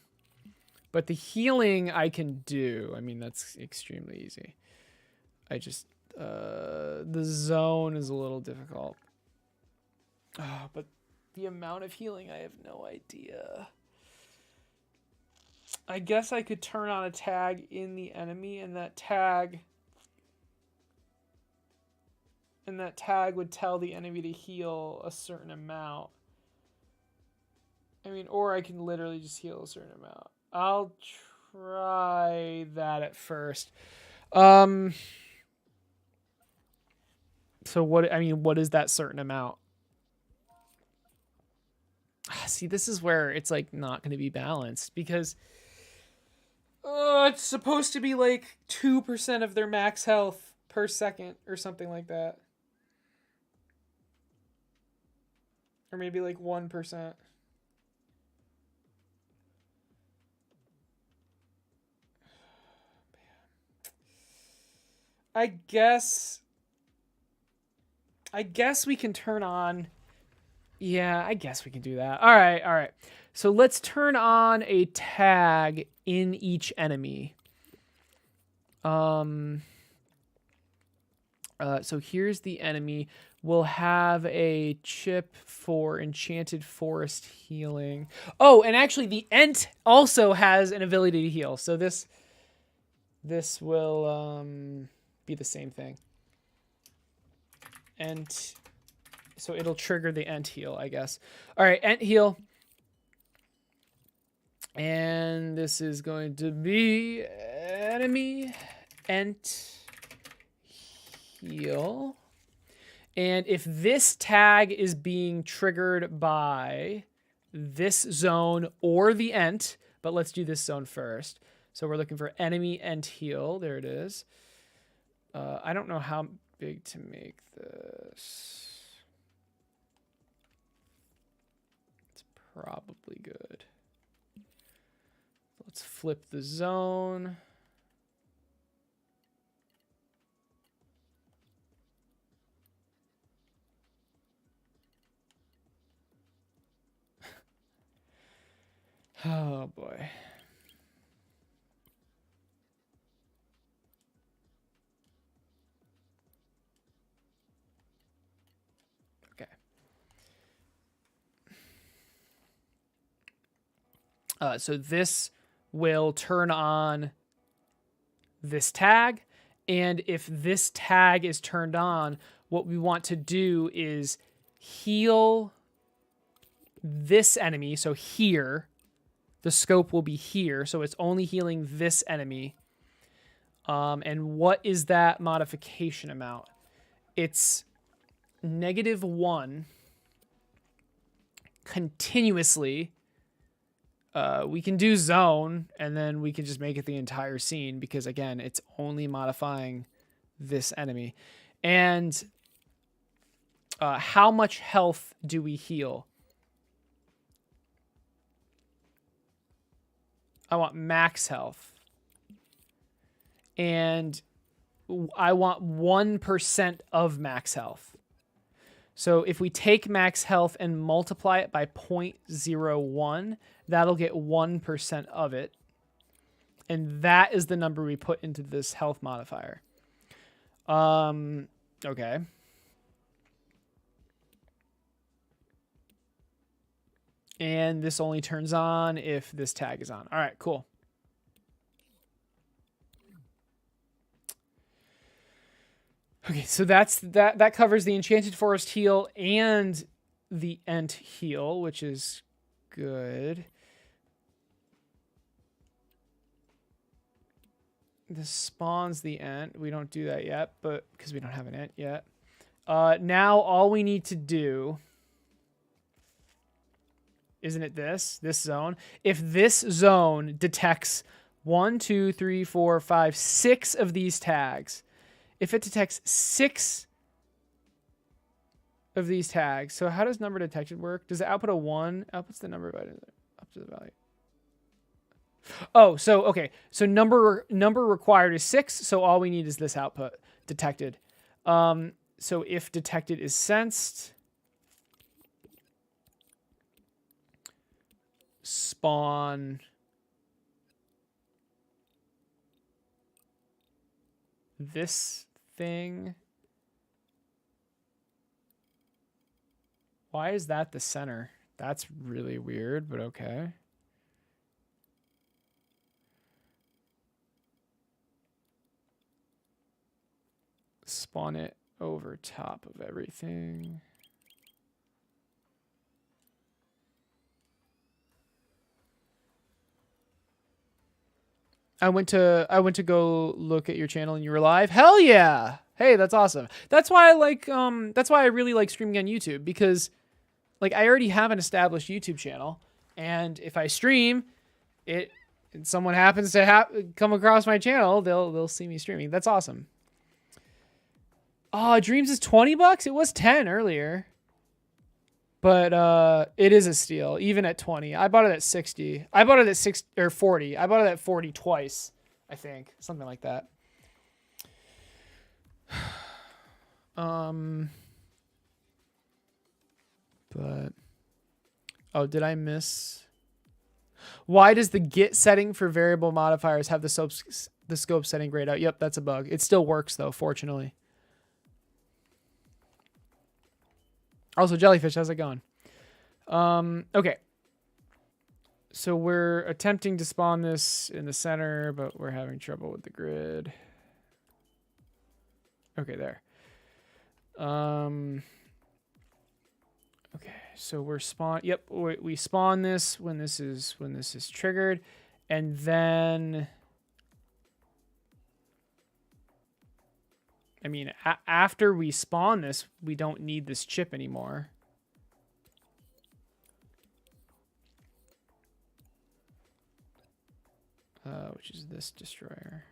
the healing I can do. I mean, that's extremely easy. I just the zone is a little difficult. Oh, but the amount of healing, I have no idea. I guess I could turn on a tag in the enemy, and that tag would tell the enemy to heal a certain amount. I mean, or I can literally just heal a certain amount. I'll try that at first. So what is that certain amount? See, this is where it's like not going to be balanced because it's supposed to be like 2% of their max health per second or something like that. Or maybe like 1%. I guess we can turn on. Yeah, I guess we can do that. All right. So let's turn on a tag in each enemy. So here's the enemy. We'll have a chip for Enchanted Forest healing. Oh, and actually the Ent also has an ability to heal. So this will be the same thing. Ent. So it'll trigger the Ent heal, I guess. All right, Ent heal. And this is going to be enemy Ent heal. And if this tag is being triggered by this zone or the Ent, but let's do this zone first. So we're looking for enemy Ent heal. There it is. I don't know how big to make this. It's probably good. Let's flip the zone. Oh boy. Okay. So this will turn on this tag. And if this tag is turned on, what we want to do is heal this enemy. So here, the scope will be here. So it's only healing this enemy. And what is that modification amount? It's -1 continuously. We can do zone, and then we can just make it the entire scene because, again, it's only modifying this enemy. And how much health do we heal? I want max health. And I want 1% of max health. So if we take max health and multiply it by 0.01, that'll get 1% of it. And that is the number we put into this health modifier. Okay. And this only turns on if this tag is on. All right, cool. Okay, so that covers the Enchanted Forest heal and the Ent heal, which is good. This spawns the Ent. We don't do that yet, but because we don't have an Ent yet. Now all we need to do, isn't it this zone? If this zone detects 1, 2, 3, 4, 5, 6 of these tags, if it detects 6 of these tags, so how does number detected work? Does it output a 1? Outputs the number up to the value. Oh, so okay. So number required is 6, so all we need is this output detected. So if detected is sensed, spawn this thing. Why is that the center? That's really weird, but okay. Spawn it over top of everything. I went to go look at your channel and you were live. Hell yeah. Hey, that's awesome. That's why I really like streaming on YouTube, because like I already have an established YouTube channel, and if I stream it and someone happens to come across my channel, they'll see me streaming. That's awesome. Oh, Dreams is $20. It was 10 earlier. But it is a steal, even at 20. I bought it at 60. I bought it at 6 or 40. I bought it at 40 twice, I think. Something like that. But oh, did I miss? Why does the get setting for variable modifiers have the scope setting grayed out? Yep, that's a bug. It still works though, fortunately. Also, Jellyfish, how's it going? Okay. So we're attempting to spawn this in the center, but we're having trouble with the grid. Okay, there. Okay, so we're spawn. Yep, we spawn this when this is triggered, and then I mean, after we spawn this, we don't need this chip anymore. Which is this destroyer.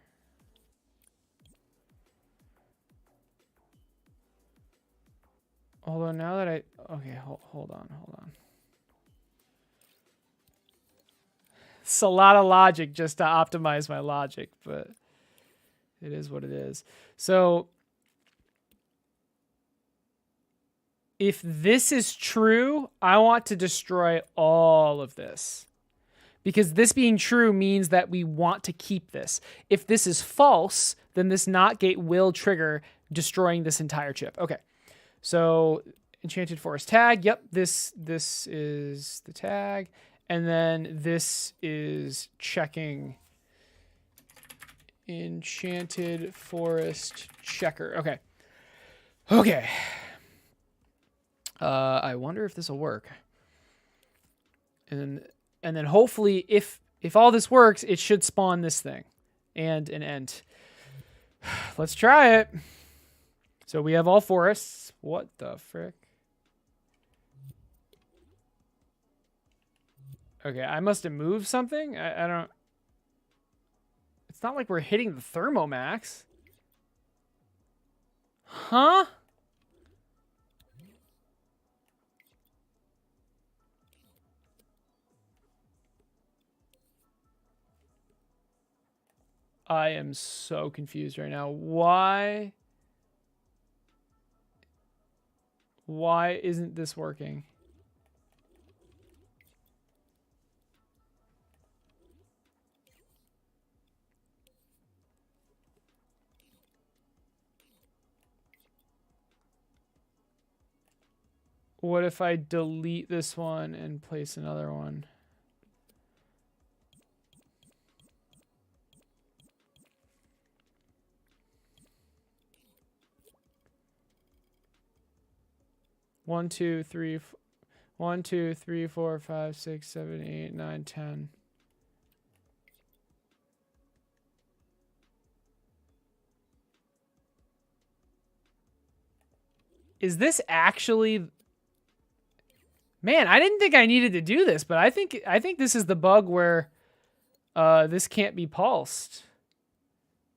Although now that okay, hold on. It's a lot of logic just to optimize my logic, but it is what it is. So if this is true, I want to destroy all of this, because this being true means that we want to keep this. If this is false, then this NOT gate will trigger destroying this entire chip. Okay. So Enchanted Forest tag. Yep, this is the tag. And then this is checking Enchanted Forest checker. Okay. Okay. I wonder if this will work. And then hopefully if all this works, it should spawn this thing and an end. Let's try it. So we have all forests. What the frick? Okay, I must have moved something. I don't... It's not like we're hitting the Thermomax. Huh? I am so confused right now. Why isn't this working? What if I delete this one and place another one? One, two, three, 1, 2, 3, 4, 5, 6, 7, 8, 9, 10. Is this actually... Man, I didn't think I needed to do this, but I think this is the bug where this can't be pulsed.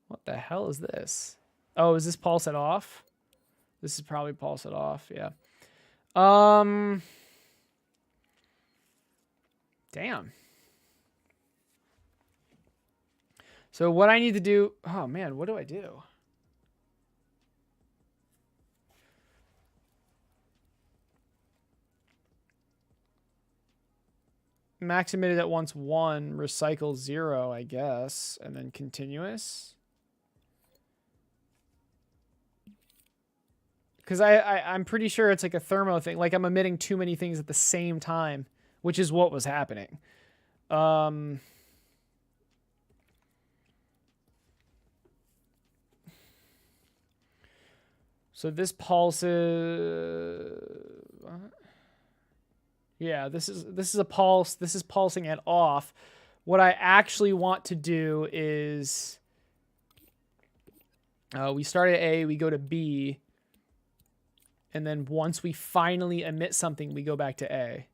What the hell is this? Oh, is this pulse it off? This is probably pulse it off, yeah. Damn. So what I need to do... Oh, man, what do I do? max emitted at once 1, recycle 0, I guess, and then continuous. Because I'm pretty sure it's like a thermo thing. Like I'm emitting too many things at the same time, which is what was happening. So this pulses. Yeah, this is a pulse. This is pulsing at off. What I actually want to do is we start at A, we go to B, and then once we finally emit something, we go back to A.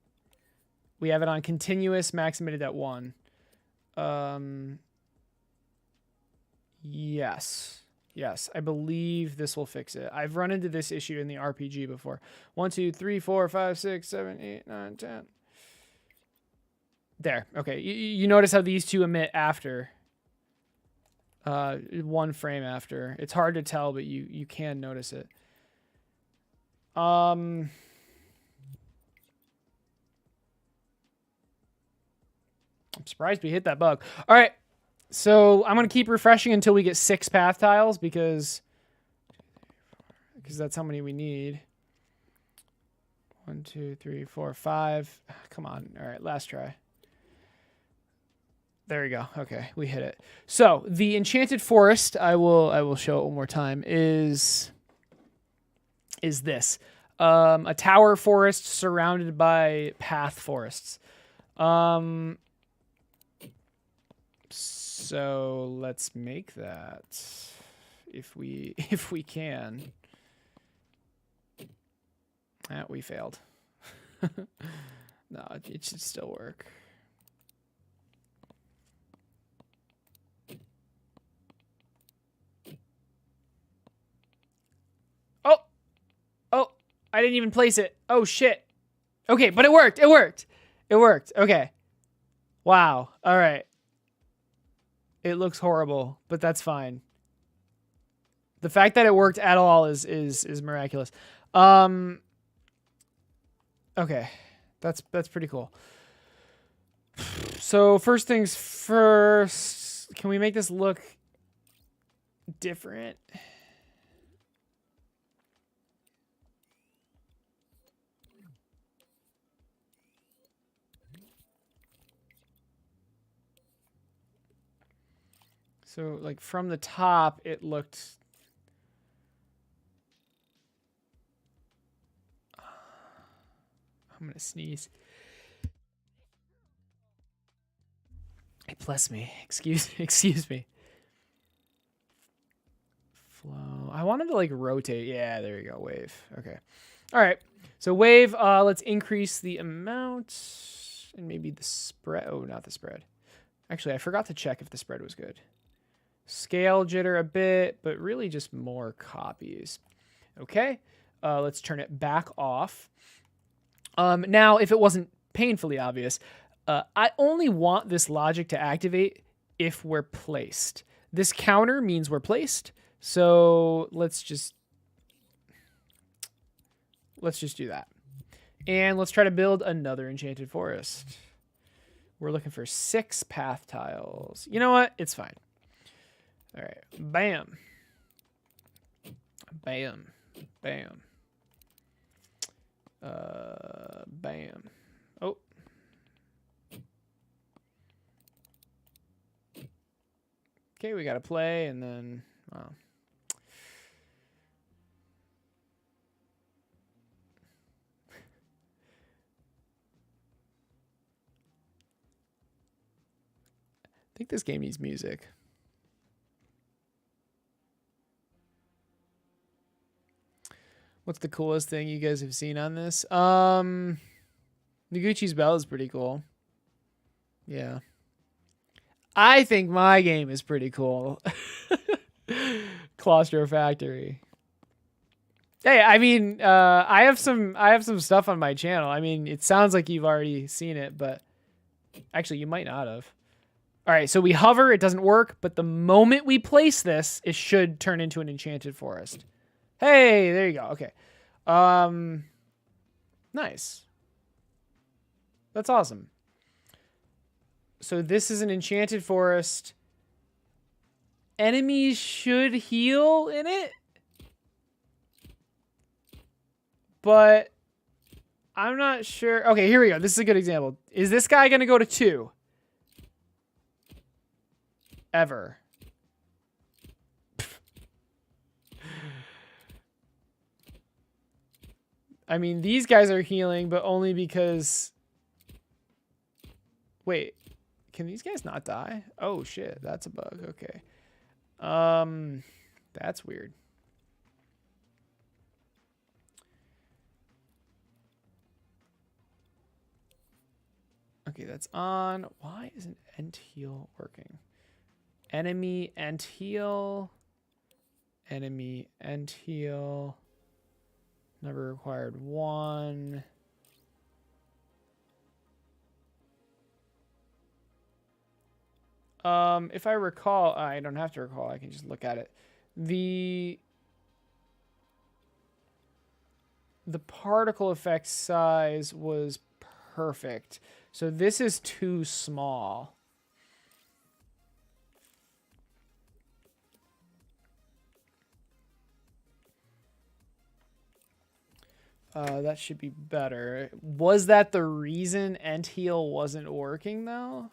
We have it on continuous, max emitted at 1. Yes. Yes, I believe this will fix it. I've run into this issue in the RPG before. 1, 2, 3, 4, 5, 6, 7, 8, 9, 10. There. Okay. You notice how these two emit after. 1 frame after. It's hard to tell, but you can notice it. I'm surprised we hit that bug. All right. So I'm going to keep refreshing until we get 6 path tiles because that's how many we need. 1, 2, 3, 4, 5. Come on. All right, last try. There we go. Okay, we hit it. So the enchanted forest, I will show it one more time, is this. A tower forest surrounded by path forests. So let's make that if we can. We failed. No, it should still work. Oh, I didn't even place it. Oh shit. Okay, but it worked. It worked. It worked. Okay. Wow. All right. It looks horrible, but that's fine. The fact that it worked at all is miraculous. Okay. That's pretty cool. So first things first, can we make this look different? So like from the top, it looked. I'm gonna sneeze. Hey, bless me. Excuse me. Flow. I wanted to like rotate. Yeah, there you go. Wave. Okay. All right. So wave. Let's increase the amount and maybe the spread. Oh, not the spread. Actually, I forgot to check if the spread was good. Scale jitter a bit, but really just more copies. Okay. Let's turn it back off. Now, if it wasn't painfully obvious, I only want this logic to activate if we're placed. This counter means we're placed. So let's just do that. And let's try to build another enchanted forest. We're looking for 6 path tiles. You know what? It's fine. All right. Bam. Bam. Bam. Bam. Oh. Okay, we got to play and then, wow. I think this game needs music. What's the coolest thing you guys have seen on this? Noguchi's bell is pretty cool. Yeah. I think my game is pretty cool. Claustro Factory. Hey, I mean, I have some stuff on my channel. I mean, it sounds like you've already seen it, but actually you might not have. All right, so we hover, it doesn't work, but the moment we place this, it should turn into an enchanted forest. Hey, there you go. Okay. Nice. That's awesome. So this is an enchanted forest. Enemies should heal in it. But I'm not sure. Okay, here we go. This is a good example. Is this guy going to go to 2? Ever. I mean, these guys are healing, but only because... Wait. Can these guys not die? Oh, shit. That's a bug. Okay. That's weird. Okay, that's on. Why isn't end heal working? Enemy end heal. Enemy end heal. Never required 1. If I recall, I don't have to recall. I can just look at it. The particle effect size was perfect. So this is too small. That should be better. Was that the reason end heal wasn't working though?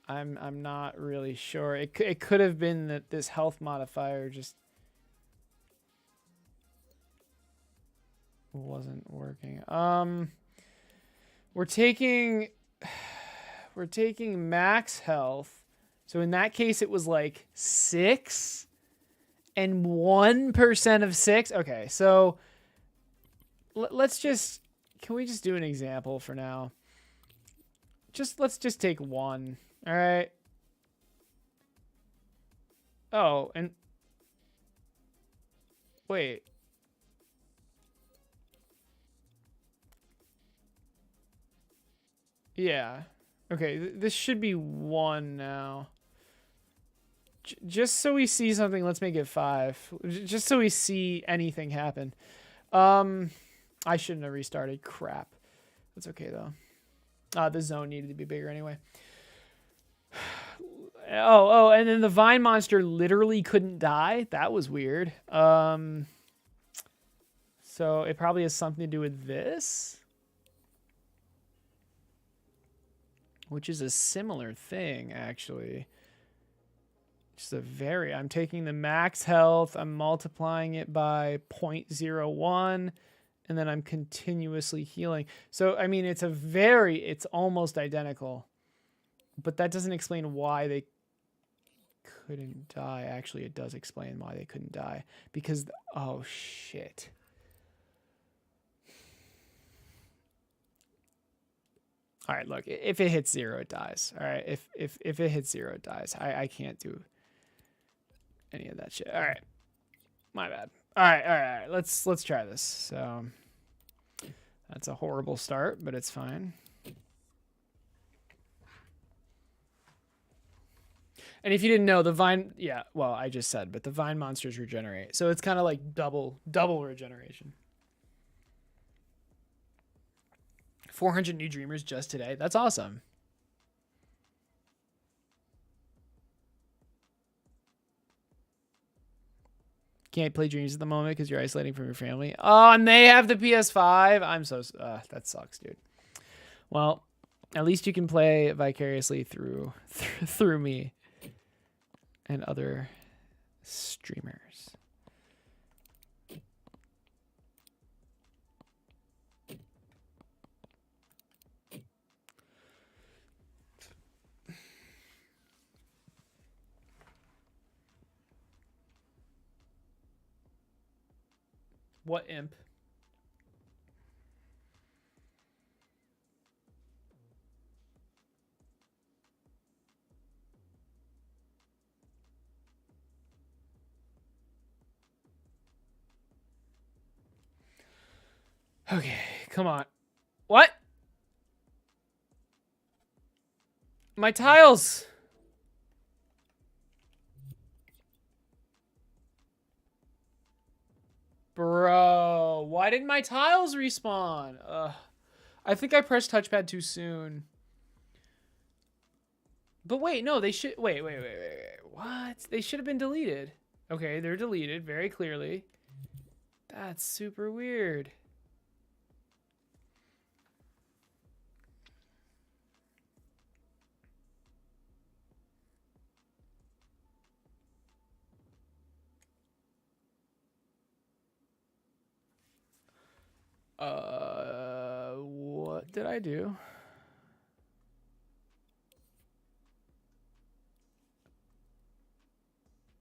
I'm not really sure. It could have been that this health modifier just wasn't working. We're taking max health. So in that case it was like 6 and 1% of 6. Okay, so let's just, can we just do an example for now? Let's just take 1. All right. Oh, and wait. Yeah. Okay, this should be 1 now. Just so we see something, let's make it 5. Just so we see anything happen. I shouldn't have restarted. Crap. That's okay though. The zone needed to be bigger anyway. Oh, and then the vine monster literally couldn't die. That was weird. So it probably has something to do with this, which is a similar thing actually. Just I'm taking the max health, I'm multiplying it by 0.01, and then I'm continuously healing. So, I mean, it's almost identical, but that doesn't explain why they couldn't die. Actually, it does explain why they couldn't die, because, oh shit. All right, look, if it hits 0, it dies. All right, if it hits 0, it dies. I can't do any of that shit. All right, my bad. All right. Let's try this. So that's a horrible start, but it's fine. And if you didn't know, the vine, yeah, well, I just said, but the vine monsters regenerate, so it's kind of like double regeneration. 400 new dreamers just today. That's awesome. Can't play Dreams at the moment because you're isolating from your family. Oh, and they have the PS5. I'm so... that sucks, dude. Well, at least you can play vicariously through me and other streamers. What imp? Okay, come on. What? My tiles! Bro, why didn't my tiles respawn? I think I pressed touchpad too soon. But wait, no, they should. Wait. What? They should have been deleted. Okay, they're deleted very clearly. That's super weird. What did I do?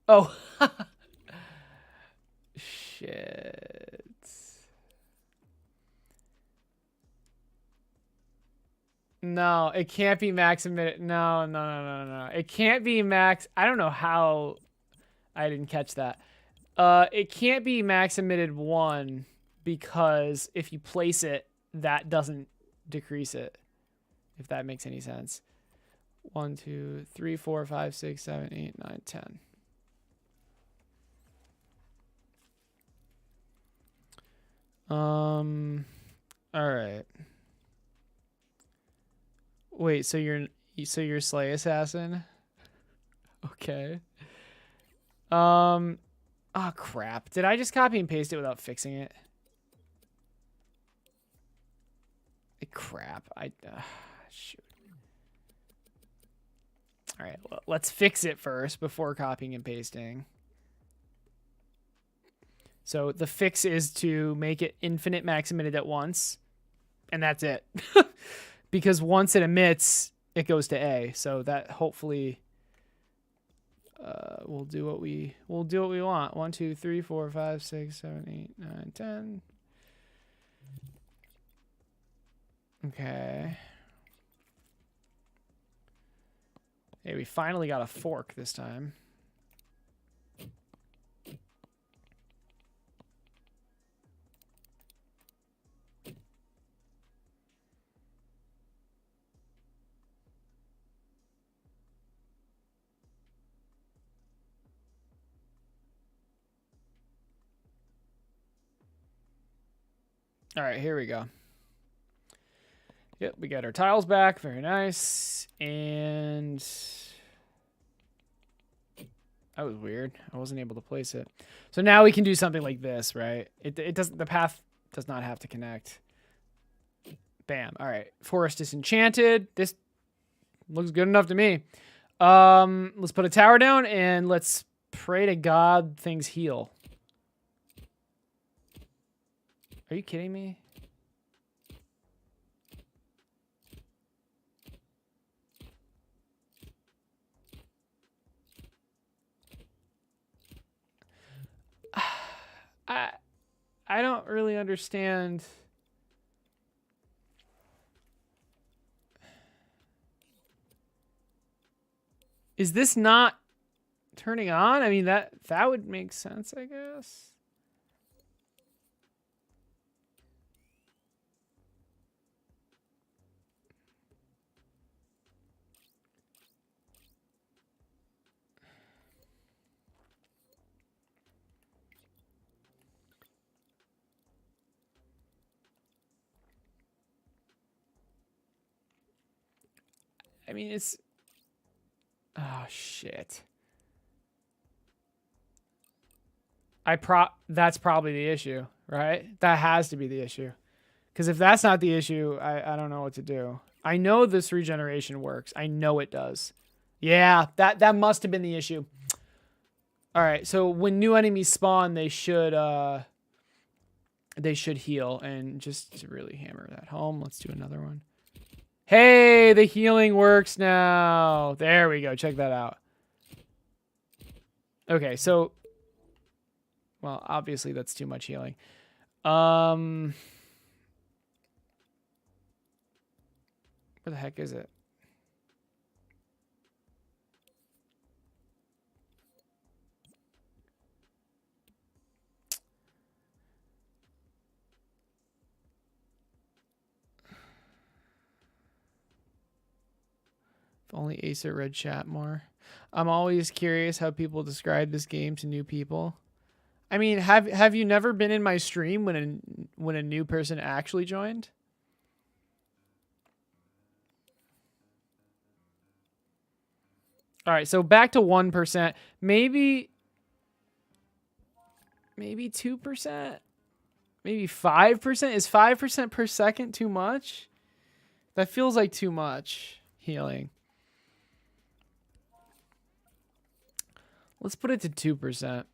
Oh. Shit. No, it can't be max a minute. No. It can't be max. I don't know how I didn't catch that. It can't be max emitted 1 because if you place it, that doesn't decrease it. If that makes any sense. 1, 2, 3, 4, 5, 6, 7, 8, 9, 10. All right. Wait, so you're Slay Assassin? Okay. Oh crap. Did I just copy and paste it without fixing it? Crap. Shoot. All right, well, let's fix it first before copying and pasting. So the fix is to make it infinite max emitted at once, and that's it. Because once it emits, it goes to A. So that hopefully we'll do what we want. 1, 2, 3, 4, 5, 6, 7, 8, 9, 10. Okay. Hey, we finally got a fork this time. All right, here we go. Yep, we got our tiles back. Very nice. And that was weird. I wasn't able to place it. So now we can do something like this, right? It doesn't. The path does not have to connect. Bam. All right. Forest disenchanted. This looks good enough to me. Let's put a tower down and let's pray to God things heal. Are you kidding me? I don't really understand. Is this not turning on? I mean, that would make sense, I guess. I mean, it's... Oh, shit. That's probably the issue, right? That has to be the issue. Because if that's not the issue, I don't know what to do. I know this regeneration works. I know it does. Yeah, that must have been the issue. All right, so when new enemies spawn, they should heal. And just to really hammer that home, let's do another one. Hey, the healing works now. There we go. Check that out. Okay, so... Well, obviously that's too much healing. Where the heck is it? If only Acer read chat more. I'm always curious how people describe this game to new people. I mean, have you never been in my stream when a new person actually joined? All right, so back to 1%. Maybe 2%. Maybe 5%. Is 5% per second too much? That feels like too much healing. Let's put it to 2%.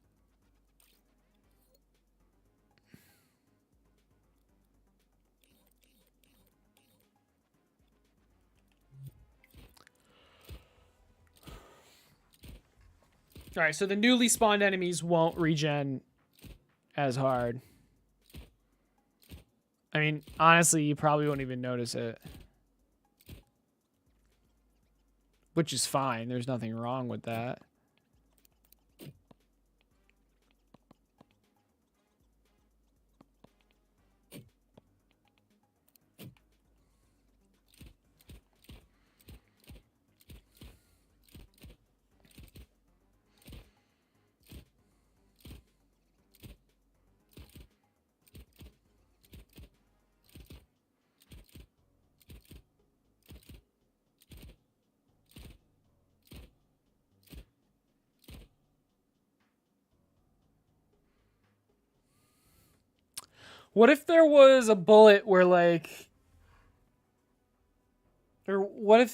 All right, so the newly spawned enemies won't regen as hard. I mean, honestly, you probably won't even notice it. Which is fine. There's nothing wrong with that. What if there was a bullet where, like... Or what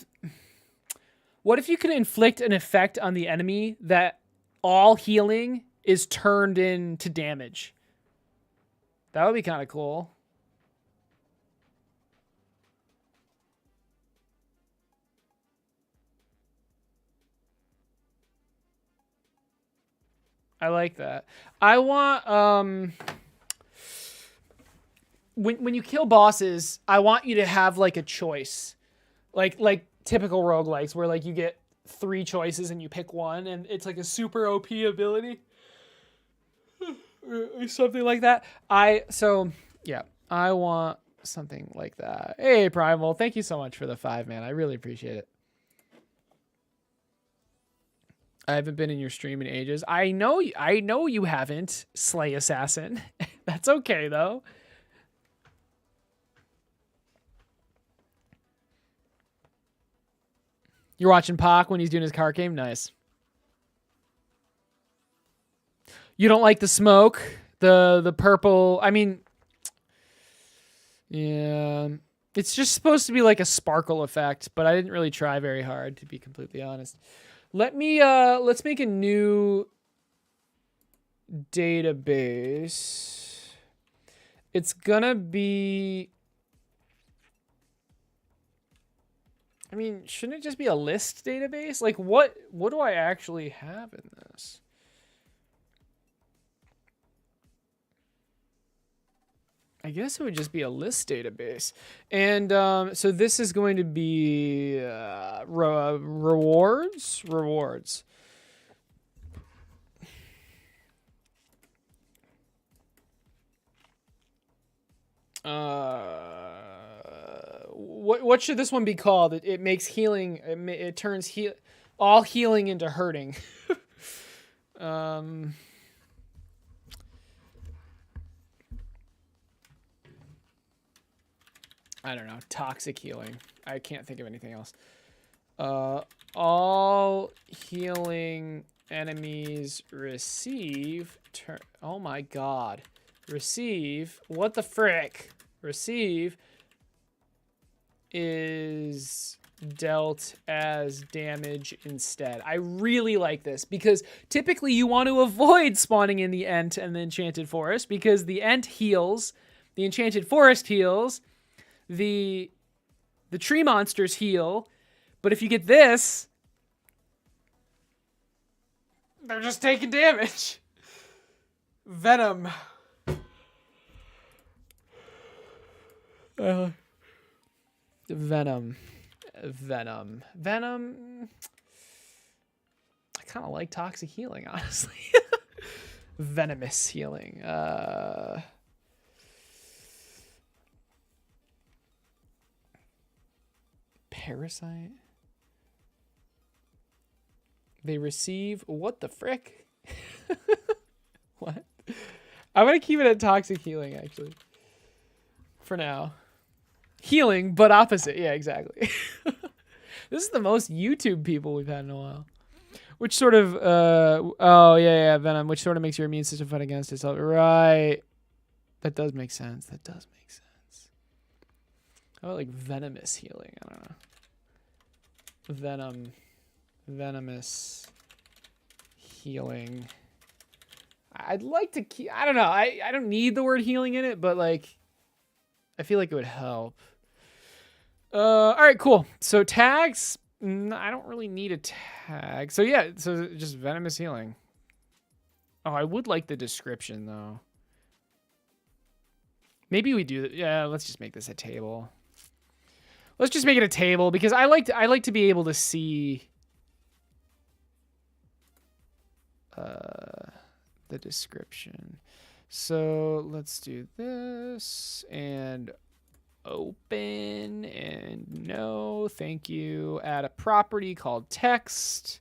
if you could inflict an effect on the enemy that all healing is turned into damage? That would be kind of cool. I like that. I want when you kill bosses, I want you to have like a choice. Like typical roguelikes where like you get 3 choices and you pick one and it's like a super OP ability. Or something like that. I want something like that. Hey Primal, thank you so much for the 5, man. I really appreciate it. I haven't been in your stream in ages. I know you haven't, Slay Assassin. That's okay though. You're watching Pac when he's doing his card game? Nice. You don't like the smoke? The purple... I mean... Yeah... It's just supposed to be like a sparkle effect, but I didn't really try very hard, to be completely honest. Let's make a new database. It's gonna be... I mean, shouldn't it just be a list database? Like, what do I actually have in this? I guess it would just be a list database. And so this is going to be rewards. What should this one be called? It makes healing. It turns all healing into hurting. I don't know. Toxic healing. I can't think of anything else. All healing enemies receive... Oh my god. Receive... What the frick? Receive is dealt as damage instead. I really like this because typically you want to avoid spawning in the Ent and the Enchanted Forest because the Ent heals, the Enchanted Forest heals, the tree monsters heal, but if you get this, they're just taking damage. Venom. Venom. I kind of like toxic healing, honestly. Venomous healing. Parasite. They receive... What the frick? What? I'm going to keep it at toxic healing, actually. For now. Healing, but opposite. Yeah, exactly. This is the most YouTube people we've had in a while. Which sort of oh yeah, venom, which sort of makes your immune system fight against itself. Right. That does make sense. That does make sense. How about like venomous healing? I don't know. Venomous healing. I'd like to keep, I don't know. I don't need the word healing in it, but like I feel like it would help. All right, cool. So tags, I don't really need a tag. So yeah, so just venomous healing. Oh, I would like the description though. Maybe we do. Yeah, let's just make this a table. Let's just make it a table because I like to be able to see the description. So let's do this and open and no, thank you. Add a property called text,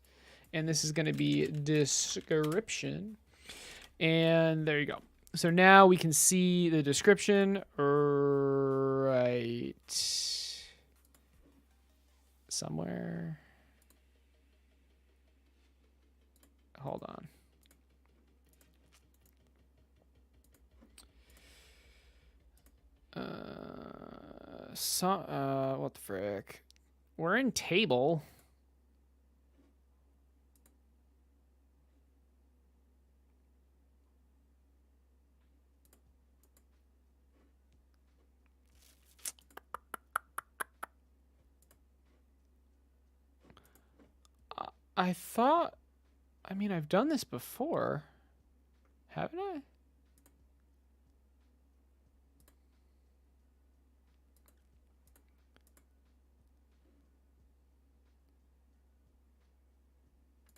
and this is going to be description. And there you go. So now we can see the description right somewhere. Hold on. What the frick? We're in table. I thought, I mean, I've done this before, haven't I?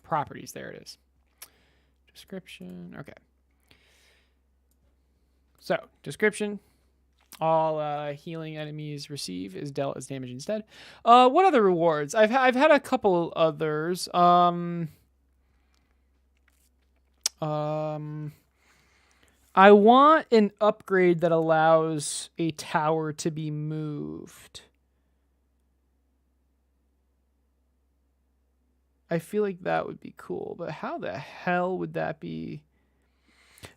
Properties, there it is. Description, okay. So, description. All healing enemies receive is dealt as damage instead. What other rewards? I've had a couple others. I want an upgrade that allows a tower to be moved. I feel like that would be cool, but how the hell would that be?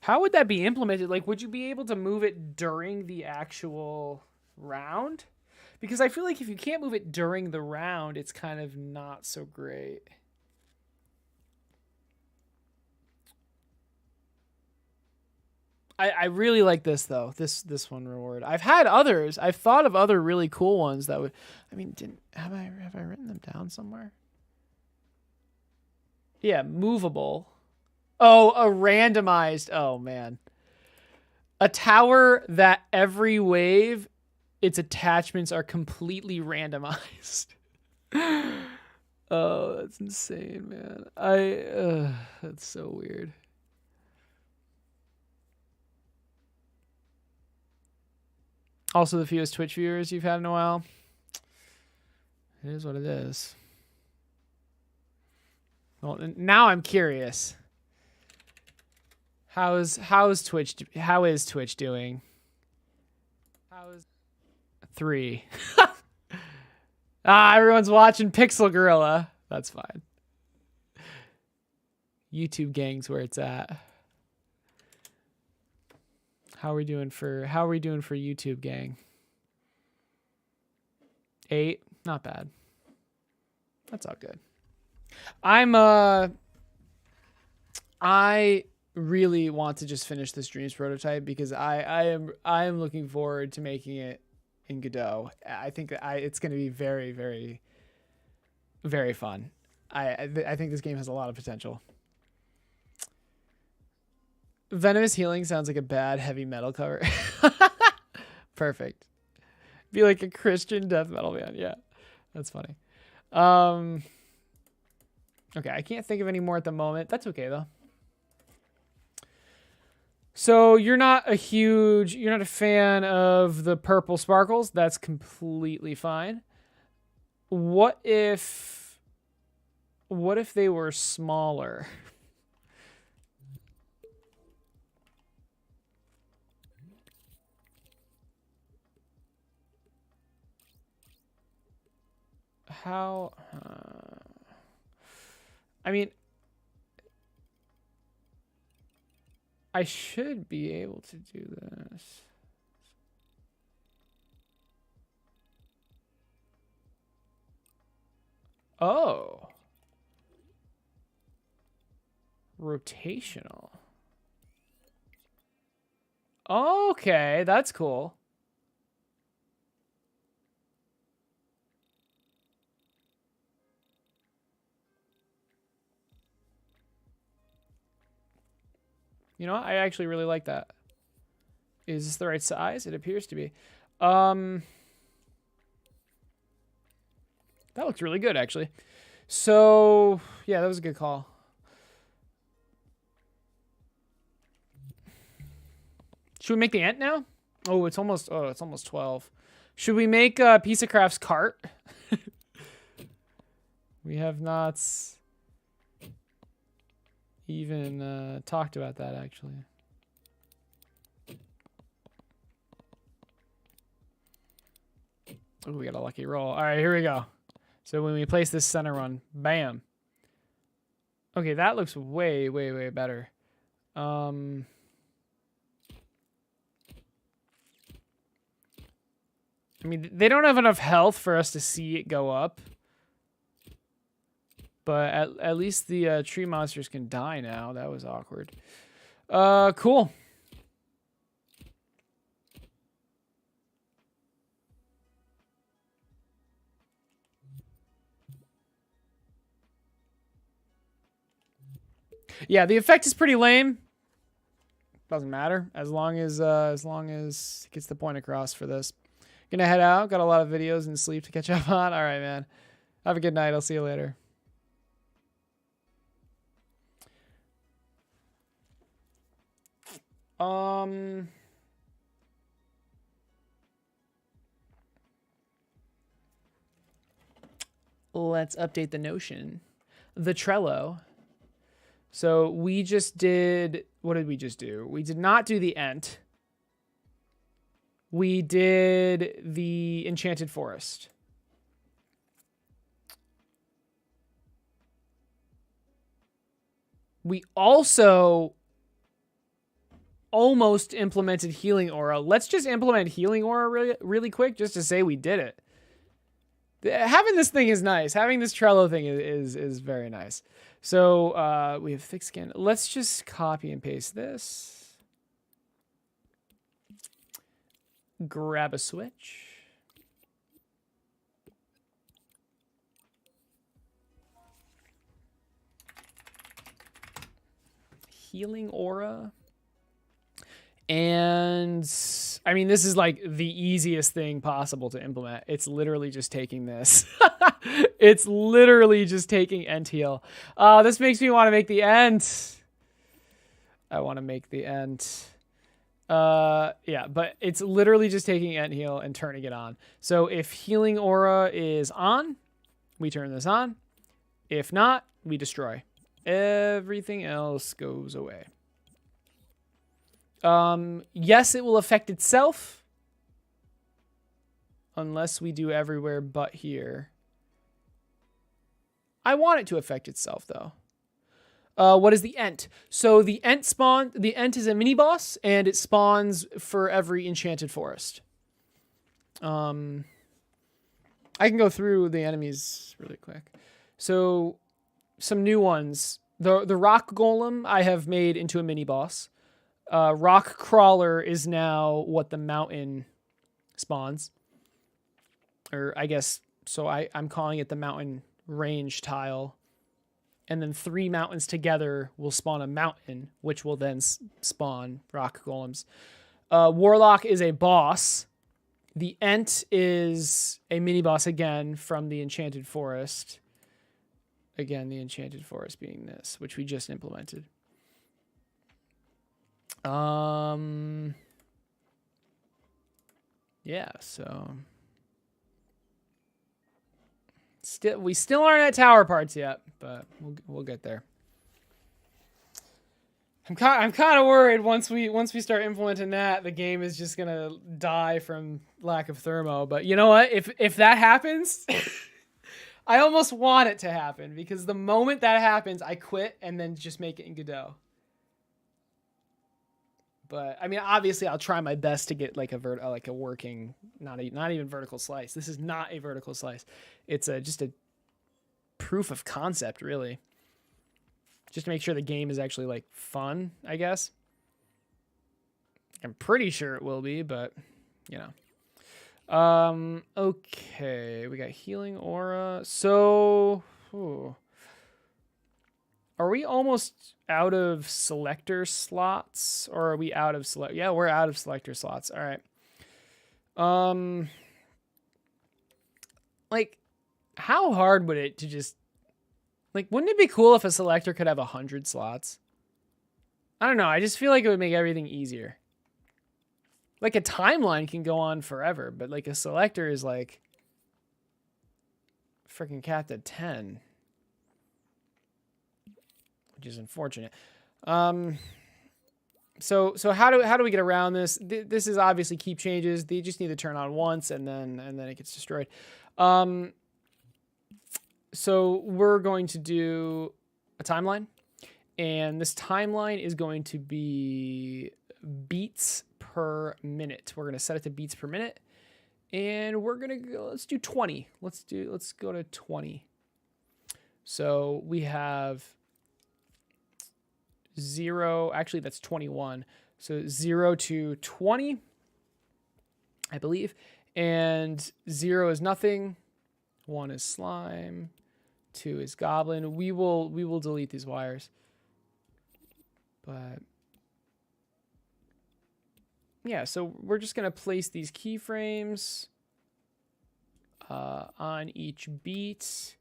How would that be implemented? Like, would you be able to move it during the actual round? Because I feel like if you can't move it during the round, it's kind of not so great. I really like this though. This one reward. I've had others. I've thought of other really cool ones that would. I mean, have I written them down somewhere? Yeah, movable. Oh, a randomized. Oh man, a tower that every wave, its attachments are completely randomized. Oh, that's insane, man. That's so weird. Also, the fewest Twitch viewers you've had in a while. It is what it is. Well, now I'm curious. How is Twitch doing? How is 3? Everyone's watching Pixel Gorilla. That's fine. YouTube gang's where it's at. How are we doing for YouTube gang? 8, not bad. That's all good. I really want to just finish this Dreams prototype because I am looking forward to making it in Godot. I think that it's going to be very, very, very fun. I think this game has a lot of potential. Venomous Healing sounds like a bad heavy metal cover. Perfect. Be like a Christian death metal band. Yeah, that's funny. Okay, I can't think of any more at the moment. That's okay though. So you're not a fan of the purple sparkles. That's completely fine. What if they were smaller? How? I mean, I should be able to do this. Oh. Rotational. Okay, that's cool. You know what? I actually really like that. Is this the right size? It appears to be. That looks really good, actually. So, yeah, that was a good call. Should we make the ant now? Oh, it's almost 12. Should we make Piece of Craft's cart? We have not even talked about that, actually. Oh, we got a lucky roll. All right, here we go. So when we place this center one, bam. Okay, that looks way, way, way better. I mean, they don't have enough health for us to see it go up. But at least the tree monsters can die now. That was awkward. Cool. Yeah, the effect is pretty lame. Doesn't matter as long as it gets the point across for this. Gonna head out. Got a lot of videos and sleep to catch up on. All right, man. Have a good night. I'll see you later. Let's update the Notion. The Trello. So we just did, what did we just do? We did not do the Ent. We did the Enchanted Forest. We also almost implemented Healing Aura. Let's just implement Healing Aura really quick just to say we did it. Having this thing is nice. Having this Trello thing is very nice. So we have thick skin. Let's just copy and paste this. Grab a switch. Healing Aura. And I mean, this is like the easiest thing possible to implement. It's literally just taking this. It's literally just taking Ent Heal. This makes me want to make the Ent. I want to make the Ent. Yeah, but it's literally just taking Ent Heal and turning it on. So if Healing Aura is on, we turn this on. If not, we destroy. Everything else goes away. Yes, it will affect itself. Unless we do everywhere but here. I want it to affect itself, though. What is the Ent? So the Ent is a mini boss, and it spawns for every enchanted forest. I can go through the enemies really quick. So some new ones. The rock golem I have made into a mini boss. Rock crawler is now what the mountain spawns. Or I guess, so I'm calling it the mountain range tile. And then 3 mountains together will spawn a mountain, which will then spawn rock golems. Warlock is a boss. The Ent is a mini boss again from the Enchanted Forest. Again, the Enchanted Forest being this, which we just implemented. Yeah, so we still aren't at tower parts yet, but we'll get there. I'm kind of worried once we start implementing that, the game is just gonna die from lack of thermo. But you know what? If that happens, I almost want it to happen, because the moment that happens, I quit and then just make it in Godot. But I mean, obviously, I'll try my best to get like a working, not even vertical slice. This is not a vertical slice. It's just a proof of concept, really. Just to make sure the game is actually like fun, I guess. I'm pretty sure it will be, but you know. Okay, we got healing aura. So, are we almost out of selector slots, or are we out of select? Yeah, we're out of selector slots. All right. Like, how hard would it to just like? Wouldn't it be cool if a selector could have 100 slots? I don't know. I just feel like it would make everything easier. Like a timeline can go on forever, but like a selector is like freaking capped at 10, which is unfortunate. So how do we get around this? This is obviously keep changes. They just need to turn on once, and then it gets destroyed. So we're going to do a timeline, and this timeline is going to be beats per minute. We're going to set it to beats per minute, and we're going to go, let's do 20. Let's go to 20. So we have 0, actually that's 21. So 0 to 20, I believe. And 0 is nothing. 1 is slime. 2 is goblin. We will delete these wires. But yeah, so we're just going to place these keyframes on each beat.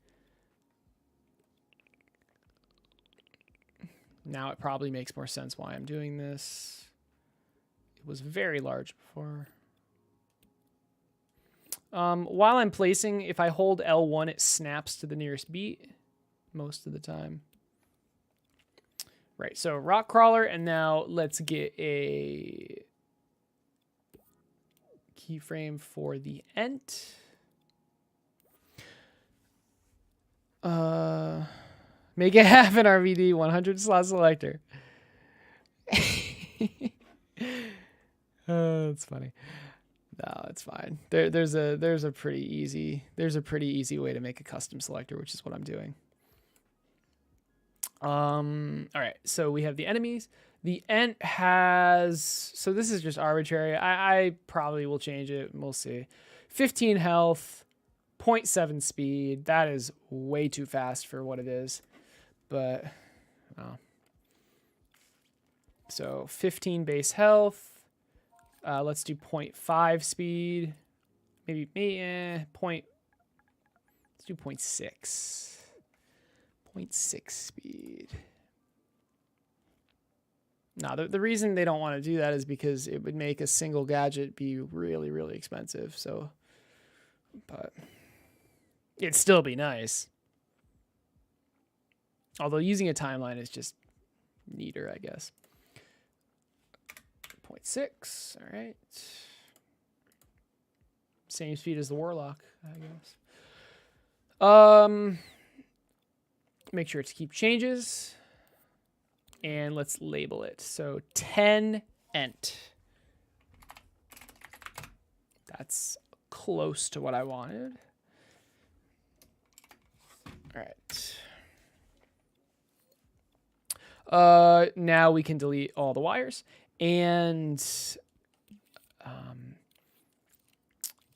Now it probably makes more sense why I'm doing this. It was very large before. While I'm placing, if I hold L1, it snaps to the nearest beat most of the time. Right, so rock crawler, and now let's get a keyframe for the ent. Make it half an RVD, 100 slot selector. That's funny. No, it's fine. There's a pretty easy way to make a custom selector, which is what I'm doing. All right, so we have the enemies. The ent has, so this is just arbitrary. I probably will change it. We'll see. 15 health, 0.7 speed. That is way too fast for what it is. But, oh. So 15 base health. Let's do 0.5 speed. Maybe point. Let's do 0.6. 0.6 speed. Now, the reason they don't want to do that is because it would make a single gadget be really, really expensive. So, but it'd still be nice. Although using a timeline is just neater, I guess. 0.6, all right. Same speed as the Warlock, I guess. Make sure to keep changes. And let's label it. So 10 ent. That's close to what I wanted. All right. Now we can delete all the wires. And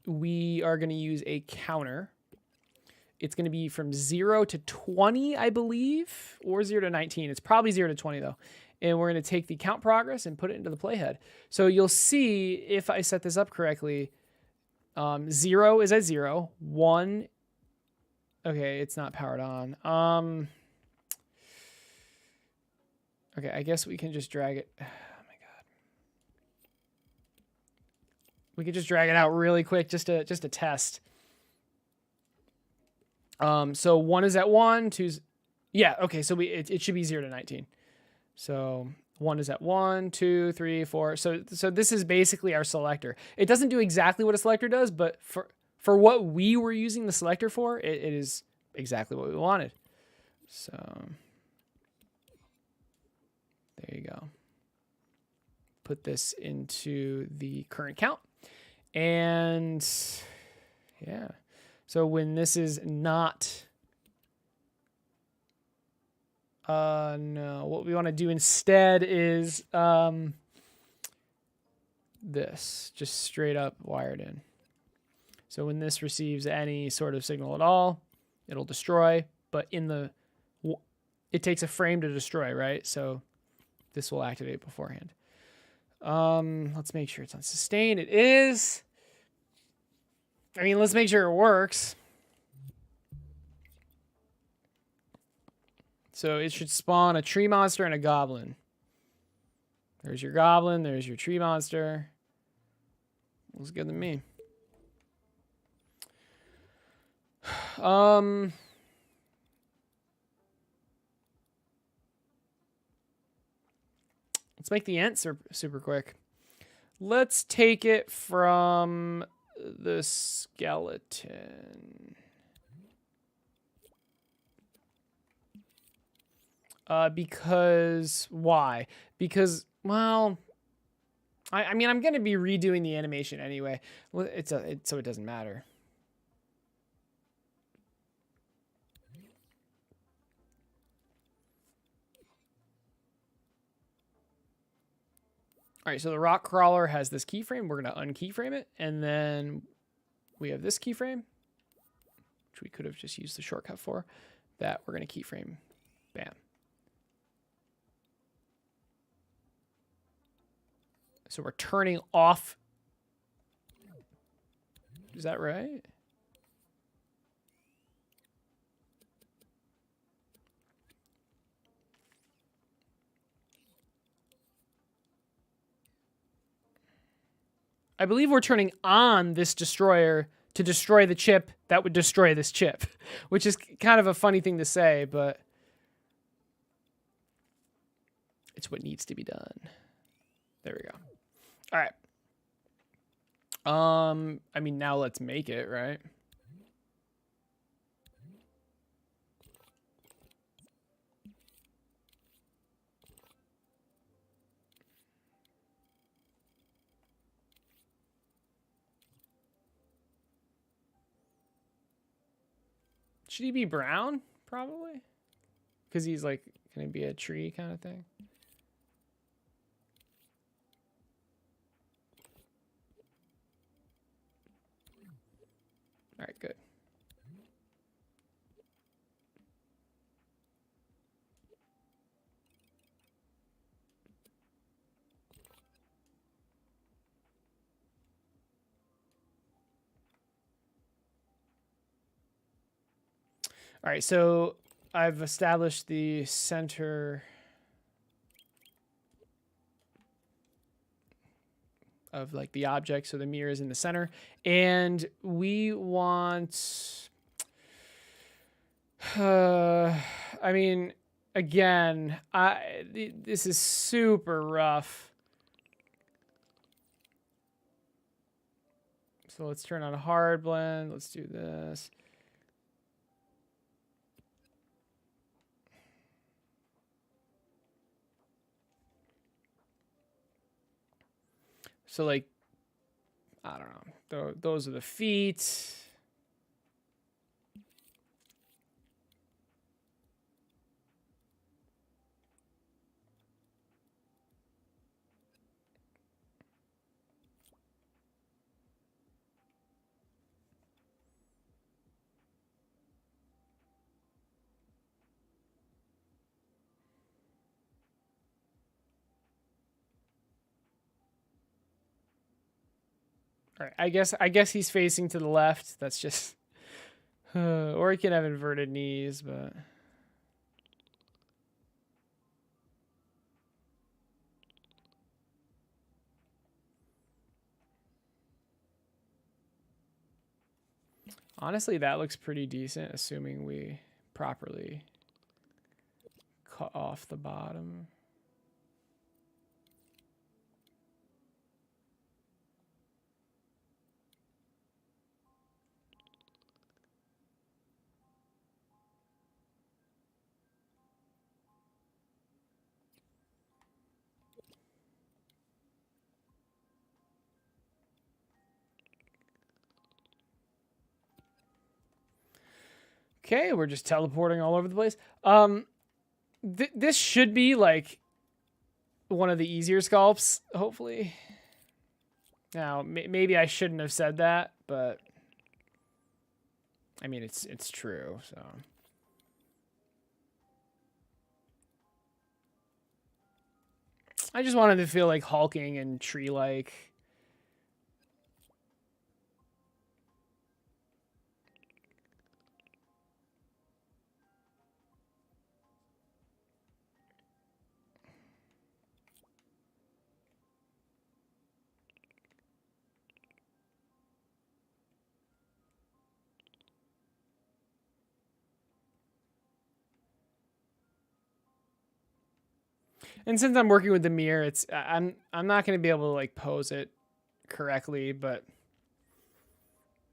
we are going to use a counter. It's going to be from 0 to 20, I believe, or 0 to 19. It's probably 0 to 20, though. And we're going to take the count progress and put it into the playhead. So you'll see, if I set this up correctly, 0 is at 0. 1, okay, it's not powered on. Okay, I guess we can just drag it. Oh, my God. We could just drag it out really quick just to test. So 1 is at 1, 2's, yeah, okay, so it should be 0 to 19. So 1 is at 1, 2, 3, 4. So this is basically our selector. It doesn't do exactly what a selector does, but for what we were using the selector for, it is exactly what we wanted. So there you go. put this into the current count. And yeah, so when this is not, no, what we want to do instead is this, just straight up wired in. So when this receives any sort of signal at all, it'll destroy, but it takes a frame to destroy, right? So this will activate beforehand. Let's make sure it's on sustain. It is. I mean, let's make sure it works. So it should spawn a tree monster and a goblin. There's your goblin. There's your tree monster. Looks good to me. Let's make the ant super quick. Let's take it from the skeleton. Because why? Because, well, I mean, I'm going to be redoing the animation anyway. So it doesn't matter. All right, so the rock crawler has this keyframe. We're going to unkeyframe it. And then we have this keyframe, which we could have just used the shortcut for, that we're going to keyframe. Bam. So we're turning off. Is that right? I believe we're turning on this destroyer to destroy the chip that would destroy this chip, which is kind of a funny thing to say, but it's what needs to be done. There we go. All right. I mean, now let's make it, right? Should he be brown? Probably. Because he's like going to be a tree kind of thing. All right, good. All right, so I've established the center of like the object, so the mirror is in the center, and we want I mean, again, this is super rough. So let's turn on a hard blend. Let's do this. So like, I don't know. Those are the feet. All right, I guess he's facing to the left. That's just, or he can have inverted knees, but. Honestly, that looks pretty decent, assuming we properly cut off the bottom. Okay, we're just teleporting all over the place. This should be like one of the easier sculpts, hopefully. Now, maybe I shouldn't have said that, but I mean it's true. So I just wanted to feel like hulking and tree-like. And since I'm working with the mirror, I'm not going to be able to like pose it correctly, but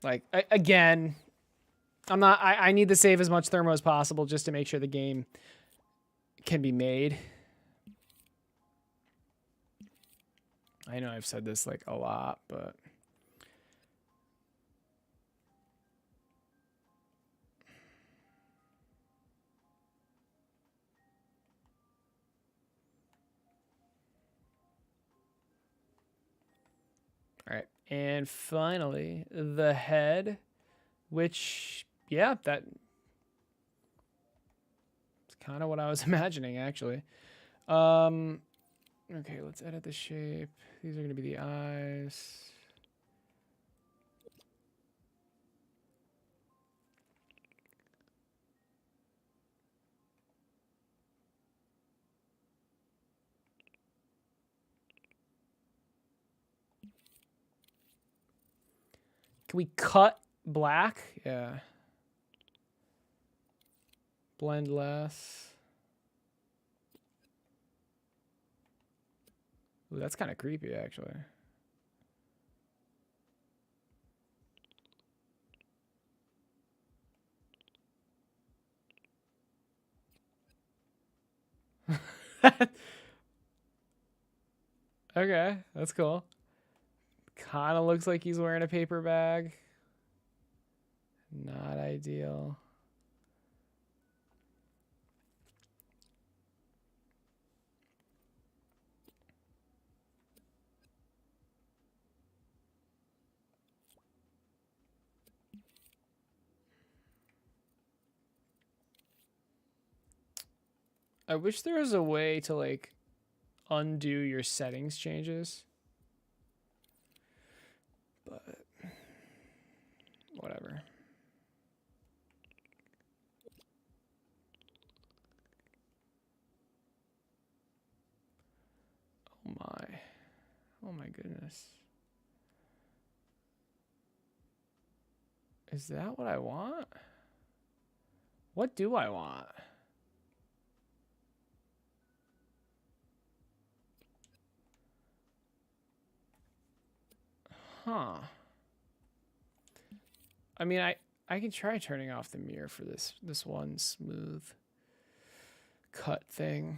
like again, I need to save as much thermo as possible just to make sure the game can be made. I know I've said this like a lot, but all right. And finally, the head, which, yeah, that's kind of what I was imagining, actually. Okay, let's edit the shape. These are going to be the eyes. Can we cut black? Yeah. Blend less. Ooh, that's kind of creepy, actually. Okay, that's cool. Kind of looks like he's wearing a paper bag. Not ideal. I wish there was a way to like undo your settings changes. But whatever. Oh my. Oh my goodness. Is that what I want? What do I want? Huh. I mean, I can try turning off the mirror for this one smooth cut thing.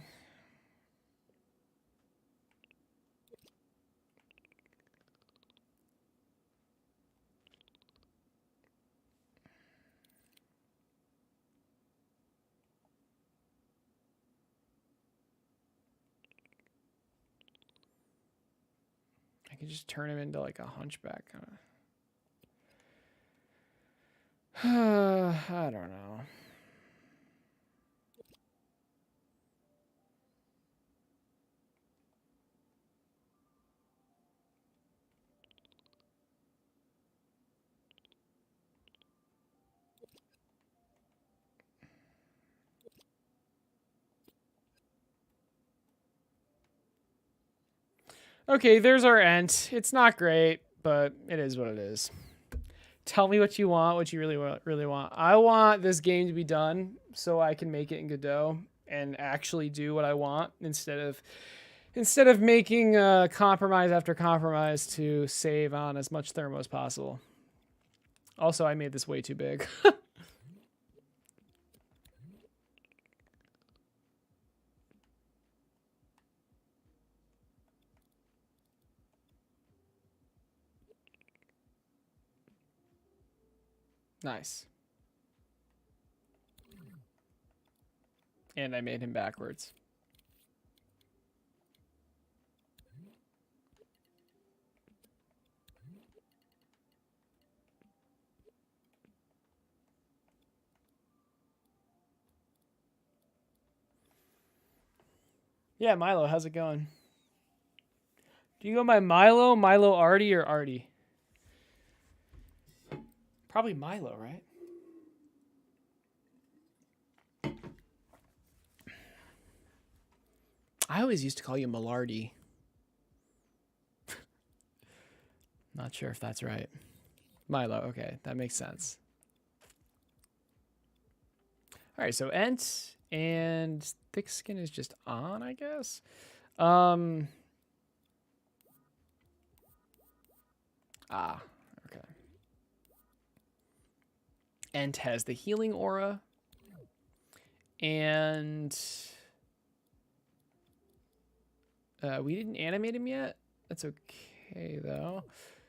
I can just turn him into like a hunchback kind of. I don't know. Okay, there's our end. It's not great, but it is what it is. Tell me what you want, what you really want. I want this game to be done so I can make it in Godot and actually do what I want instead of making compromise after compromise to save on as much thermo as possible. Also, I made this way too big. Nice. And I made him backwards. Yeah, Milo, how's it going? Do you go by Milo, Milo Artie, or Artie? Probably Milo, right? I always used to call you Malardy. Not sure if that's right. Milo, okay, that makes sense. All right, so Ent and Thick Skin is just on, I guess. Okay. Ent has the healing aura. And we didn't animate him yet. That's okay, though.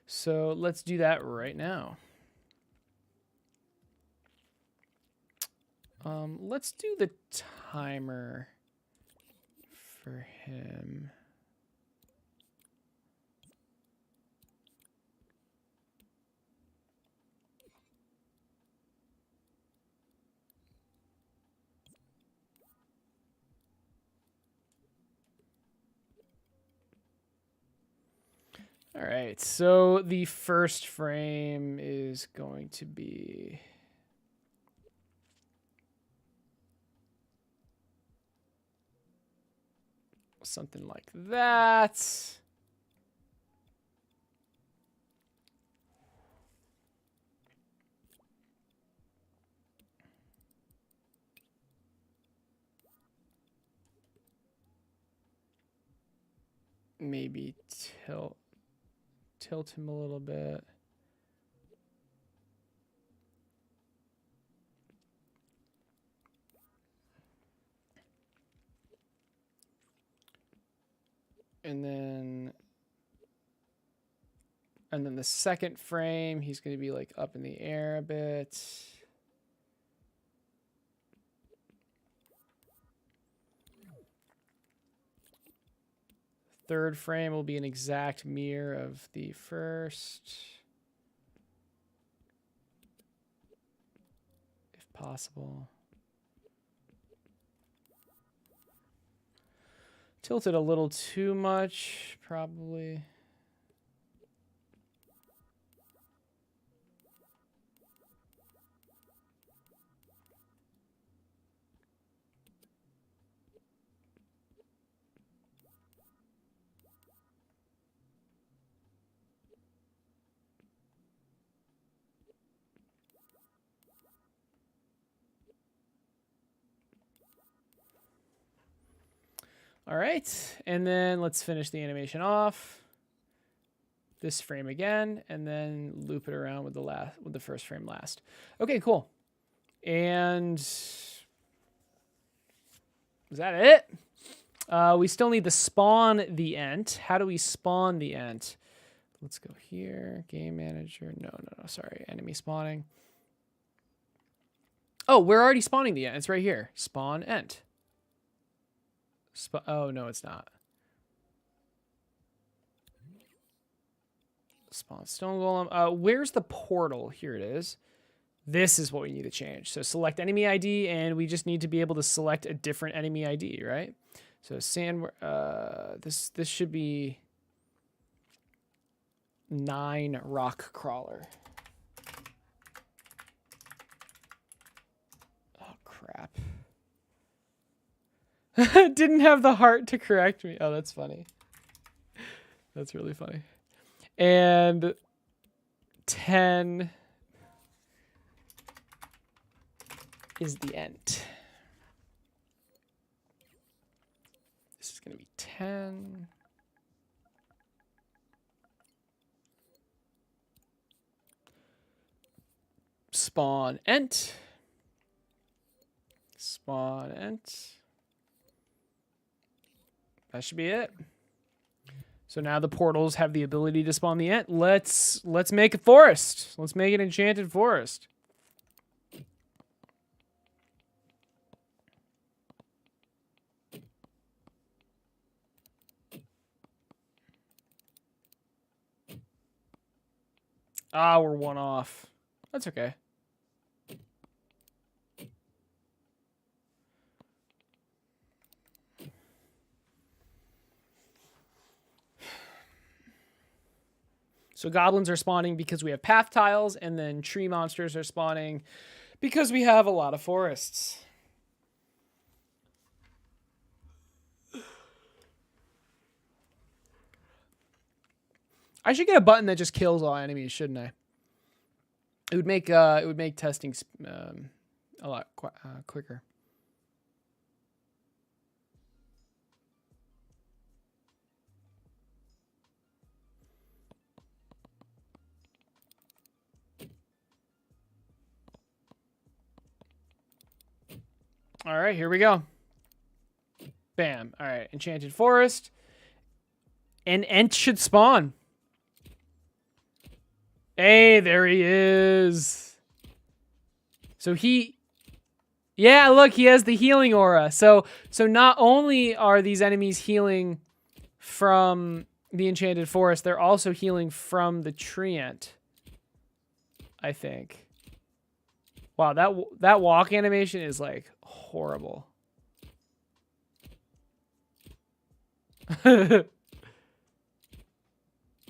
So let's do that right now. Let's do the timer for him. All right, so the first frame is going to be something like that. Maybe tilt him a little bit. And then the second frame, he's going to be like up in the air a bit. Third frame will be an exact mirror of the first, if possible. Tilted a little too much, probably. All right, and then let's finish the animation off. This frame again, and then loop it around with the first frame last. Okay, cool. And is that it? We still need to spawn the Ent. How do we spawn the Ent? Let's go here. Game manager. No. Sorry. Enemy spawning. Oh, we're already spawning the Ent. It's right here. Spawn Ent. Oh, no, it's not. Spawn stone golem. Where's the portal? Here it is. This is what we need to change. So select enemy ID, and we just need to be able to select a different enemy ID, right? So this should be 9 rock crawler. Oh crap. Didn't have the heart to correct me. Oh, that's funny. That's really funny. And 10 is the Ent. This is going to be 10. Spawn Ent. Spawn Ent. That should be it. So now the portals have the ability to spawn the Ent. Let's make a forest. Let's make an enchanted forest. Ah, we're one off. That's okay. So goblins are spawning because we have path tiles, and then tree monsters are spawning because we have a lot of forests. I should get a button that just kills all enemies, shouldn't I? It would make testing a lot quicker. All right, here we go. Bam. All right, enchanted forest. And Ent should spawn. Hey, there he is. So yeah, look, he has the healing aura. So not only are these enemies healing from the enchanted forest, they're also healing from the tree ant, I think. Wow, that walk animation is like horrible.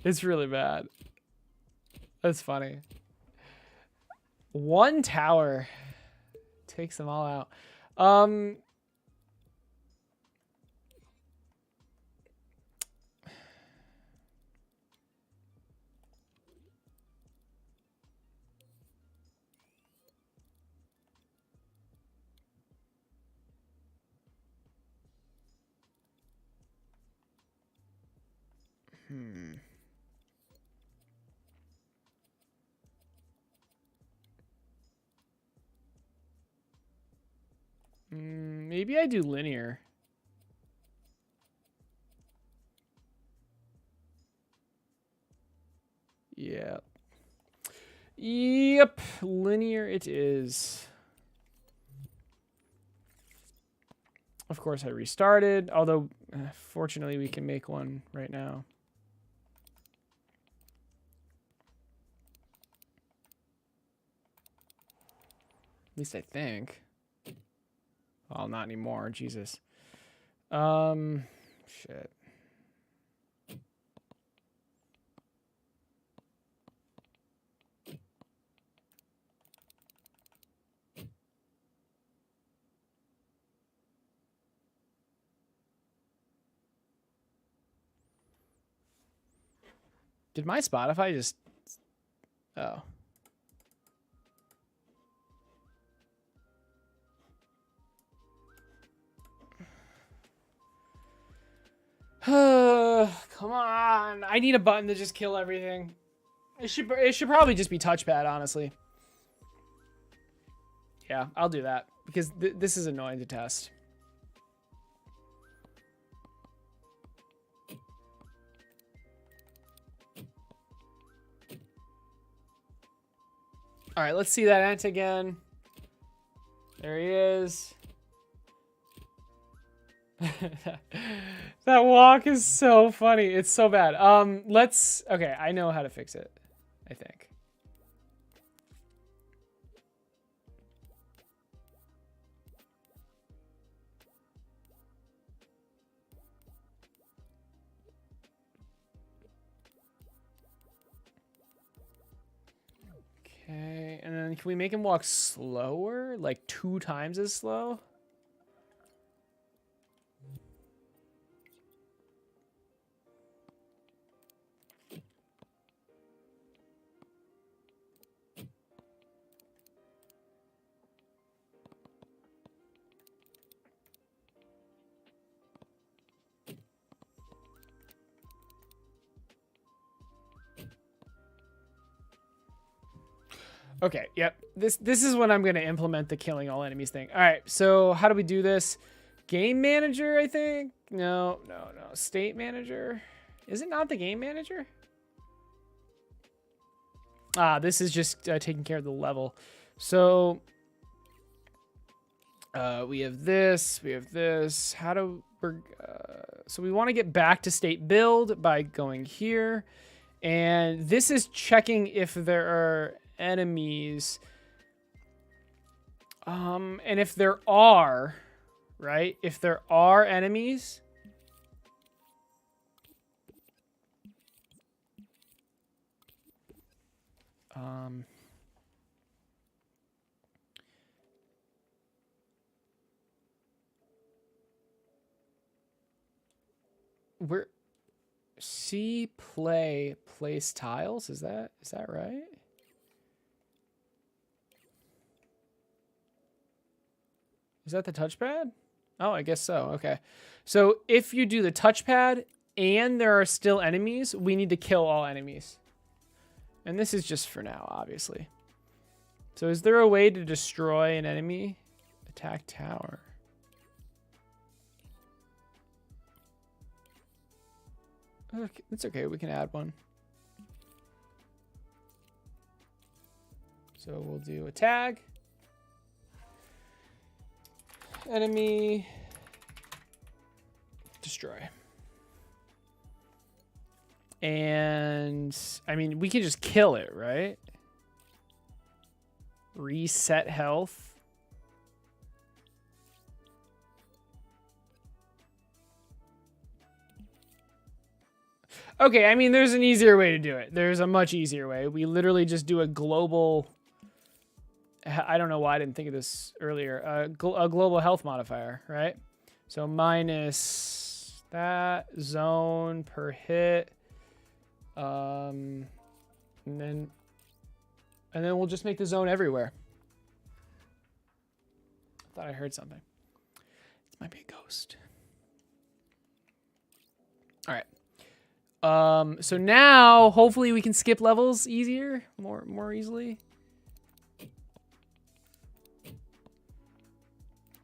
It's really bad. That's funny. One tower takes them all out. Maybe I do linear. Yeah. Yep, linear it is. Of course, I restarted, although fortunately we can make one right now. At least I think. Well, not anymore. Jesus. Shit. Did my Spotify just... Oh. Come on. I need a button to just kill everything. It should probably just be touchpad, honestly. Yeah, I'll do that because this is annoying to test. All right, let's see that ant again. There he is. That walk is so funny. It's so bad. Okay, I know how to fix it, I think. Okay, and then can we make him walk slower? Like 2 times as slow? Okay, yep. This is when I'm going to implement the killing all enemies thing. All right, so how do we do this? Game manager, I think? No. State manager. Is it not the game manager? Ah, this is just taking care of the level. So we have this. How do we... so we want to get back to state build by going here. And this is checking if there are enemies. And if there are, right? If there are enemies, we're see play place tiles. Is that right? Is that the touchpad? Oh, I guess so. Okay. So if you do the touchpad and there are still enemies, we need to kill all enemies. And this is just for now, obviously. So is there a way to destroy an enemy? Attack tower. Okay, it's okay. We can add one. So we'll do a tag. Enemy. Destroy. And I mean, we can just kill it, right? Reset health. Okay, I mean, there's an easier way to do it. There's a much easier way. We literally just do a global... I don't know why I didn't think of this earlier. A global health modifier, right? So minus that zone per hit. And then we'll just make the zone everywhere. I thought I heard something. It might be a ghost. All right. So now hopefully we can skip levels easier, more easily.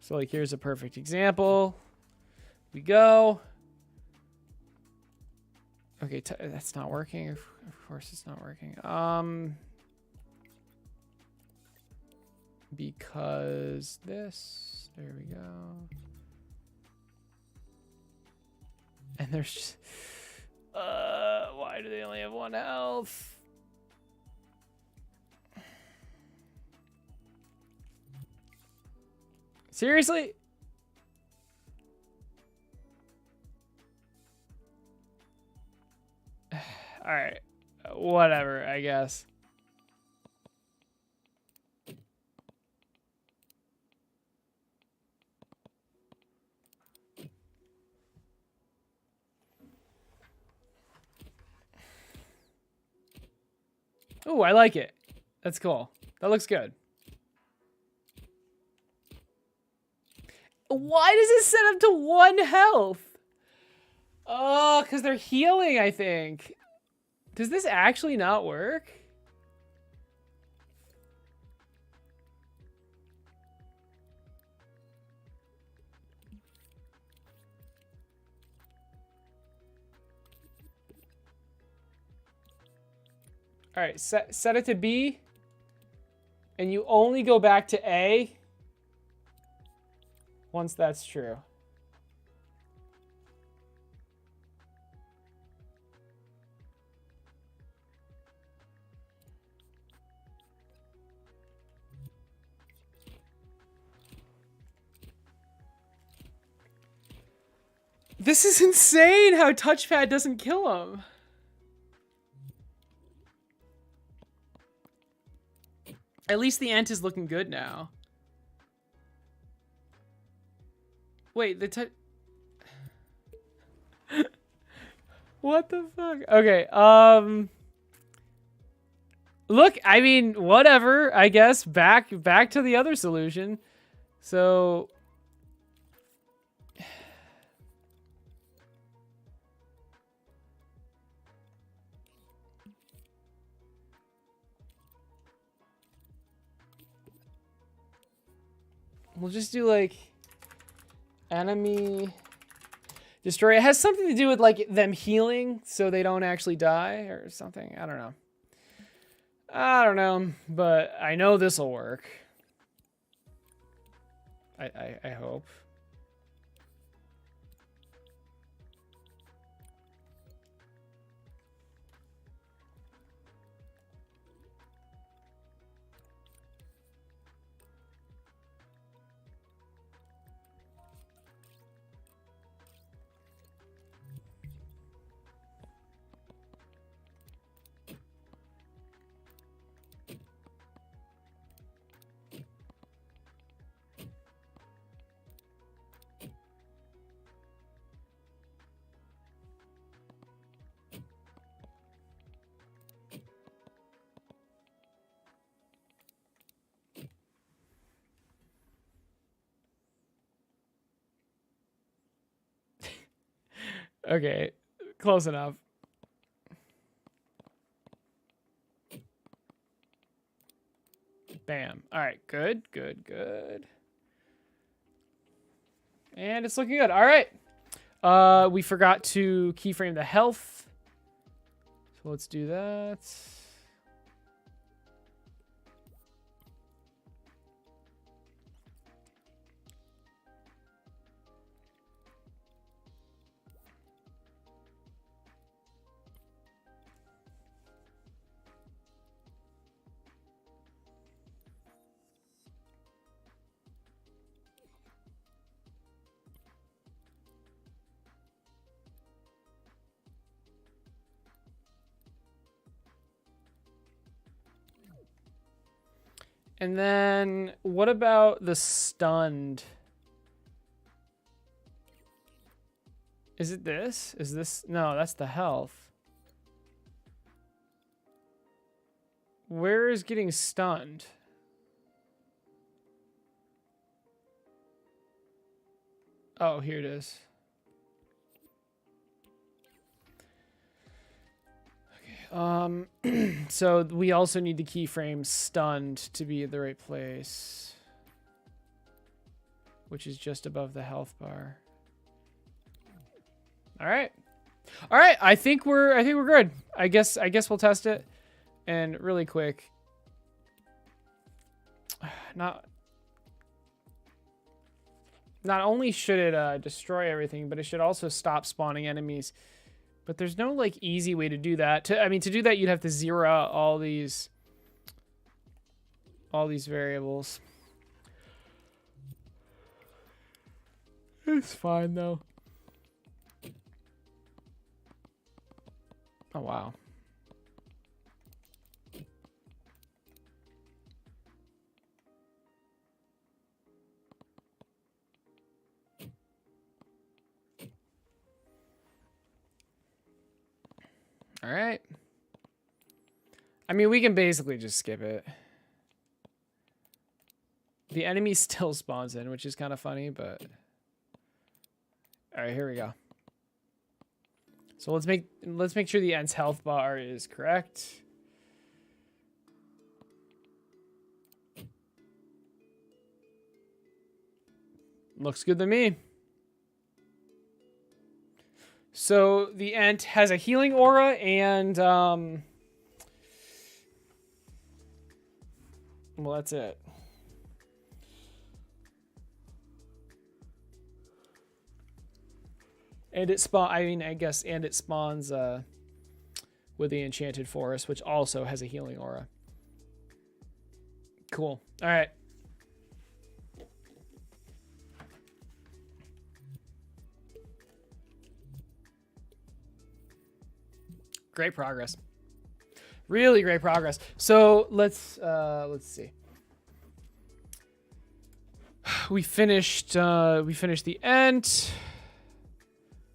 So like here's a perfect example. We go. Okay, that's not working. Of course it's not working. Because this, there we go. And there's just, why do they only have 1 health? Seriously? All right, whatever, I guess. Oh, I like it. That's cool. That looks good. Why does it set up to 1 health? Oh, because they're healing, I think. Does this actually not work? All right, set it to B. And you only go back to A once that's true. This is insane how touchpad doesn't kill him. At least the ant is looking good now. Wait, the touch... What the fuck? Okay, look, I mean, whatever, I guess. Back to the other solution. So... We'll just do, like, enemy destroy. It has something to do with, like, them healing so they don't actually die or something. I don't know. I don't know, but I know this will work. I hope. Okay, close enough. Bam. All right, good. And it's looking good. All right. We forgot to keyframe the health. So let's do that. And then what about the stunned? Is it this? Is this? No, that's the health. Where is getting stunned? Oh, here it is. Okay. So we also need the keyframe stunned to be at the right place, which is just above the health bar. All right. I think we're good. I guess we'll test it. And really quick, not only should it destroy everything, but it should also stop spawning enemies. But there's no like easy way to do that. To do that, you'd have to zero out all these variables. It's fine though. Oh wow. All right. I mean, we can basically just skip it. The enemy still spawns in, which is kind of funny, but... All right, here we go. So let's make sure the end's health bar is correct. Looks good to me. So the Ent has a healing aura and well, that's it. And it it spawns with the Enchanted Forest, which also has a healing aura. Cool. All right. Great progress. Really great progress. So let's see. We finished the Ent.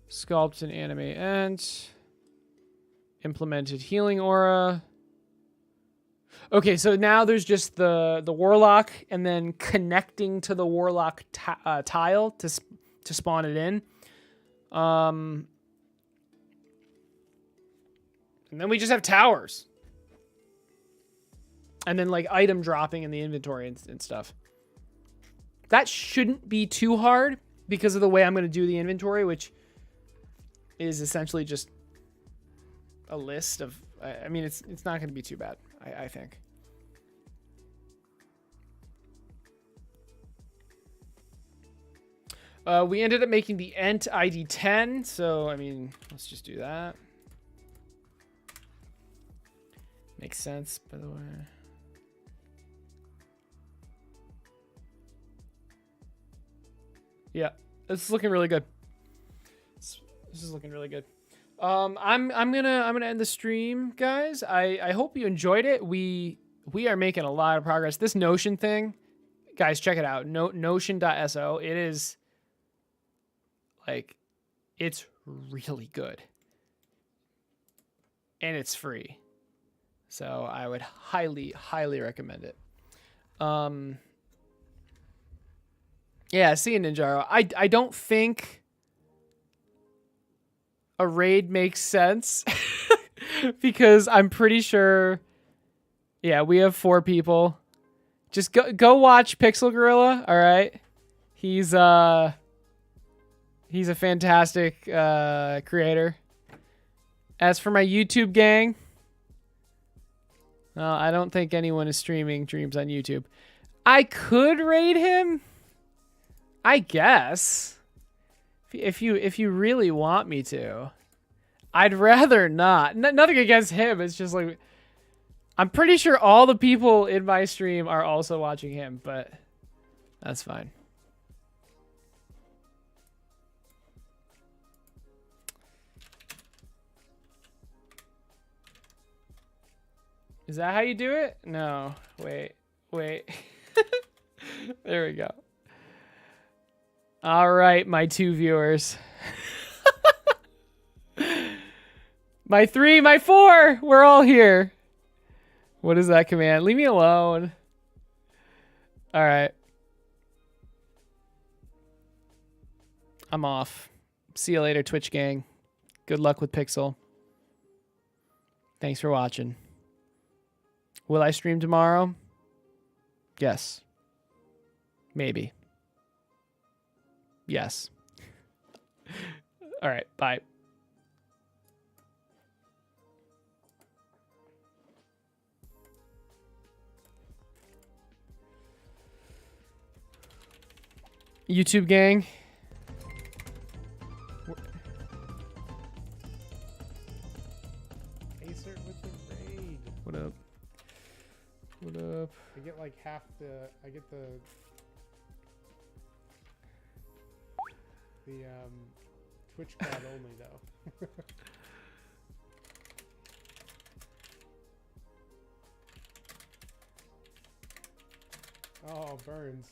Sculpt and animate Ent. Implemented healing aura. Okay, so now there's just the warlock and then connecting to the warlock tile to spawn it in. And then we just have towers. And then like item dropping in the inventory and stuff. That shouldn't be too hard because of the way I'm going to do the inventory, which is essentially just a list of, I mean, it's not going to be too bad, I think. We ended up making the Ent ID 10, so, I mean, let's just do that. Makes sense, by the way. Yeah, this is looking really good. This is looking really good. I'm gonna end the stream, guys. I hope you enjoyed it. We are making a lot of progress. This Notion thing, guys, check it out. Notion.so. It is like, it's really good, and it's free. So I would highly recommend it. Yeah, see you, Ninjaro. I don't think a raid makes sense because I'm pretty sure. Yeah, we have 4 people. Just go watch Pixel Gorilla. All right, he's a fantastic creator. As for my YouTube gang, I don't think anyone is streaming Dreams on YouTube. I could raid him, I guess. If you really want me to, I'd rather not. Nothing against him. It's just like I'm pretty sure all the people in my stream are also watching him, but that's fine. Is that how you do it? No. Wait. There we go. All right, my 2 viewers. My 3, my 4. We're all here. What is that command? Leave me alone. All right. I'm off. See you later, Twitch gang. Good luck with Pixel. Thanks for watching. Will I stream tomorrow? Yes. Maybe. Yes. All right. Bye. YouTube gang. Acer with the raid. What up? What up? I get like half the. I get the Twitch crowd only though. Oh, burns.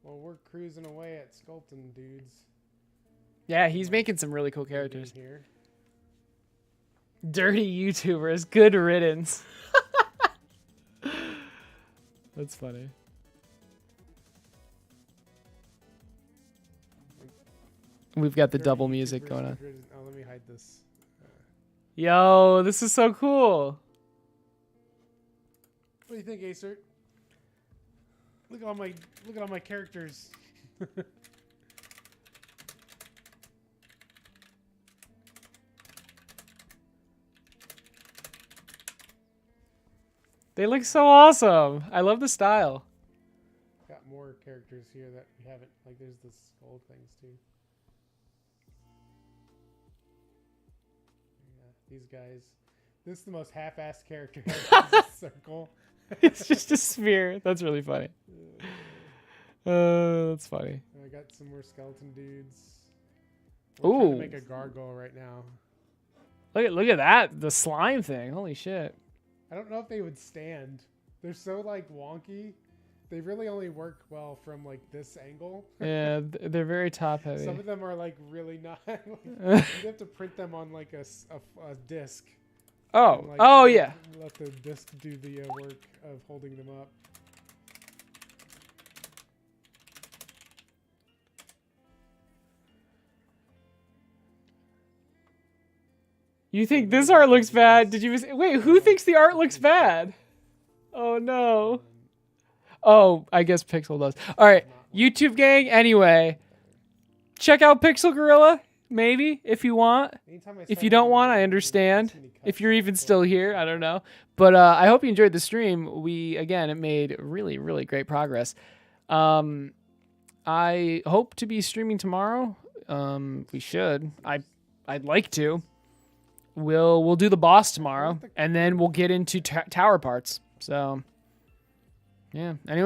Well, we're cruising away at Sculpton, dudes. Yeah, he's making some really cool characters. Here. Dirty YouTubers. Good riddance. That's funny. We've got the double music going on. Oh, let me hide this. Yo, this is so cool. What do you think, Acer? Look at all my characters. They look so awesome. I love the style. Got more characters here that we haven't. Like, there's the skull things too. Yeah, these guys. This is the most half-assed character ever. This circle. It's just a sphere. That's really funny. That's funny. I got some more skeleton dudes. Ooh. I'm trying to make a gargoyle right now. Look at that. The slime thing. Holy shit. I don't know if they would stand. They're so like wonky. They really only work well from like this angle. Yeah, they're very top heavy. Some of them are like really not. You have to print them on like a disc. Oh, And, like, oh yeah. Let the disc do the work of holding them up. You think this art looks bad? Did you wait? Who thinks the art looks bad? Oh no. Oh, I guess Pixel does. All right, YouTube gang. Anyway, check out Pixel Gorilla. Maybe if you want. If you don't want, I understand. If you're even still here, I don't know. But I hope you enjoyed the stream. We again, it made really, really great progress. I hope to be streaming tomorrow. We should. I'd like to. We'll do the boss tomorrow, and then we'll get into tower parts. So, yeah. Anyway.